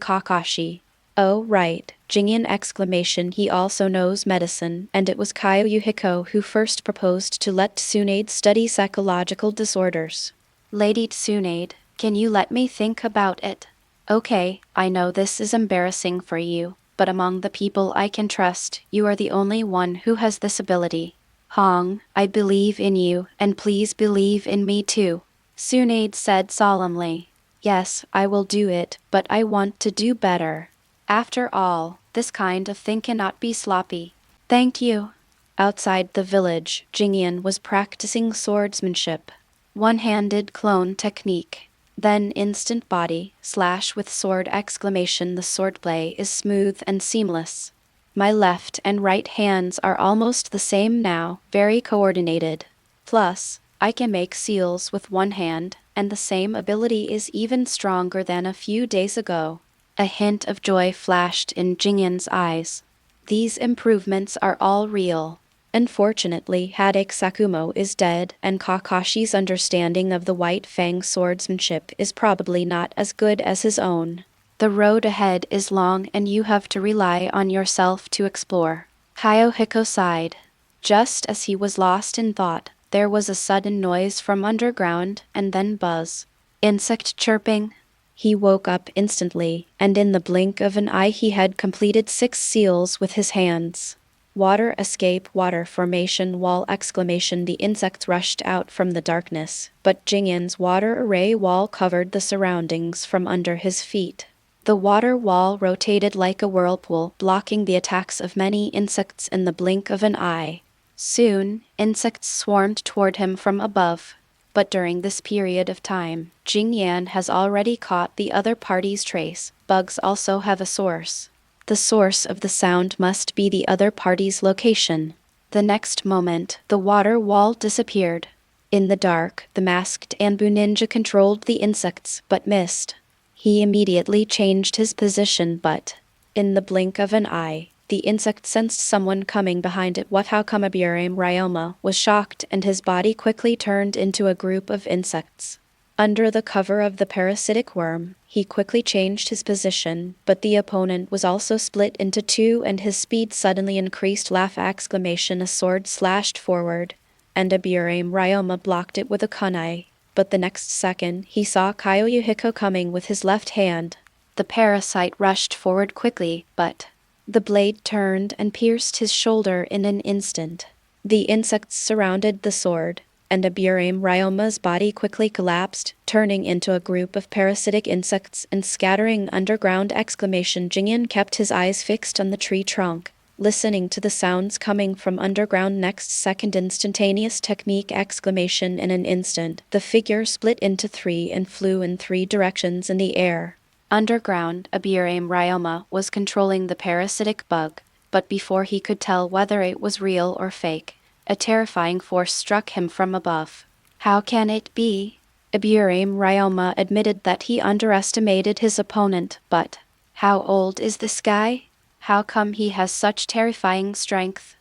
Kakashi. Oh right, Jingyan exclamation, he also knows medicine, and it was Kyouhiko who first proposed to let Tsunade study psychological disorders. Lady Tsunade, can you let me think about it? Okay, I know this is embarrassing for you, but among the people I can trust, you are the only one who has this ability. Hong, I believe in you, and please believe in me too, Tsunade said solemnly. Yes, I will do it, but I want to do better. After all, this kind of thing cannot be sloppy. Thank you. Outside the village, Jingyan was practicing swordsmanship. One-handed clone technique. Then instant body, slash with sword exclamation. The swordplay is smooth and seamless. My left and right hands are almost the same now, very coordinated. Plus, I can make seals with one hand, and the same ability is even stronger than a few days ago. A hint of joy flashed in Jingyan's eyes. These improvements are all real. Unfortunately, Hadake Sakumo is dead, and Kakashi's understanding of the White Fang swordsmanship is probably not as good as his own. The road ahead is long and you have to rely on yourself to explore. Kyouhiko sighed. Just as he was lost in thought, there was a sudden noise from underground, and then buzz. Insect chirping. He woke up instantly, and in the blink of an eye he had completed 6 seals with his hands. Water escape, water formation, wall exclamation. The insects rushed out from the darkness, but Jingyan's water array wall covered the surroundings from under his feet. The water wall rotated like a whirlpool, blocking the attacks of many insects in the blink of an eye. Soon, insects swarmed toward him from above. But during this period of time, Jing Yan has already caught the other party's trace. Bugs also have a source. The source of the sound must be the other party's location. The next moment, the water wall disappeared. In the dark, the masked Anbu ninja controlled the insects, but missed. He immediately changed his position, but, in the blink of an eye, the insect sensed someone coming behind it. How come Ryoma was shocked, and his body quickly turned into a group of insects. Under the cover of the parasitic worm, he quickly changed his position, but the opponent was also split into 2 and his speed suddenly increased. A sword slashed forward, and Ryoma blocked it with a kunai. But the next second, he saw Kyouhiko coming with his left hand. The parasite rushed forward quickly, but the blade turned and pierced his shoulder in an instant. The insects surrounded the sword, and Ryoma's body quickly collapsed, turning into a group of parasitic insects and scattering underground. Jingyan kept his eyes fixed on the tree trunk, listening to the sounds coming from underground. Next second, instantaneous technique! In an instant, the figure split into 3 and flew in 3 directions in the air. Underground, Ryoma was controlling the parasitic bug, but before he could tell whether it was real or fake, a terrifying force struck him from above. How can it be? Ryoma admitted that he underestimated his opponent, but how old is this guy? How come he has such terrifying strength?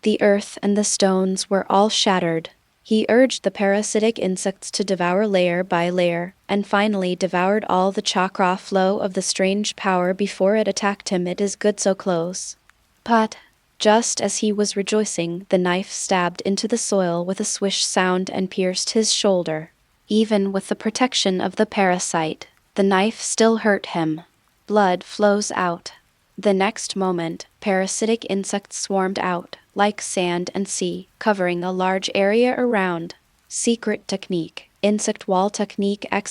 The earth and the stones were all shattered. He urged the parasitic insects to devour layer by layer, and finally devoured all the chakra flow of the strange power before it attacked him. It is good so close. But just as he was rejoicing, the knife stabbed into the soil with a swish sound and pierced his shoulder. Even with the protection of the parasite, the knife still hurt him. Blood flows out. The next moment, parasitic insects swarmed out, like sand and sea, covering a large area around. Secret technique. Insect wall technique! At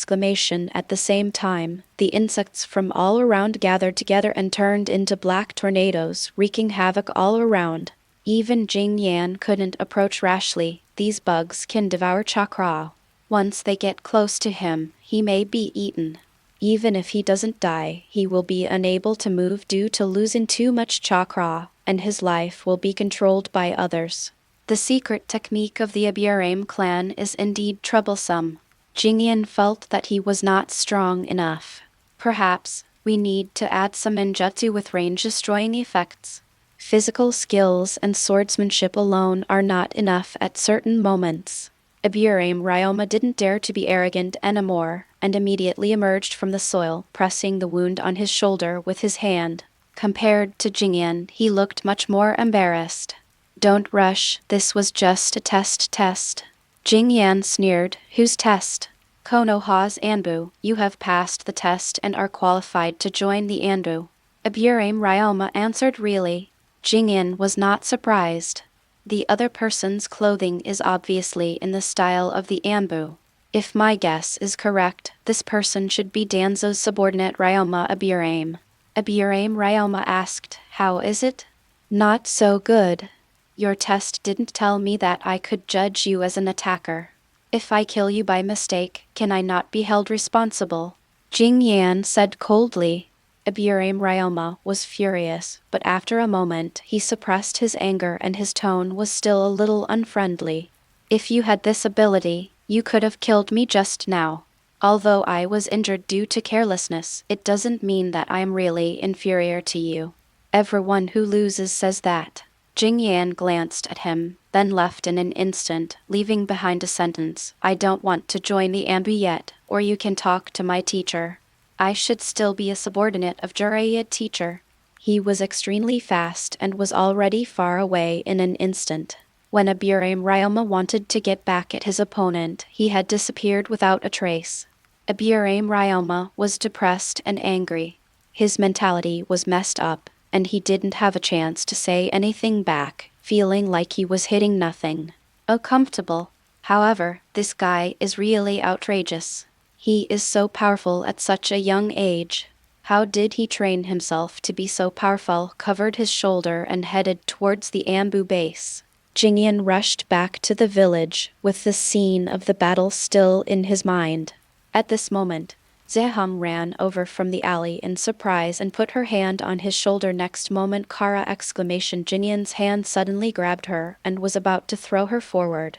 the same time, the insects from all around gathered together and turned into black tornadoes, wreaking havoc all around. Even Jing Yan couldn't approach rashly. These bugs can devour chakra. Once they get close to him, he may be eaten. Even if he doesn't die, he will be unable to move due to losing too much chakra, and his life will be controlled by others. The secret technique of the Aburame clan is indeed troublesome. Jingyan felt that he was not strong enough. Perhaps we need to add some ninjutsu with range-destroying effects. Physical skills and swordsmanship alone are not enough at certain moments. Ryoma didn't dare to be arrogant anymore, and immediately emerged from the soil, pressing the wound on his shoulder with his hand. Compared to Jingyan, he looked much more embarrassed. Don't rush, this was just a test. Jing Yan sneered. Whose test? Konoha's Anbu. You have passed the test and are qualified to join the Anbu. Ryoma answered. Really? Jingyan was not surprised. The other person's clothing is obviously in the style of the Anbu. If my guess is correct, this person should be Danzo's subordinate Ryoma Aburame. Ryoma asked, how is it? Not so good. Your test didn't tell me that I could judge you as an attacker. If I kill you by mistake, can I not be held responsible? Jing Yan said coldly. Aburame Ryoma was furious, but after a moment he suppressed his anger and his tone was still a little unfriendly. If you had this ability, you could have killed me just now. Although I was injured due to carelessness, it doesn't mean that I am really inferior to you. Everyone who loses says that. Jing Yan glanced at him, then left in an instant, leaving behind a sentence, I don't want to join the ambu yet, or you can talk to my teacher. I should still be a subordinate of Jiraiya teacher. He was extremely fast and was already far away in an instant. When Aburame Ryoma wanted to get back at his opponent, he had disappeared without a trace. Aburame Ryoma was depressed and angry. His mentality was messed up, and he didn't have a chance to say anything back, feeling like he was hitting nothing. Oh, comfortable. However, this guy is really outrageous. He is so powerful at such a young age. How did he train himself to be so powerful? Covered his shoulder and headed towards the ambu base. Jingyan rushed back to the village, with the scene of the battle still in his mind. At this moment, Zehong ran over from the alley in surprise and put her hand on his shoulder. Next moment, Kara exclamation! Jingyan's hand suddenly grabbed her and was about to throw her forward.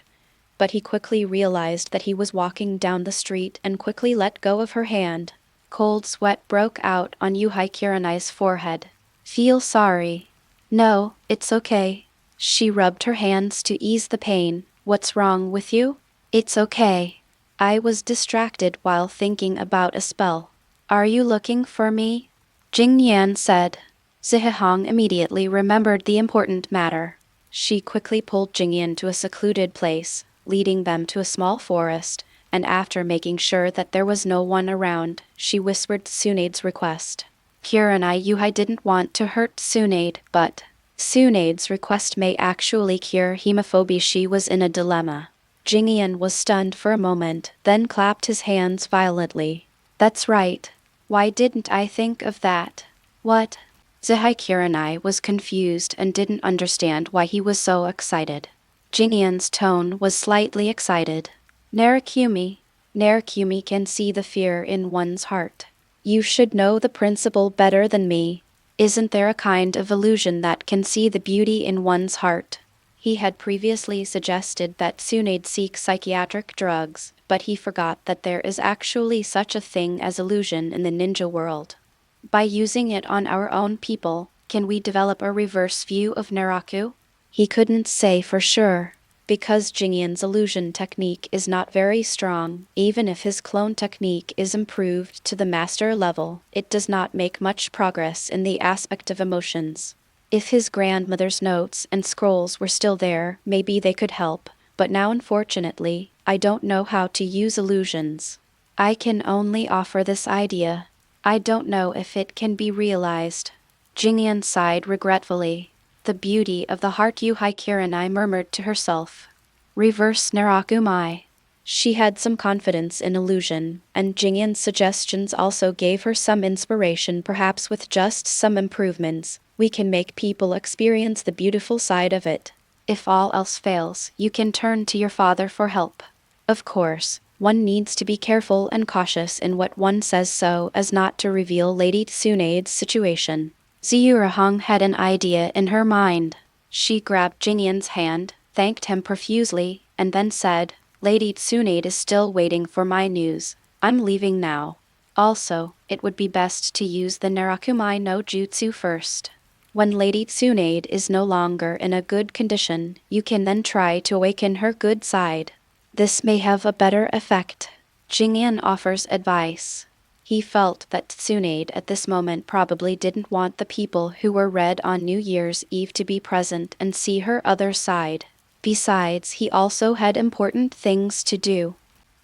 But he quickly realized that he was walking down the street and quickly let go of her hand. Cold sweat broke out on Uchiha's forehead. Feel sorry. No, it's okay. She rubbed her hands to ease the pain. What's wrong with you? It's okay. I was distracted while thinking about a spell. Are you looking for me? Jing Yan said. Zihong immediately remembered the important matter. She quickly pulled Jingyan to a secluded place, leading them to a small forest, and after making sure that there was no one around, she whispered Tsunade's request. Uchiha didn't want to hurt Tsunade, but Tsunade's request may actually cure hemophobia. She was in a dilemma. Jingyan was stunned for a moment, then clapped his hands violently. That's right. Why didn't I think of that? What? Zihong was confused and didn't understand why he was so excited. Jingyan's tone was slightly excited. Narakumi can see the fear in one's heart. You should know the principle better than me. Isn't there a kind of illusion that can see the beauty in one's heart? He had previously suggested that Tsunade seek psychiatric drugs, but he forgot that there is actually such a thing as illusion in the ninja world. By using it on our own people, can we develop a reverse view of Naraku? He couldn't say for sure, because Jingyan's illusion technique is not very strong. Even if his clone technique is improved to the master level, it does not make much progress in the aspect of emotions. If his grandmother's notes and scrolls were still there, maybe they could help, but now unfortunately, I don't know how to use illusions. I can only offer this idea. I don't know if it can be realized. Jingyan sighed regretfully. The beauty of the heart. Uchiha murmured to herself. Reverse Narakumai. She had some confidence in illusion, and Jingyan's suggestions also gave her some inspiration. Perhaps with just some improvements, we can make people experience the beautiful side of it. If all else fails, you can turn to your father for help. Of course, one needs to be careful and cautious in what one says so as not to reveal Lady Tsunade's situation. Zihong had an idea in her mind. She grabbed Jingyan's hand, thanked him profusely, and then said, Lady Tsunade is still waiting for my news. I'm leaving now. Also, it would be best to use the Narakumai no Jutsu first. When Lady Tsunade is no longer in a good condition, you can then try to awaken her good side. This may have a better effect. Jingyan offers advice. He felt that Tsunade at this moment probably didn't want the people who were read on New Year's Eve to be present and see her other side. Besides, he also had important things to do.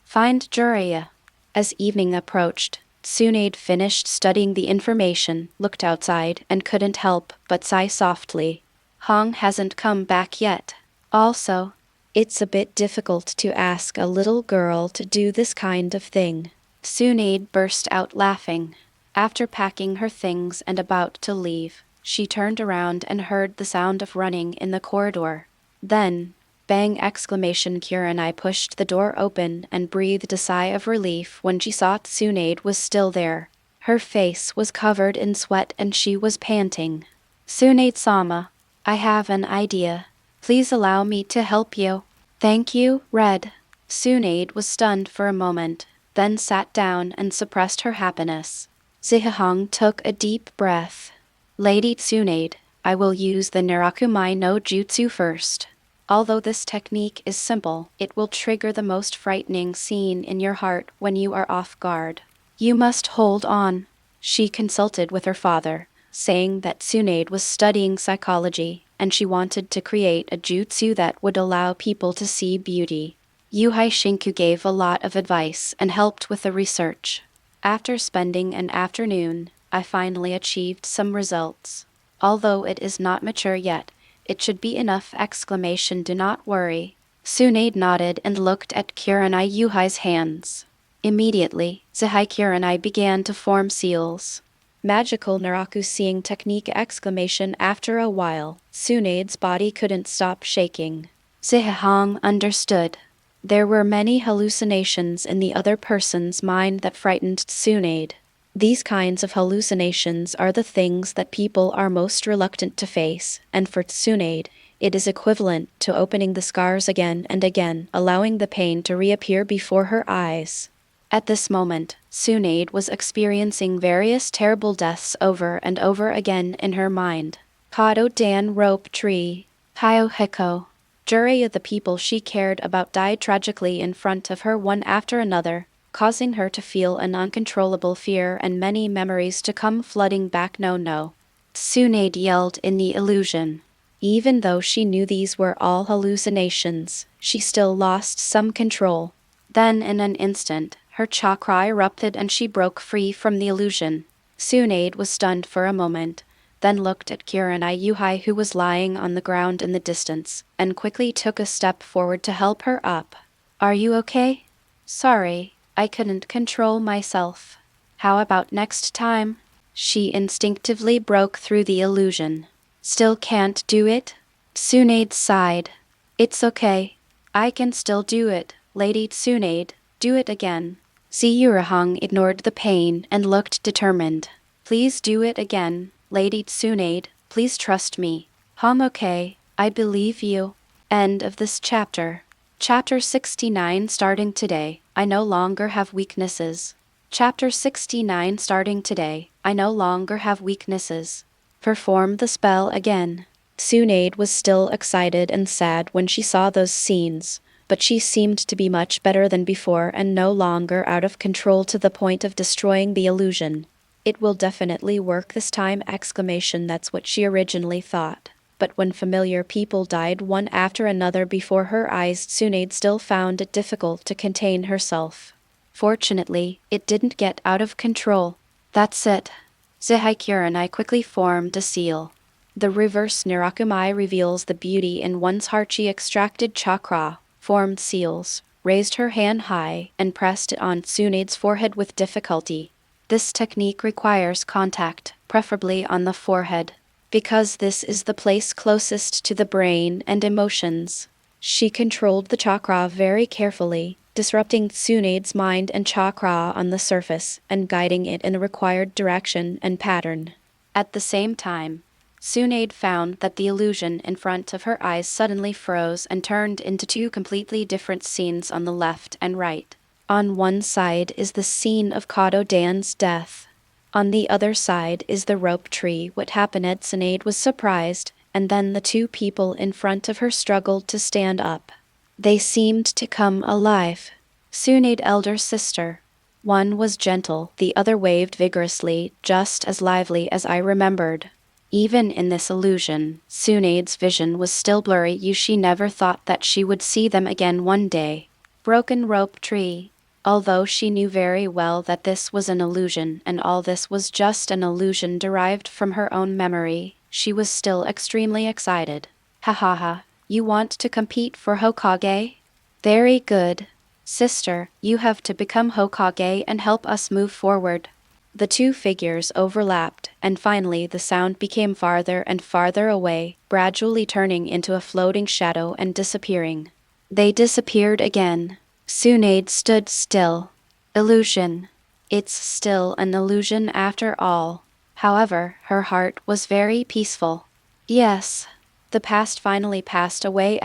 Find Jiraiya. As evening approached, Tsunade finished studying the information, looked outside, and couldn't help but sigh softly. Hong hasn't come back yet. Also, it's a bit difficult to ask a little girl to do this kind of thing. Tsunade burst out laughing. After packing her things and about to leave, she turned around and heard the sound of running in the corridor. Then, bang exclamation! Kurenai pushed the door open and breathed a sigh of relief when she saw Tsunade was still there. Her face was covered in sweat and she was panting. Tsunade-sama, I have an idea. Please allow me to help you. Thank you, Red. Tsunade was stunned for a moment, then sat down and suppressed her happiness. Zihahong took a deep breath. Lady Tsunade, I will use the Narakumai no Jutsu first. Although this technique is simple, it will trigger the most frightening scene in your heart when you are off guard. You must hold on. She consulted with her father, saying that Tsunade was studying psychology, and she wanted to create a jutsu that would allow people to see beauty. Yuhai Shinku gave a lot of advice and helped with the research. After spending an afternoon, I finally achieved some results. Although it is not mature yet, it should be enough! Do not worry. Tsunade nodded and looked at Kurenai Yuhai's hands. Immediately, Zihai Kurenai began to form seals. Magical Naraku seeing technique! After a while, Tsunade's body couldn't stop shaking. Zihahong understood. There were many hallucinations in the other person's mind that frightened Tsunade. These kinds of hallucinations are the things that people are most reluctant to face, and for Tsunade, it is equivalent to opening the scars again and again, allowing the pain to reappear before her eyes. At this moment, Tsunade was experiencing various terrible deaths over and over again in her mind. Kodo-dan rope tree. Kyouhiko. Jiraiya, the people she cared about died tragically in front of her one after another, causing her to feel an uncontrollable fear and many memories to come flooding back. No. Tsunade yelled in the illusion. Even though she knew these were all hallucinations, she still lost some control. Then in an instant, her chakra erupted and she broke free from the illusion. Tsunade was stunned for a moment, then looked at Kurenai Yuhai, who was lying on the ground in the distance, and quickly took a step forward to help her up. Are you okay? Sorry, I couldn't control myself. How about next time? She instinctively broke through the illusion. Still can't do it? Tsunade sighed. It's okay. I can still do it, Lady Tsunade. Do it again. Zihahong ignored the pain and looked determined. Please do it again, Lady Tsunade. Please trust me. Okay, I believe you. End of this chapter. Chapter 69 starting today. I no longer have weaknesses. Chapter 69 starting today. I no longer have weaknesses. Perform the spell again. Tsunade was still excited and sad when she saw those scenes, but she seemed to be much better than before and no longer out of control to the point of destroying the illusion. It will definitely work this time! That's what she originally thought. But when familiar people died one after another before her eyes, Tsunade still found it difficult to contain herself. Fortunately, it didn't get out of control. That's it. Zihai Kurenai quickly formed a seal. The reverse Narakumai reveals the beauty in one's heart. She extracted chakra, formed seals, raised her hand high, and pressed it on Tsunade's forehead with difficulty. This technique requires contact, preferably on the forehead, because this is the place closest to the brain and emotions. She controlled the chakra very carefully, disrupting Tsunade's mind and chakra on the surface and guiding it in the required direction and pattern. At the same time, Tsunade found that the illusion in front of her eyes suddenly froze and turned into two completely different scenes on the left and right. On one side is the scene of Kodo-dan's death. On the other side is the rope tree. What happened? Tsunade was surprised, and then the two people in front of her struggled to stand up. They seemed to come alive. Tsunade elder sister. One was gentle, the other waved vigorously, just as lively as I remembered. Even in this illusion, Tsunade's vision was still blurry. She never thought that she would see them again one day. Broken rope tree. Although she knew very well that this was an illusion and all this was just an illusion derived from her own memory, she was still extremely excited. Ha, you want to compete for Hokage? Very good. Sister, you have to become Hokage and help us move forward. The two figures overlapped, and finally the sound became farther and farther away, gradually turning into a floating shadow and disappearing. They disappeared again. Tsunade stood still. Illusion. It's still an illusion after all. However, her heart was very peaceful. Yes, the past finally passed away!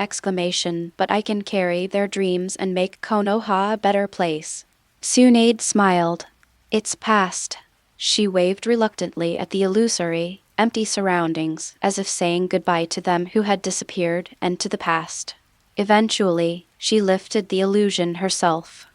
But I can carry their dreams and make Konoha a better place. Tsunade smiled. It's past. She waved reluctantly at the illusory, empty surroundings, as if saying goodbye to them who had disappeared and to the past. Eventually, she lifted the illusion herself.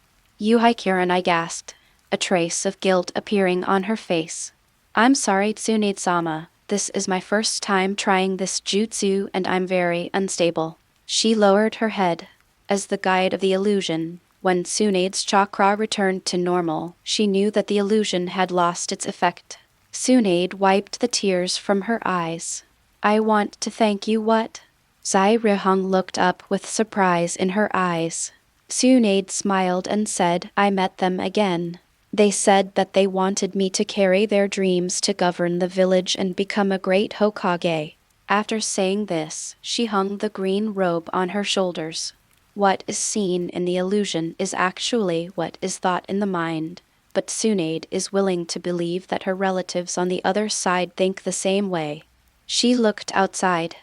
Yuhai I gasped, a trace of guilt appearing on her face. I'm sorry, Tsunade-sama. This is my first time trying this jutsu and I'm very unstable. She lowered her head. As the guide of the illusion, when Tsunade's chakra returned to normal, she knew that the illusion had lost its effect. Tsunade wiped the tears from her eyes. I want to thank you. What? Jiraiya looked up with surprise in her eyes. Tsunade smiled and said, I met them again. They said that they wanted me to carry their dreams to govern the village and become a great Hokage. After saying this, she hung the green robe on her shoulders. What is seen in the illusion is actually what is thought in the mind, but Tsunade is willing to believe that her relatives on the other side think the same way. She looked outside.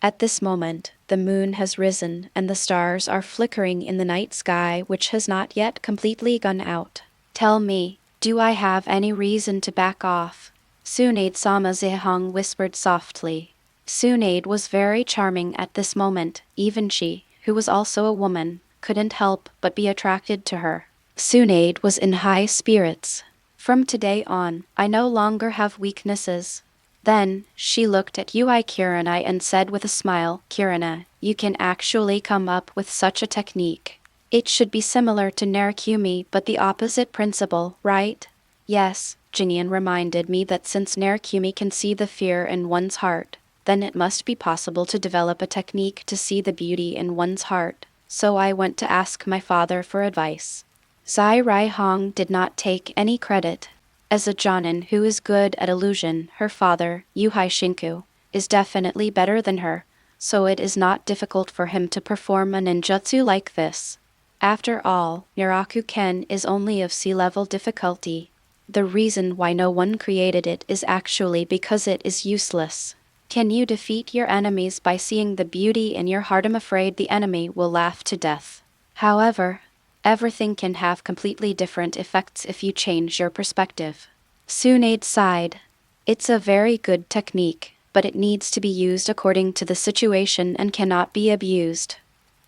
At this moment, the moon has risen and the stars are flickering in the night sky, which has not yet completely gone out. Tell me, do I have any reason to back off? Tsunade-sama, Zehong whispered softly. Tsunade was very charming at this moment. Even she, who was also a woman, couldn't help but be attracted to her. Tsunade was in high spirits. From today on, I no longer have weaknesses. Then, she looked at Yuhai and said with a smile, Kirina, you can actually come up with such a technique. It should be similar to Narukumi, but the opposite principle, right? Yes, Jingyan reminded me that since Narukumi can see the fear in one's heart, then it must be possible to develop a technique to see the beauty in one's heart. So I went to ask my father for advice. Jiraiya did not take any credit. As a Jonin who is good at illusion, her father, Uchiha, is definitely better than her, so it is not difficult for him to perform a ninjutsu like this. After all, Naraku-ken is only of C-level difficulty. The reason why no one created it is actually because it is useless. Can you defeat your enemies by seeing the beauty in your heart? I'm afraid the enemy will laugh to death. However, everything can have completely different effects if you change your perspective. Tsunade sighed. It's a very good technique, but it needs to be used according to the situation and cannot be abused.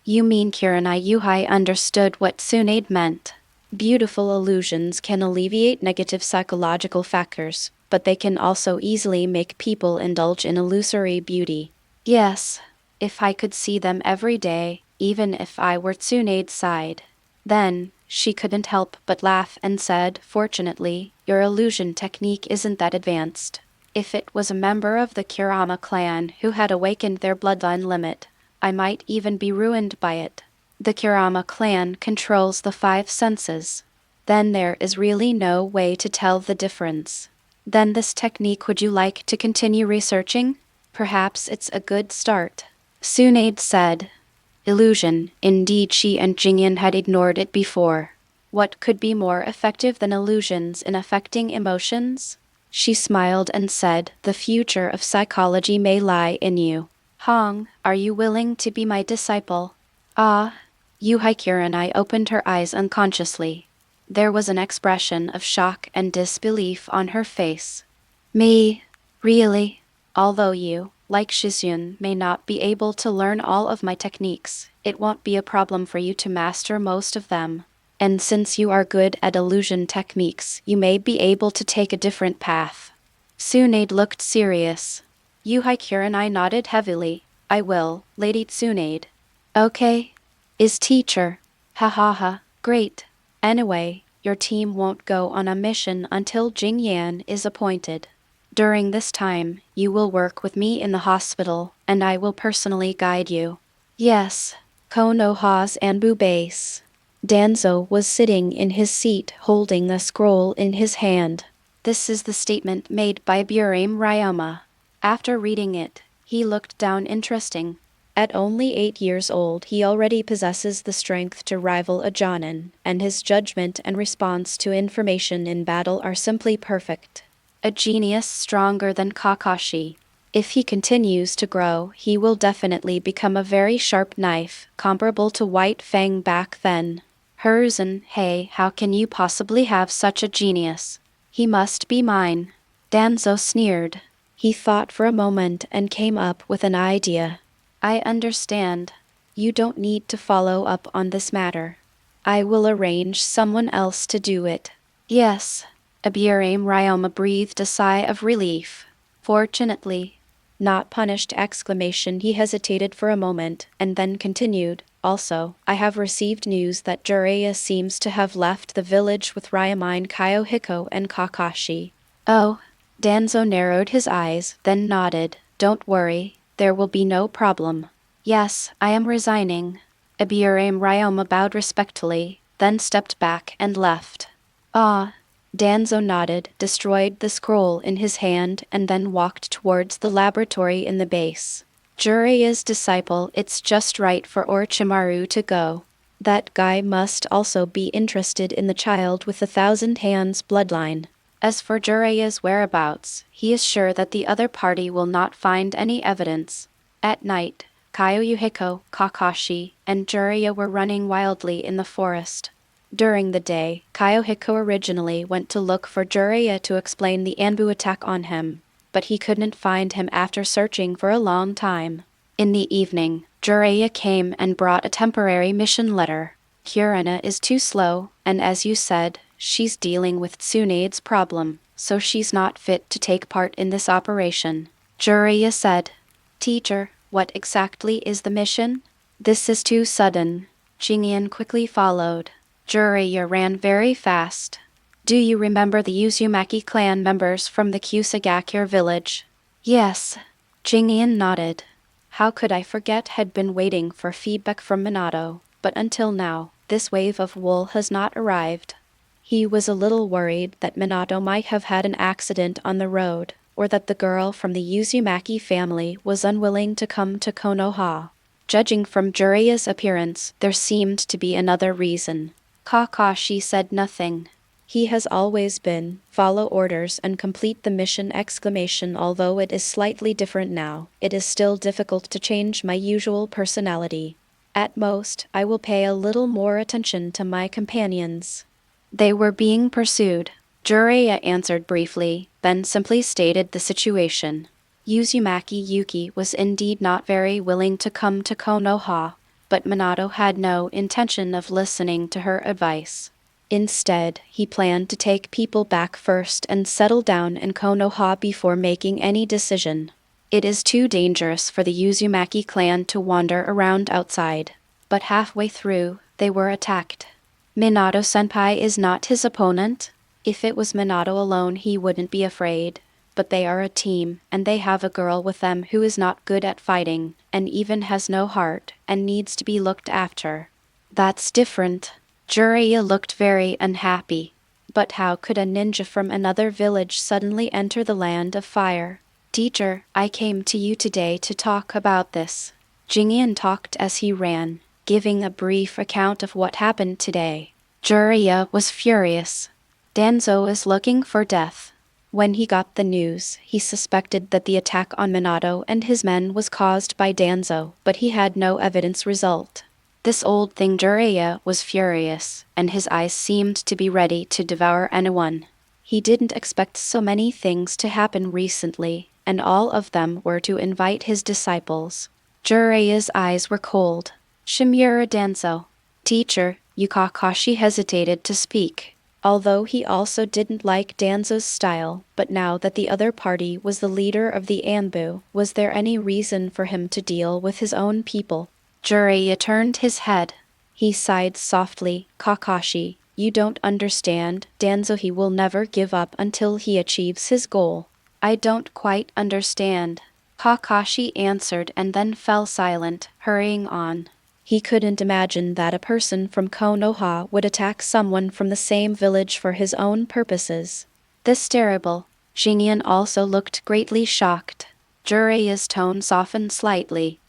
You mean Yuhai understood what Tsunade meant. Beautiful illusions can alleviate negative psychological factors, but they can also easily make people indulge in illusory beauty. Yes, if I could see them every day, even if I were Tsunade's side. Then, she couldn't help but laugh and said, fortunately, your illusion technique isn't that advanced. If it was a member of the Kurama clan who had awakened their bloodline limit, I might even be ruined by it. The Kurama clan controls the 5 senses. Then there is really no way to tell the difference. Then this technique, would you like to continue researching? Perhaps it's a good start. Tsunade said. Illusion, indeed she and Jingyan had ignored it before. What could be more effective than illusions in affecting emotions? She smiled and said, the future of psychology may lie in you. Hong, are you willing to be my disciple? Ah. Yuhai opened her eyes unconsciously. There was an expression of shock and disbelief on her face. Me? Really? Although you, like Shizun, may not be able to learn all of my techniques, it won't be a problem for you to master most of them. And since you are good at illusion techniques, you may be able to take a different path. Tsunade looked serious. Yuhai nodded heavily. I will, Lady Tsunade. Okay. Is teacher. Ha ha ha, great. Anyway, your team won't go on a mission until Jing Yan is appointed. During this time, you will work with me in the hospital, and I will personally guide you. Yes. Konoha's Anbu base. Danzo was sitting in his seat holding the scroll in his hand. This is the statement made by Burame Ryoma. After reading it, he looked down interesting. At only 8 years old, he already possesses the strength to rival a Jonin, and his judgment and response to information in battle are simply perfect. A genius stronger than Kakashi. If he continues to grow, he will definitely become a very sharp knife, comparable to White Fang back then. Hiruzen, hey, how can you possibly have such a genius? He must be mine. Danzo sneered. He thought for a moment and came up with an idea. I understand. You don't need to follow up on this matter. I will arrange someone else to do it. Yes. Abirame Ryoma breathed a sigh of relief. Fortunately. Not punished! He hesitated for a moment, and then continued. Also, I have received news that Jiraiya seems to have left the village with Ryomine Kyouhiko and Kakashi. Oh. Danzo narrowed his eyes, then nodded. Don't worry, there will be no problem. Yes, I am resigning. Abirame Ryoma bowed respectfully, then stepped back and left. Ah. Danzo nodded, destroyed the scroll in his hand, and then walked towards the laboratory in the base. Jiraiya's disciple, it's just right for Orochimaru to go. That guy must also be interested in the child with the 1,000 hands bloodline. As for Jiraiya's whereabouts, he is sure that the other party will not find any evidence. At night, Kyouhiko, Kakashi, and Jiraiya were running wildly in the forest. During the day, Kyouhiko originally went to look for Jiraiya to explain the Anbu attack on him, but he couldn't find him after searching for a long time. In the evening, Jiraiya came and brought a temporary mission letter. Kurina is too slow, and as you said, she's dealing with Tsunade's problem, so she's not fit to take part in this operation. Jiraiya said. Teacher, what exactly is the mission? This is too sudden. Jingyan quickly followed. Jiraiya ran very fast. Do you remember the Uzumaki clan members from the Kyouhiko village? Yes. Jingyan nodded. How could I forget? Had been waiting for feedback from Minato, but until now, this wave of wool has not arrived. He was a little worried that Minato might have had an accident on the road, or that the girl from the Uzumaki family was unwilling to come to Konoha. Judging from Jiraiya's appearance, there seemed to be another reason. Kakashi said nothing. He has always been, follow orders and complete the mission! Although it is slightly different now, it is still difficult to change my usual personality. At most, I will pay a little more attention to my companions. They were being pursued. Jiraiya answered briefly, then simply stated the situation. Uzumaki Yuki was indeed not very willing to come to Konoha, but Minato had no intention of listening to her advice. Instead, he planned to take people back first and settle down in Konoha before making any decision. It is too dangerous for the Uzumaki clan to wander around outside. But halfway through, they were attacked. Minato-senpai is not his opponent. If it was Minato alone, he wouldn't be afraid. But they are a team, and they have a girl with them who is not good at fighting, and even has no heart, and needs to be looked after. That's different. Jiraiya looked very unhappy. But how could a ninja from another village suddenly enter the land of fire? Teacher, I came to you today to talk about this. Jingyan talked as he ran, giving a brief account of what happened today. Jiraiya was furious. Danzo is looking for death. When he got the news, he suspected that the attack on Minato and his men was caused by Danzo, but he had no evidence result. This old thing Jiraiya was furious, and his eyes seemed to be ready to devour anyone. He didn't expect so many things to happen recently, and all of them were to invite his disciples. Jiraiya's eyes were cold. Shimura Danzo. Teacher, Kakashi hesitated to speak. Although he also didn't like Danzo's style, but now that the other party was the leader of the Anbu, was there any reason for him to deal with his own people? Jiraiya turned his head. He sighed softly. Kakashi, you don't understand, Danzo. He will never give up until he achieves his goal. I don't quite understand, Kakashi answered and then fell silent, hurrying on. He couldn't imagine that a person from Konoha would attack someone from the same village for his own purposes. This terrible. Jingyan also looked greatly shocked. Jiraiya's tone softened slightly.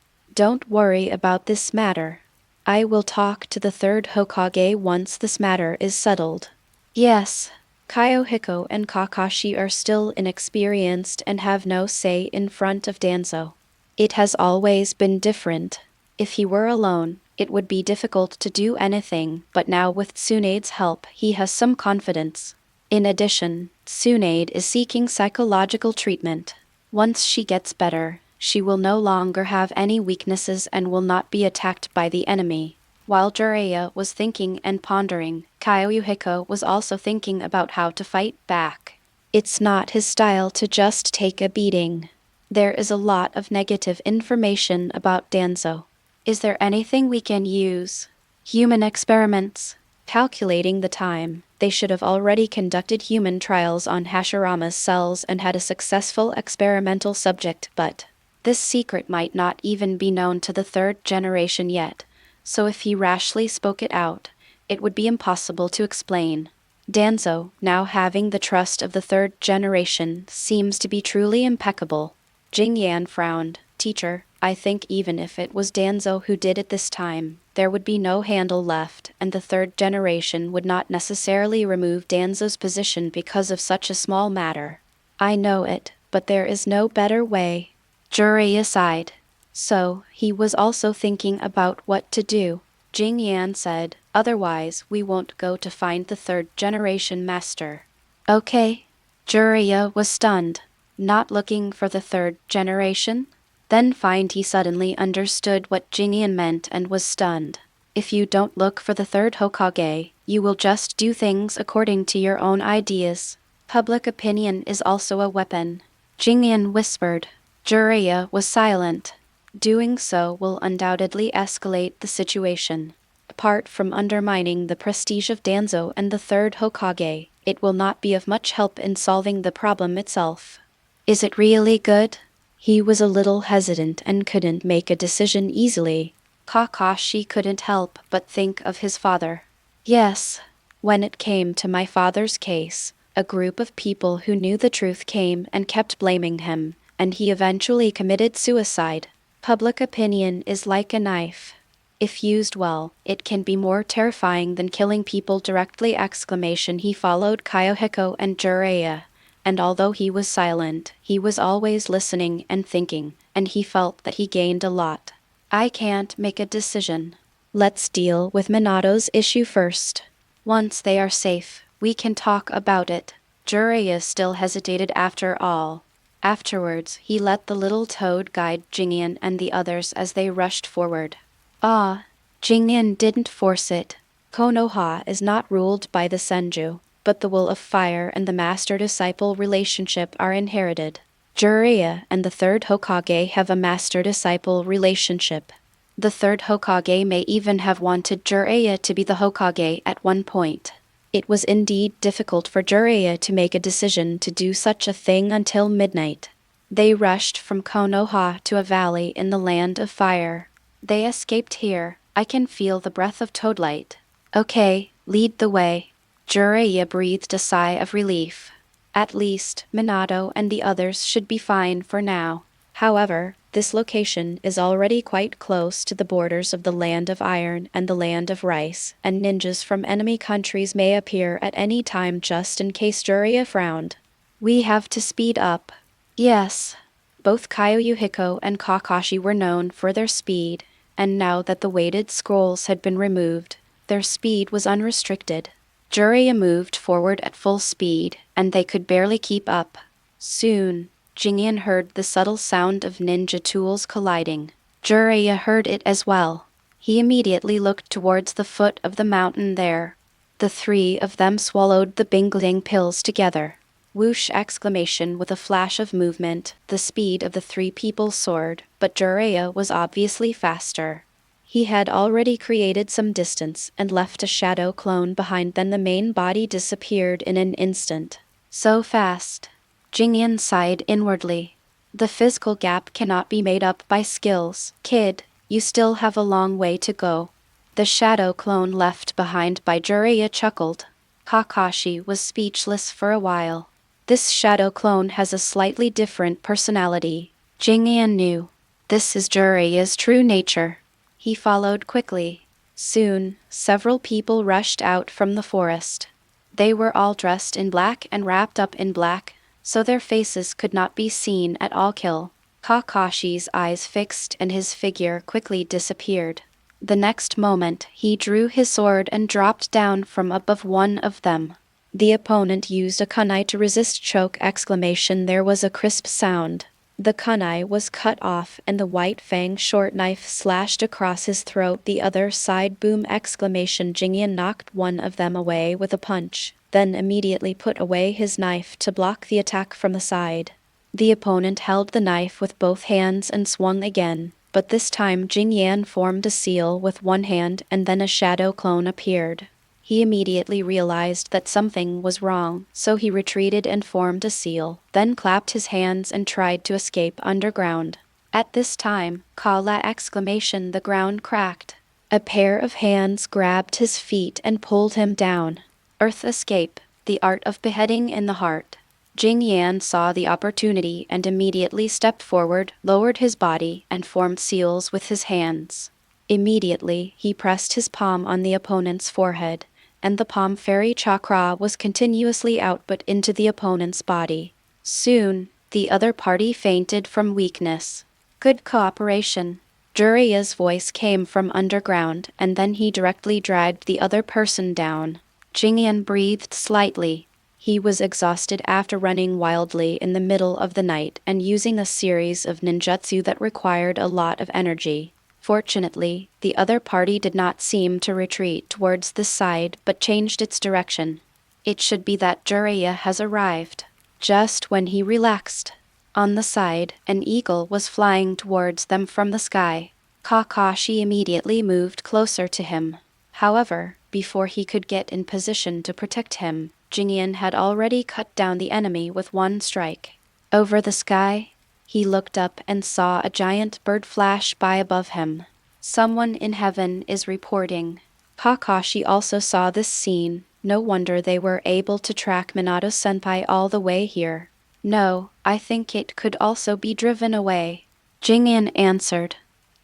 Don't worry about this matter. I will talk to the third Hokage once this matter is settled. Yes, Kyouhiko and Kakashi are still inexperienced and have no say in front of Danzo. It has always been different. If he were alone, it would be difficult to do anything, but now with Tsunade's help he has some confidence. In addition, Tsunade is seeking psychological treatment. Once she gets better, she will no longer have any weaknesses and will not be attacked by the enemy. While Jiraiya was thinking and pondering, Kyouhiko was also thinking about how to fight back. It's not his style to just take a beating. There is a lot of negative information about Danzo. Is there anything we can use? Human experiments. Calculating the time, they should have already conducted human trials on Hashirama's cells and had a successful experimental subject, but this secret might not even be known to the third generation yet, so if he rashly spoke it out, it would be impossible to explain. Danzo, now having the trust of the third generation, seems to be truly impeccable. Jing Yan frowned. Teacher, I think even if it was Danzo who did it this time, there would be no handle left, and the third generation would not necessarily remove Danzo's position because of such a small matter. I know it, but there is no better way. Jiraiya sighed. So, he was also thinking about what to do. Jing Yan said, otherwise we won't go to find the third generation master. Okay. Jiraiya was stunned. Not looking for the third generation? Then he suddenly understood what Jingyan meant and was stunned. If you don't look for the third Hokage, you will just do things according to your own ideas. Public opinion is also a weapon. Jingyan whispered. Jiraiya was silent. Doing so will undoubtedly escalate the situation. Apart from undermining the prestige of Danzo and the third Hokage, it will not be of much help in solving the problem itself. Is it really good? He was a little hesitant and couldn't make a decision easily. Kakashi couldn't help but think of his father. Yes, when it came to my father's case, a group of people who knew the truth came and kept blaming him, and he eventually committed suicide. Public opinion is like a knife. If used well, it can be more terrifying than killing people directly! He followed Kyouhiko and Jiraiya, and although he was silent, he was always listening and thinking, and he felt that he gained a lot. I can't make a decision. Let's deal with Minato's issue first. Once they are safe, we can talk about it. Jiraiya still hesitated after all. Afterwards, he let the little toad guide Jingyan and the others as they rushed forward. Jingyan didn't force it. Konoha is not ruled by the Senju, but the will of fire and the master-disciple relationship are inherited. Jiraiya and the third Hokage have a master-disciple relationship. The third Hokage may even have wanted Jiraiya to be the Hokage at one point. It was indeed difficult for Jiraiya to make a decision to do such a thing until midnight. They rushed from Konoha to a valley in the land of fire. They escaped here. I can feel the breath of toadlight. Okay, lead the way. Jiraiya breathed a sigh of relief. At least, Minato and the others should be fine for now. However, this location is already quite close to the borders of the Land of Iron and the Land of Rice, and ninjas from enemy countries may appear at any time just in case. Jiraiya frowned. We have to speed up. Yes. Both Kyouhiko and Kakashi were known for their speed, and now that the weighted scrolls had been removed, their speed was unrestricted. Jiraiya moved forward at full speed, and they could barely keep up. Soon, Jingyan heard the subtle sound of ninja tools colliding. Jiraiya heard it as well. He immediately looked towards the foot of the mountain there. The three of them swallowed the Bingling pills together. Whoosh! With a flash of movement, the speed of the three people soared, but Jiraiya was obviously faster. He had already created some distance and left a shadow clone behind. Then the main body disappeared in an instant. So fast. Jingyan sighed inwardly. The physical gap cannot be made up by skills. Kid, you still have a long way to go. The shadow clone left behind by Jiraiya chuckled. Kakashi was speechless for a while. This shadow clone has a slightly different personality. Jingyan knew. This is Jiraiya's true nature. He followed quickly. Soon, several people rushed out from the forest. They were all dressed in black and wrapped up in black, so their faces could not be seen at all. Kakashi's eyes fixed and his figure quickly disappeared. The next moment, he drew his sword and dropped down from above one of them. The opponent used a kunai to resist choke exclamation. There was a crisp sound. The kunai was cut off and the white fang short knife slashed across his throat. The other side boom exclamation. Jingyan knocked one of them away with a punch, then immediately put away his knife to block the attack from the side. The opponent held the knife with both hands and swung again, but this time Jing Yan formed a seal with one hand and then a shadow clone appeared. He immediately realized that something was wrong, so he retreated and formed a seal, then clapped his hands and tried to escape underground. At this time, Kala exclamation, the ground cracked. A pair of hands grabbed his feet and pulled him down. Earth escape, the art of beheading in the heart. Jing Yan saw the opportunity and immediately stepped forward, lowered his body, and formed seals with his hands. Immediately, he pressed his palm on the opponent's forehead, and the palm fairy chakra was continuously output into the opponent's body. Soon, the other party fainted from weakness. Good cooperation. Jiraiya's voice came from underground, and then he directly dragged the other person down. Jingyan breathed slightly. He was exhausted after running wildly in the middle of the night and using a series of ninjutsu that required a lot of energy. Fortunately, the other party did not seem to retreat towards this side but changed its direction. It should be that Jiraiya has arrived. Just when he relaxed. On the side, an eagle was flying towards them from the sky. Kakashi immediately moved closer to him. However, before he could get in position to protect him, Jingyan had already cut down the enemy with one strike. Over the sky, he looked up and saw a giant bird flash by above him. Someone in heaven is reporting. Kakashi also saw this scene. No wonder they were able to track Minato-senpai all the way here. No, I think it could also be driven away. Jingyan answered.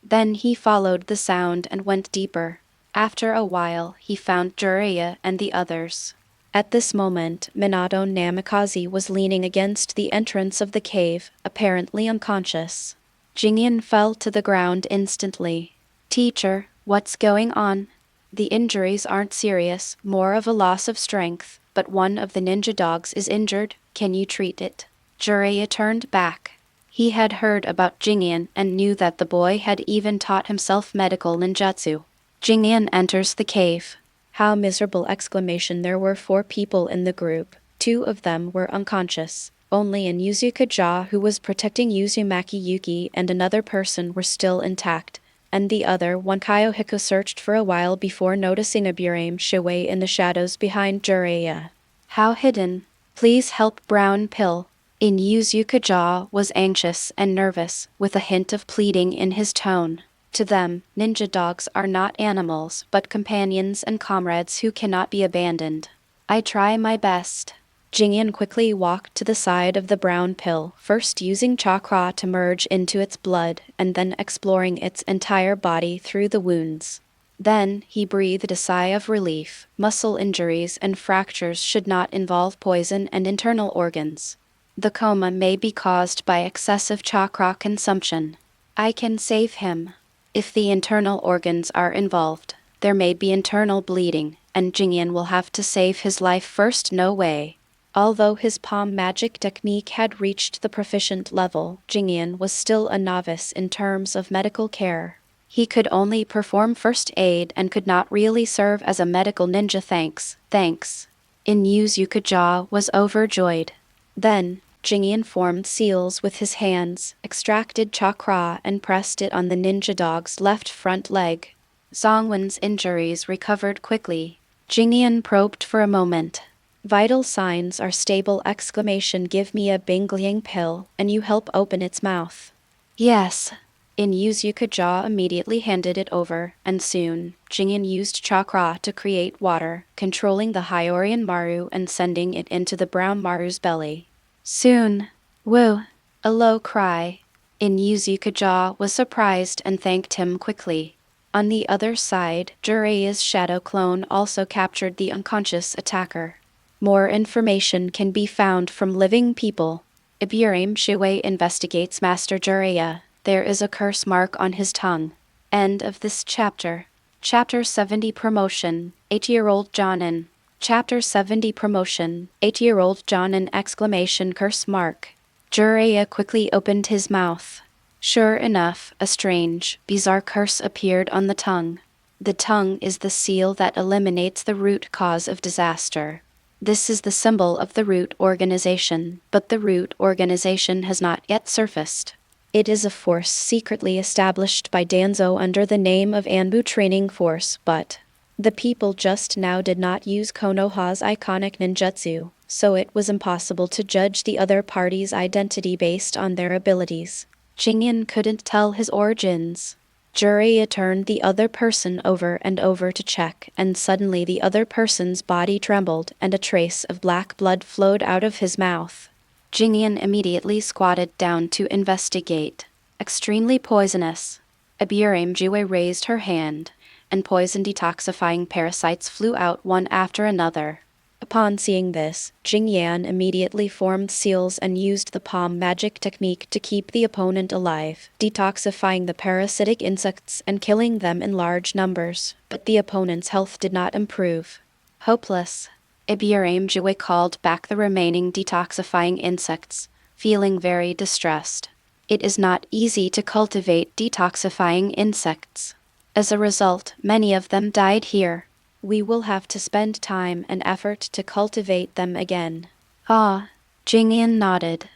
Then he followed the sound and went deeper. After a while, he found Jiraiya and the others. At this moment, Minato Namikaze was leaning against the entrance of the cave, apparently unconscious. Jingyan fell to the ground instantly. Teacher, what's going on? The injuries aren't serious, more of a loss of strength, but one of the ninja dogs is injured. Can you treat it? Jiraiya turned back. He had heard about Jingyan and knew that the boy had even taught himself medical ninjutsu. Jingyan enters the cave. How miserable exclamation. There were 4 people in the group. 2 of them were unconscious. Only an Uchiha who was protecting Uzumaki Yuki and another person were still intact, and the other one Kyouhiko searched for a while before noticing a Burame Shiwei in the shadows behind Jiraiya. How hidden. Please help Brown Pill. In Uchiha was anxious and nervous, with a hint of pleading in his tone. To them, ninja dogs are not animals, but companions and comrades who cannot be abandoned. I try my best. Jingyan quickly walked to the side of the brown pill, first using chakra to merge into its blood, and then exploring its entire body through the wounds. Then, he breathed a sigh of relief. Muscle injuries and fractures should not involve poison and internal organs. The coma may be caused by excessive chakra consumption. I can save him. If the internal organs are involved, there may be internal bleeding, and Jingyan will have to save his life first. No way. Although his palm magic technique had reached the proficient level, Jingyan was still a novice in terms of medical care. He could only perform first aid and could not really serve as a medical ninja. Thanks. Uchiha was overjoyed. Then, Jingyan formed seals with his hands, extracted chakra and pressed it on the ninja dog's left front leg. Zhongwen's injuries recovered quickly. Jingyan probed for a moment. Vital signs are stable exclamation. Give me a Bingliang pill, and you help open its mouth. Yes. Uchiha immediately handed it over, and soon, Jingyan used chakra to create water, controlling the Hyorin Maru and sending it into the brown Maru's belly. Soon, woo, a low cry. Inyuzukaja was surprised and thanked him quickly. On the other side, Jiraiya's shadow clone also captured the unconscious attacker. More information can be found from living people. Iburim Shui investigates Master Jiraiya. There is a curse mark on his tongue. End of this chapter. Chapter 70 Promotion, 8-year-old Jonin. Chapter 70 Promotion, 8-year-old Jonin exclamation curse mark. Jiraiya quickly opened his mouth. Sure enough, a strange, bizarre curse appeared on the tongue. The tongue is the seal that eliminates the root cause of disaster. This is the symbol of the root organization, but the root organization has not yet surfaced. It is a force secretly established by Danzo under the name of Anbu Training Force, but the people just now did not use Konoha's iconic ninjutsu, so it was impossible to judge the other party's identity based on their abilities. Jing Yan couldn't tell his origins. Jiraiya turned the other person over and over to check, and suddenly the other person's body trembled and a trace of black blood flowed out of his mouth. Jing Yan immediately squatted down to investigate. Extremely poisonous. Iburim Jue raised her hand, and poison detoxifying parasites flew out one after another. Upon seeing this, Jing Yan immediately formed seals and used the palm magic technique to keep the opponent alive, detoxifying the parasitic insects and killing them in large numbers, but the opponent's health did not improve. Hopeless. Iburim Jue called back the remaining detoxifying insects, feeling very distressed. It is not easy to cultivate detoxifying insects. As a result, many of them died here. We will have to spend time and effort to cultivate them again. Ah, Jing Yan nodded.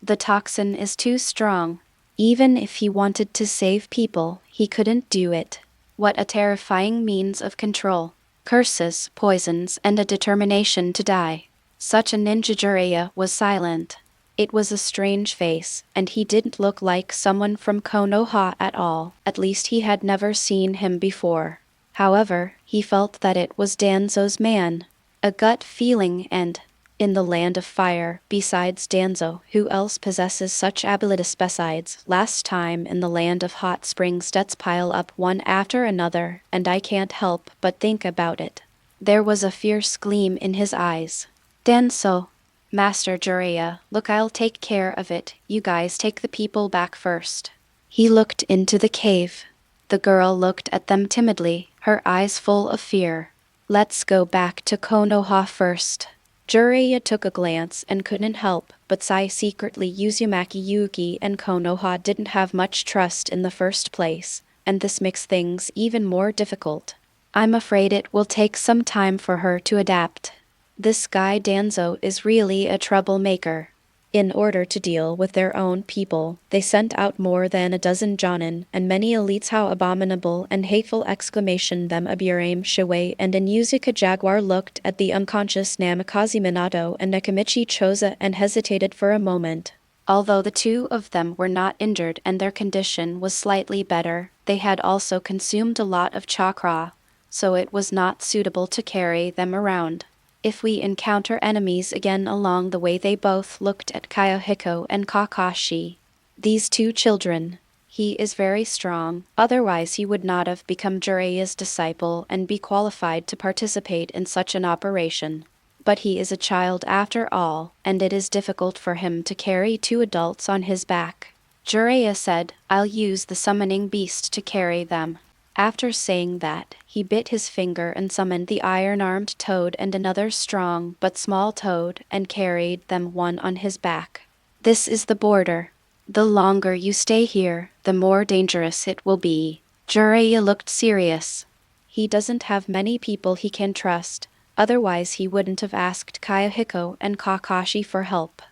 The toxin is too strong. Even if he wanted to save people, he couldn't do it. What a terrifying means of control. Curses, poisons, and a determination to die. Such a ninja Jiraiya was silent. It was a strange face, and he didn't look like someone from Konoha at all. At least he had never seen him before. However, he felt that it was Danzo's man. A gut feeling and, in the land of fire, besides Danzo, who else possesses such abilities besides? Last time in the land of hot springs debts pile up one after another, and I can't help but think about it. There was a fierce gleam in his eyes. Danzo. Master Jiraiya, look, I'll take care of it. You guys take the people back first. He looked into the cave. The girl looked at them timidly, her eyes full of fear. Let's go back to Konoha first. Jiraiya took a glance and couldn't help but sigh secretly. Uzumaki Yuki and Konoha didn't have much trust in the first place, and this makes things even more difficult. I'm afraid it will take some time for her to adapt. This guy Danzo is really a troublemaker. In order to deal with their own people, they sent out more than a dozen Jonin, and many elites. How abominable and hateful! Exclamation them. Iburim Shui and Inyuzuka Jaguar looked at the unconscious Namikaze Minato and Nekamichi Choza and hesitated for a moment. Although the two of them were not injured and their condition was slightly better, they had also consumed a lot of chakra, so it was not suitable to carry them around. If we encounter enemies again along the way. They both looked at Kyouhiko and Kakashi. These two children. He is very strong, otherwise he would not have become Jiraiya's disciple and be qualified to participate in such an operation. But he is a child after all, and it is difficult for him to carry two adults on his back. Jiraiya said, I'll use the summoning beast to carry them. After saying that, he bit his finger and summoned the iron-armed toad and another strong but small toad and carried them one on his back. This is the border. The longer you stay here, the more dangerous it will be. Jiraiya looked serious. He doesn't have many people he can trust, otherwise he wouldn't have asked Kyouhiko and Kakashi for help.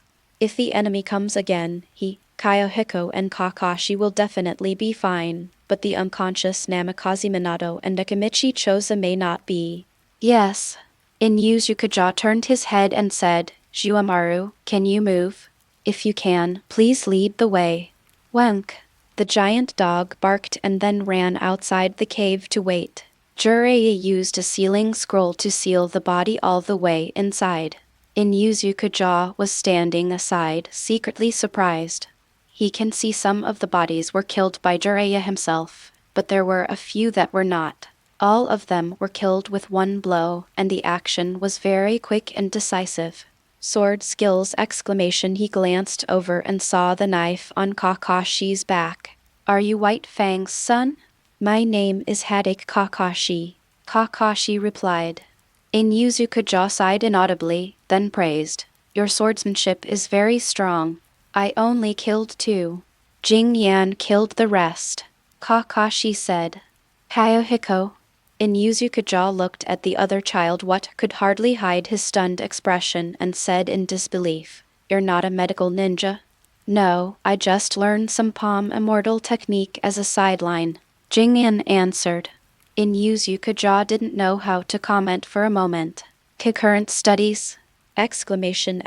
If the enemy comes again, Kyouhiko and Kakashi will definitely be fine, but the unconscious Namikaze Minato and Nekamichi Choza may not be. Yes. Inyuzuka turned his head and said, Juamaru, can you move? If you can, please lead the way. Wenk. The giant dog barked and then ran outside the cave to wait. Jiraiya used a sealing scroll to seal the body all the way inside. Inyuzuka was standing aside, secretly surprised. He can see some of the bodies were killed by Jiraiya himself, but there were a few that were not. All of them were killed with one blow, and the action was very quick and decisive. Sword skills! He glanced over and saw the knife on Kakashi's back. Are you White Fang's son? My name is Hadake Kakashi, Kakashi replied. Inuzuka sighed inaudibly, then praised. Your swordsmanship is very strong. I only killed 2. Jing Yan killed the rest, Kakashi said. Kyouhiko. Inuzuka looked at the other child what could hardly hide his stunned expression and said in disbelief, You're not a medical ninja? No, I just learned some palm immortal technique as a sideline, Jingyan answered. Inuzuka didn't know how to comment for a moment. Current studies? Exclamation!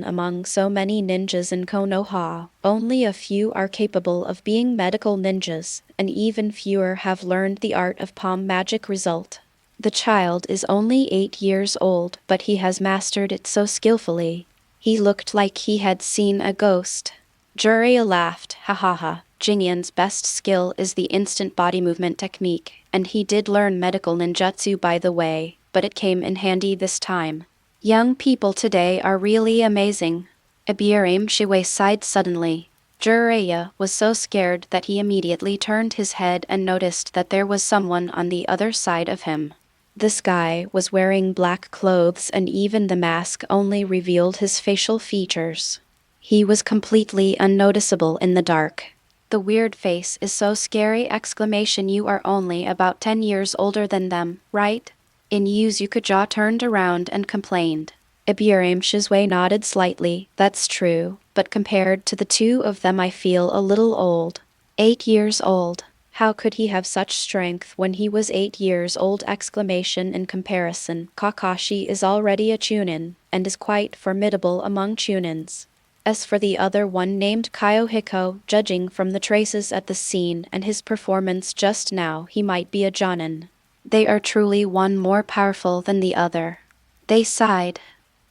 Among so many ninjas in Konoha, only a few are capable of being medical ninjas, and even fewer have learned the art of palm magic. Result. The child is only 8 years old, but he has mastered it so skillfully. He looked like he had seen a ghost. Jiraiya laughed, ha. Jingyan's best skill is the instant body movement technique, and he did learn medical ninjutsu by the way, but it came in handy this time. Young people today are really amazing. Ibiraim Shiwei sighed suddenly. Jiraiya was so scared that he immediately turned his head and noticed that there was someone on the other side of him. This guy was wearing black clothes and even the mask only revealed his facial features. He was completely unnoticeable in the dark. The weird face is so scary! You are only about 10 years older than them, right? Inuzuka turned around and complained. Ibiraim Shizue nodded slightly. That's true, but compared to the 2 of them I feel a little old. 8 years old. How could he have such strength when he was 8 years old? In comparison, Kakashi is already a Chunin, and is quite formidable among Chunins. As for the other one named Kyouhiko, judging from the traces at the scene and his performance just now, he might be a Jonin. They are truly one more powerful than the other. They sighed.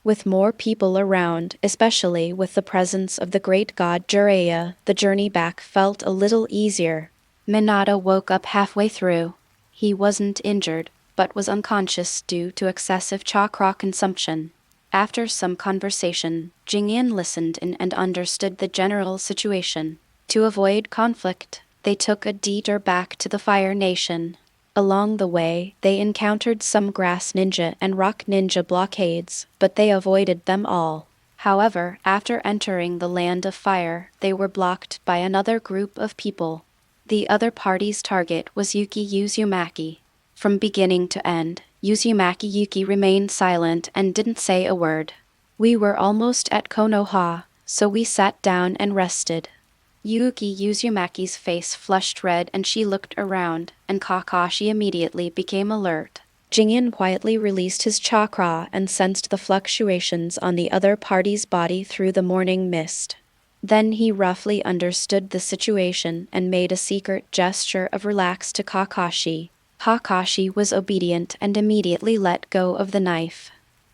With more people around, especially with the presence of the great god Jiraiya, the journey back felt a little easier. Minato woke up halfway through. He wasn't injured, but was unconscious due to excessive chakra consumption. After some conversation, Jingyan listened in and understood the general situation. To avoid conflict, they took a detour back to the Fire Nation. Along the way, they encountered some grass ninja and rock ninja blockades, but they avoided them all. However, after entering the Land of Fire, they were blocked by another group of people. The other party's target was Yuki Uzumaki. From beginning to end, Yuki remained silent and didn't say a word. We were almost at Konoha, so we sat down and rested. Yuki Uzumaki's face flushed red and she looked around, and Kakashi immediately became alert. Jingyan quietly released his chakra and sensed the fluctuations on the other party's body through the morning mist. Then he roughly understood the situation and made a secret gesture of relax to Kakashi. Kakashi was obedient and immediately let go of the knife.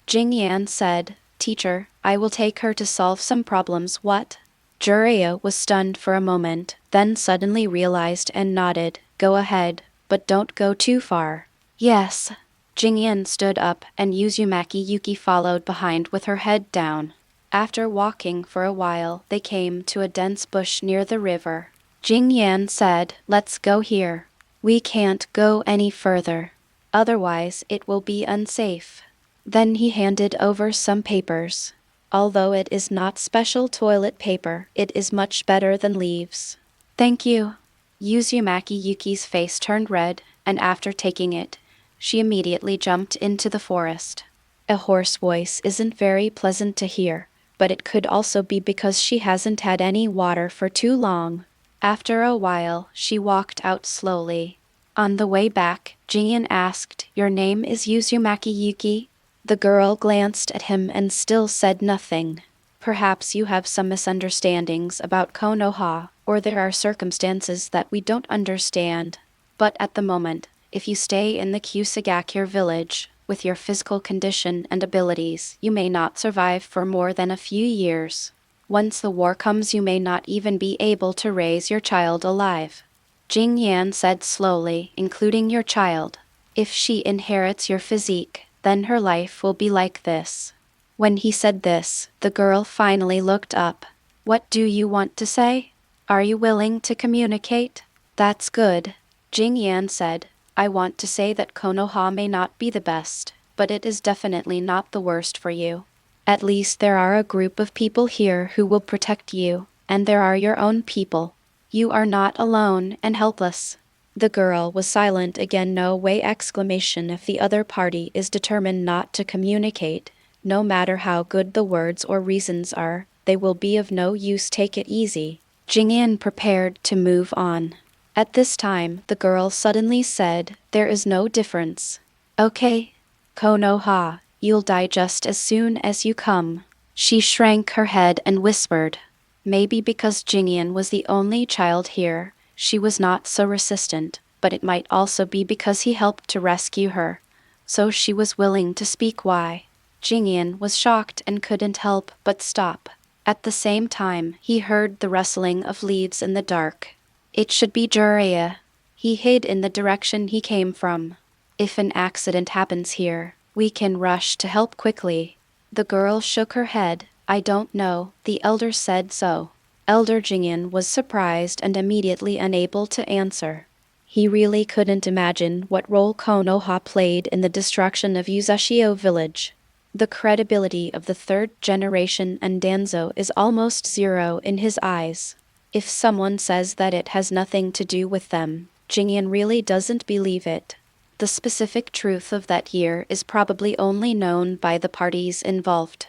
Jing Yan said, Teacher, I will take her to solve some problems. What? Jiraiya was stunned for a moment, then suddenly realized and nodded. Go ahead, but don't go too far. Yes. Jingyan stood up and Yuki followed behind with her head down. After walking for a while, they came to a dense bush near the river. Jing Yan said, Let's go here. We can't go any further. Otherwise, it will be unsafe. Then he handed over some papers. Although it is not special toilet paper, it is much better than leaves. Thank you. Yuki's face turned red, and after taking it, she immediately jumped into the forest. A hoarse voice isn't very pleasant to hear, but it could also be because she hasn't had any water for too long. After a while, she walked out slowly. On the way back, Jingyan asked, Your name is Yuki? The girl glanced at him and still said nothing. Perhaps you have some misunderstandings about Konoha, or there are circumstances that we don't understand. But at the moment, if you stay in the Kyouhiko village, with your physical condition and abilities, you may not survive for more than a few years. Once the war comes, you may not even be able to raise your child alive. Jing Yan said slowly, including your child. If she inherits your physique, then her life will be like this. When he said this, the girl finally looked up. What do you want to say? Are you willing to communicate? That's good. Jing Yan said, I want to say that Konoha may not be the best, but it is definitely not the worst for you. At least there are a group of people here who will protect you, and there are your own people. You are not alone and helpless. The girl was silent again. No way! Exclamation. If the other party is determined not to communicate, no matter how good the words or reasons are, they will be of no use. Take it easy. Jingyan prepared to move on. At this time, the girl suddenly said, there is no difference. Okay. Konoha, you'll die just as soon as you come. She shrank her head and whispered. Maybe because Jingyan was the only child here, she was not so resistant, but it might also be because he helped to rescue her. So she was willing to speak. Why? Jingyan was shocked and couldn't help but stop. At the same time, he heard the rustling of leaves in the dark. It should be Jiraiya. He hid in the direction he came from. If an accident happens here, we can rush to help quickly. The girl shook her head. I don't know, the elder said so. Elder Jingyan was surprised and immediately unable to answer. He really couldn't imagine what role Konoha played in the destruction of Uchiha village. The credibility of the third generation and Danzo is almost zero in his eyes. If someone says that it has nothing to do with them, Jingyan really doesn't believe it. The specific truth of that year is probably only known by the parties involved.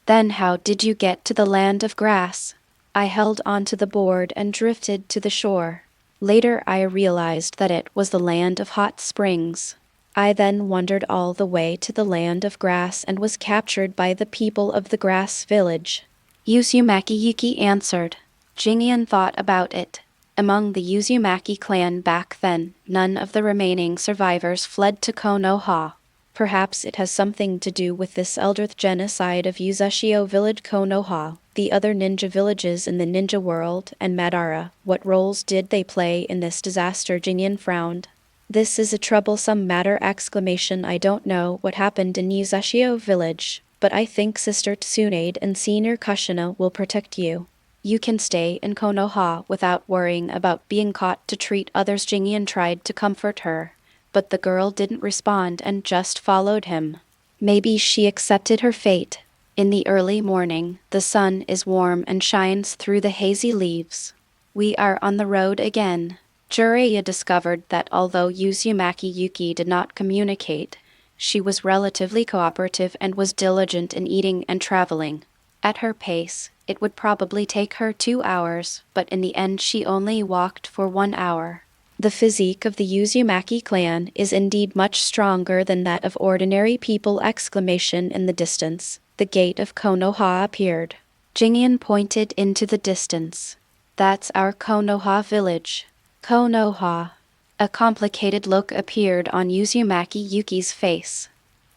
Then how did you get to the land of grass? I held onto the board and drifted to the shore. Later I realized that it was the land of hot springs. I then wandered all the way to the land of grass and was captured by the people of the grass village. Uzumaki answered. Jingyan thought about it. Among the Uzumaki clan back then, none of the remaining survivors fled to Konoha. Perhaps it has something to do with this elderth genocide of Uchiha village. Konoha, the other ninja villages in the ninja world, and Madara, what roles did they play in this disaster? Jingyan frowned. This is a troublesome matter! I don't know what happened in Uchiha village, but I think Sister Tsunade and Senior Kushina will protect you. You can stay in Konoha without worrying about being caught to treat others. Jingyan tried to comfort her, but the girl didn't respond and just followed him. Maybe she accepted her fate. In the early morning, the sun is warm and shines through the hazy leaves. We are on the road again. Jiraiya discovered that although Uzumaki did not communicate, she was relatively cooperative and was diligent in eating and traveling. At her pace, it would probably take her 2 hours, but in the end she only walked for 1 hour. The physique of the Uzumaki clan is indeed much stronger than that of ordinary people! In the distance, the gate of Konoha appeared. Jingyan pointed into the distance. That's our Konoha village. Konoha. A complicated look appeared on Uzumaki's face.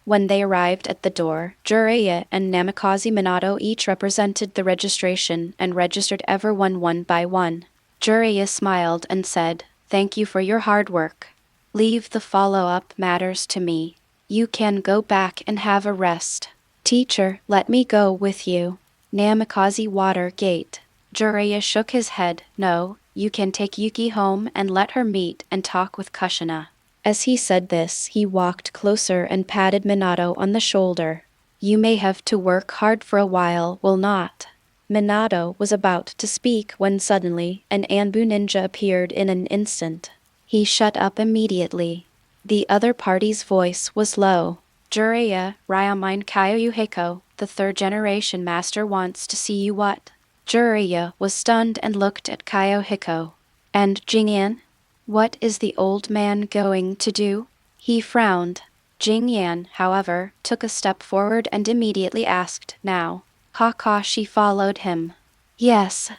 When they arrived at the door, Jiraiya and Namikaze Minato each represented the registration and registered everyone one by one. Jiraiya smiled and said, Thank you for your hard work. Leave the follow-up matters to me. You can go back and have a rest. Teacher, let me go with you. Namikaze Water Gate. Jiraiya shook his head. No, you can take Yuki home and let her meet and talk with Kushina. As he said this, he walked closer and patted Minato on the shoulder. You may have to work hard for a while, will not? Minato was about to speak when suddenly an Anbu ninja appeared in an instant. He shut up immediately. The other party's voice was low. Jiraiya, Ryamine Kyouhiko, the third-generation master wants to see you. What? Jiraiya was stunned and looked at Kyouhiko. And Jingyan? What is the old man going to do? He frowned. Jing Yan, however, took a step forward and immediately asked, Now? Kakashi followed him. Yes.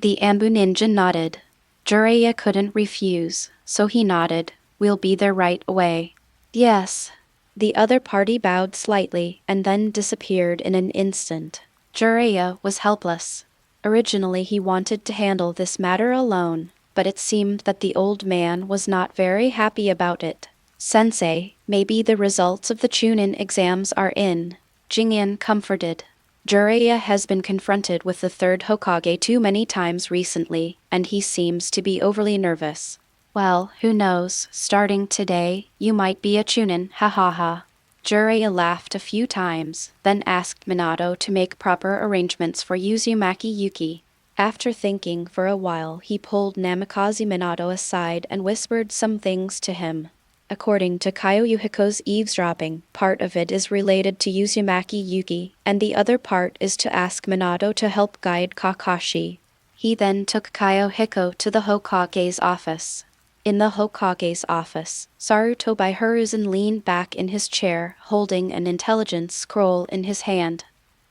The Anbu ninja nodded. Jiraiya couldn't refuse, so he nodded. We'll be there right away. Yes. The other party bowed slightly and then disappeared in an instant. Jiraiya was helpless. Originally he wanted to handle this matter alone, but it seemed that the old man was not very happy about it. Sensei, maybe the results of the Chunin exams are in. Jingyan comforted. Jiraiya has been confronted with the third Hokage too many times recently, and he seems to be overly nervous. Well, who knows, starting today, you might be a Chunin, ha ha ha. Jiraiya laughed a few times, then asked Minato to make proper arrangements for Uzumaki Yuki. After thinking for a while, he pulled Namikaze Minato aside and whispered some things to him. According to Kyouhiko's eavesdropping, part of it is related to Uzumaki Yuki, and the other part is to ask Minato to help guide Kakashi. He then took Kyouhiko to the Hokage's office. In the Hokage's office, Sarutobi Hiruzen leaned back in his chair, holding an intelligence scroll in his hand.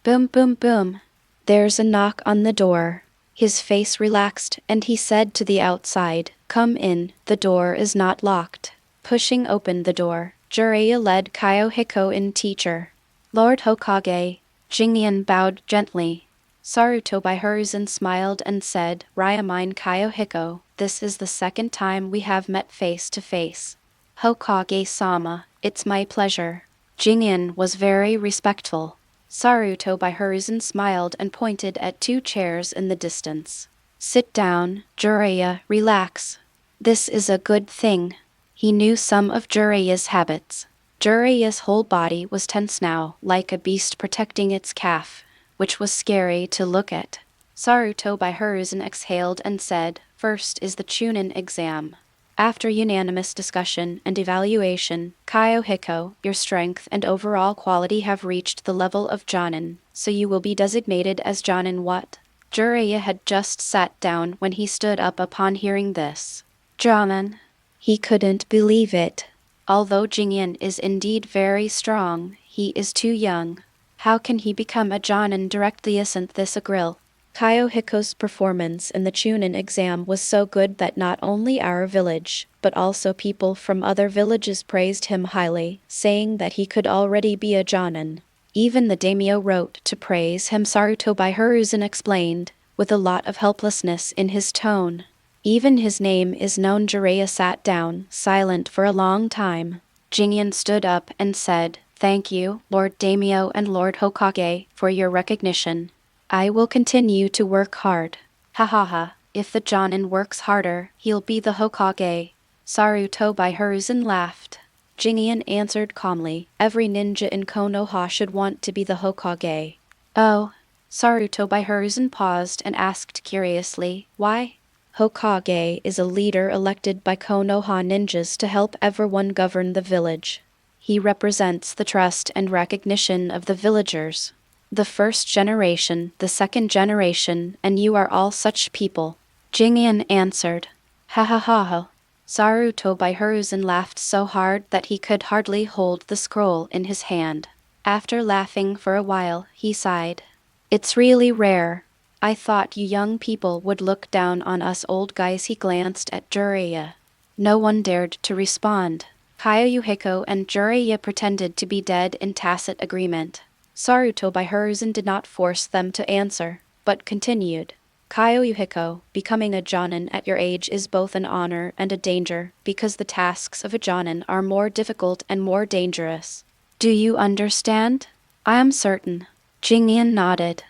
Boom boom boom. There's a knock on the door. His face relaxed, and he said to the outside, "Come in, the door is not locked." Pushing open the door, Jiraiya led Kyouhiko in. Teacher. Lord Hokage. Jing Yan bowed gently. Sarutobi Hiruzen smiled and said, "Ryamine Kyouhiko, this is the second time we have met face to face." Hokage-sama, it's my pleasure. Jingyan was very respectful. Sarutobi Hiruzen smiled and pointed at two chairs in the distance. Sit down, Jiraiya, relax. This is a good thing. He knew some of Jiraiya's habits. Jiraiya's whole body was tense now, like a beast protecting its calf, which was scary to look at. Sarutobi Hiruzen exhaled and said, "First is the Chunin exam." After unanimous discussion and evaluation, Kyouhiko, your strength and overall quality have reached the level of Jonin, so you will be designated as Jonin what? Jiraiya had just sat down when he stood up upon hearing this. Jonin. He couldn't believe it. Although Jingyan is indeed very strong, he is too young. How can he become a Jonin directly? Isn't this a grill? Kyouhiko's performance in the Chunin exam was so good that not only our village, but also people from other villages praised him highly, saying that he could already be a Jonin. Even the daimyo wrote to praise him. Sarutobi Hiruzen explained, with a lot of helplessness in his tone. Even his name is known. Jiraiya sat down, silent for a long time. Jingyan stood up and said, "Thank you, Lord Daimyo and Lord Hokage, for your recognition. I will continue to work hard." Ha ha ha, if the Jonin works harder, he'll be the Hokage. Sarutobi Hiruzen laughed. Jingyan answered calmly, "Every ninja in Konoha should want to be the Hokage." Oh. Sarutobi Hiruzen paused and asked curiously, "Why?" Hokage is a leader elected by Konoha ninjas to help everyone govern the village. He represents the trust and recognition of the villagers. The first generation, the second generation, and you are all such people. Jingyan answered. Ha ha ha ha. Sarutobi Hiruzen laughed so hard that he could hardly hold the scroll in his hand. After laughing for a while, he sighed. It's really rare. I thought you young people would look down on us old guys. He glanced at Jiraiya. No one dared to respond. Kyouhiko and Jiraiya pretended to be dead in tacit agreement. Sarutobi Hiruzen did not force them to answer, but continued. Kyouhiko, becoming a Jonin at your age is both an honor and a danger, because the tasks of a Jonin are more difficult and more dangerous. Do you understand? I am certain. Jingyan nodded.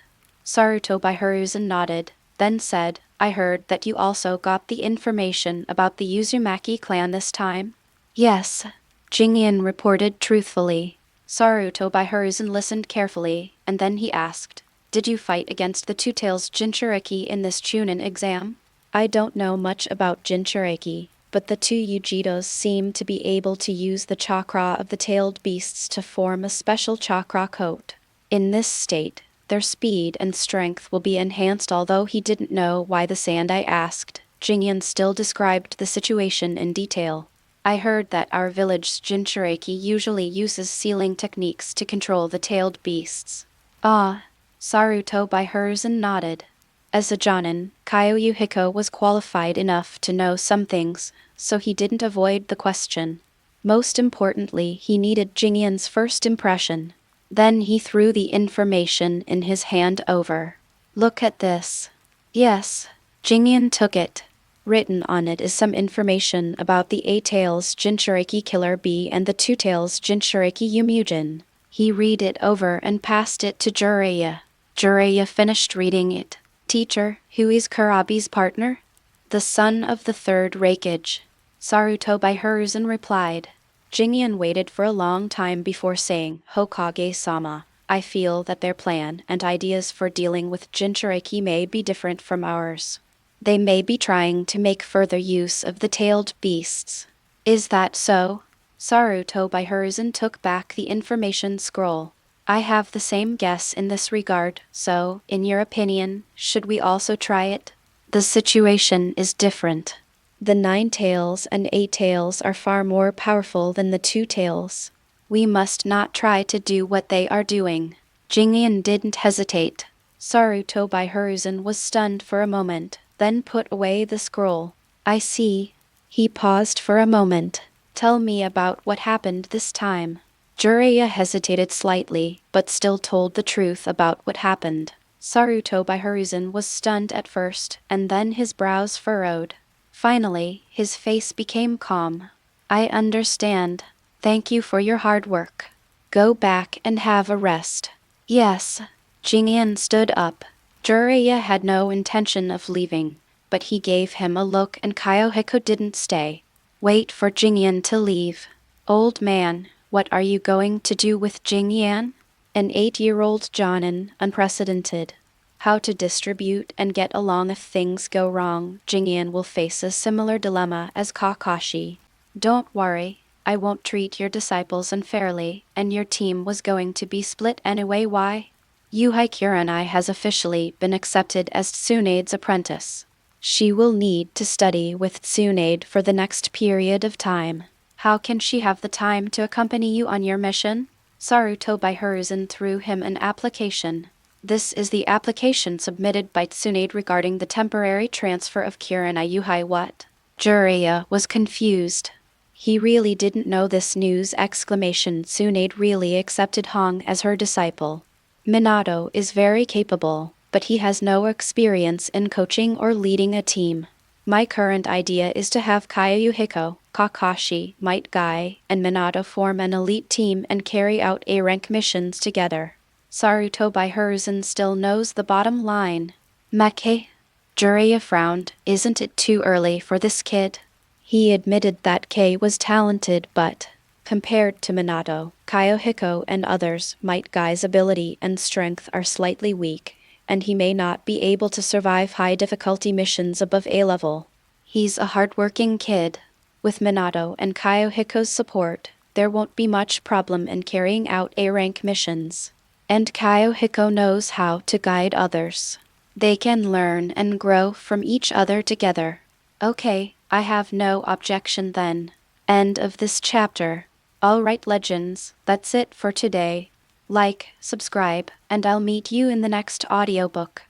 Sarutobi Hiruzen nodded, then said, "I heard that you also got the information about the Uzumaki clan this time?" Yes, Jingyan reported truthfully. Sarutobi Hiruzen listened carefully, and then he asked, "Did you fight against the Two-Tails Jinchuriki in this Chunin exam?" I don't know much about Jinchuriki, but the two Uchidas seem to be able to use the chakra of the tailed beasts to form a special chakra coat. In this state, their speed and strength will be enhanced. Although he didn't know why the Sandai asked, Jingyan still described the situation in detail. I heard that our village's Jinchuriki usually uses sealing techniques to control the tailed beasts. Ah, Sarutobi Hiruzen nodded. As a Jonin, Kyouhiko was qualified enough to know some things, so he didn't avoid the question. Most importantly, he needed Jingyan's first impression. Then he threw the information in his hand over. Look at this. Yes, Jingyan took it. Written on it is some information about the 8-tails Jinchuriki Killer Bee and the 2-tails Jinchuriki Yumujin. He read it over and passed it to Jiraiya. Jiraiya finished reading it. Teacher, who is Kurabi's partner? The son of the third Raikage. Sarutobi Hiruzen replied. Jingyan waited for a long time before saying, Hokage-sama, I feel that their plan and ideas for dealing with Jinchuriki may be different from ours. They may be trying to make further use of the tailed beasts. Is that so? Sarutobi Hiruzen took back the information scroll. I have the same guess in this regard, so, in your opinion, should we also try it? The situation is different. The 9-tails and 8-tails are far more powerful than the 2-tails. We must not try to do what they are doing. Jingyan didn't hesitate. Sarutobi Hiruzen was stunned for a moment, then put away the scroll. I see. He paused for a moment. Tell me about what happened this time. Jiraiya hesitated slightly, but still told the truth about what happened. Sarutobi Hiruzen was stunned at first, and then his brows furrowed. Finally, his face became calm. I understand. Thank you for your hard work. Go back and have a rest. Yes. Jingyan stood up. Jiraiya had no intention of leaving, but he gave him a look and Kyouhiko didn't stay. Wait for Jingyan to leave. Old man, what are you going to do with Jingyan? An 8-year-old Jonin, unprecedented. How to distribute and get along if things go wrong. Jingyan will face a similar dilemma as Kakashi. Don't worry, I won't treat your disciples unfairly, and your team was going to be split anyway. Why? Kurenai has officially been accepted as Tsunade's apprentice. She will need to study with Tsunade for the next period of time. How can she have the time to accompany you on your mission? Sarutobi Hiruzen threw him an application. This is the application submitted by Tsunade regarding the temporary transfer of Kurenai. What? Jiraiya was confused. He really didn't know this news! Tsunade really accepted Hong as her disciple. Minato is very capable, but he has no experience in coaching or leading a team. My current idea is to have Kyouhiko, Kakashi, Might Guy, and Minato form an elite team and carry out A-rank missions together. Sarutobi Hiruzen still knows the bottom line. Mekke? Jiraiya frowned. Isn't it too early for this kid? He admitted that Kei was talented, but compared to Minato, Kyouhiko, and others, Might Guy's ability and strength are slightly weak, and he may not be able to survive high-difficulty missions above A-level. He's a hard-working kid. With Minato and Kyouhiko's support, there won't be much problem in carrying out A-rank missions. And Kyouhiko knows how to guide others. They can learn and grow from each other together. Okay, I have no objection then. End of this chapter. Alright legends, that's it for today. Like, subscribe, and I'll meet you in the next audiobook.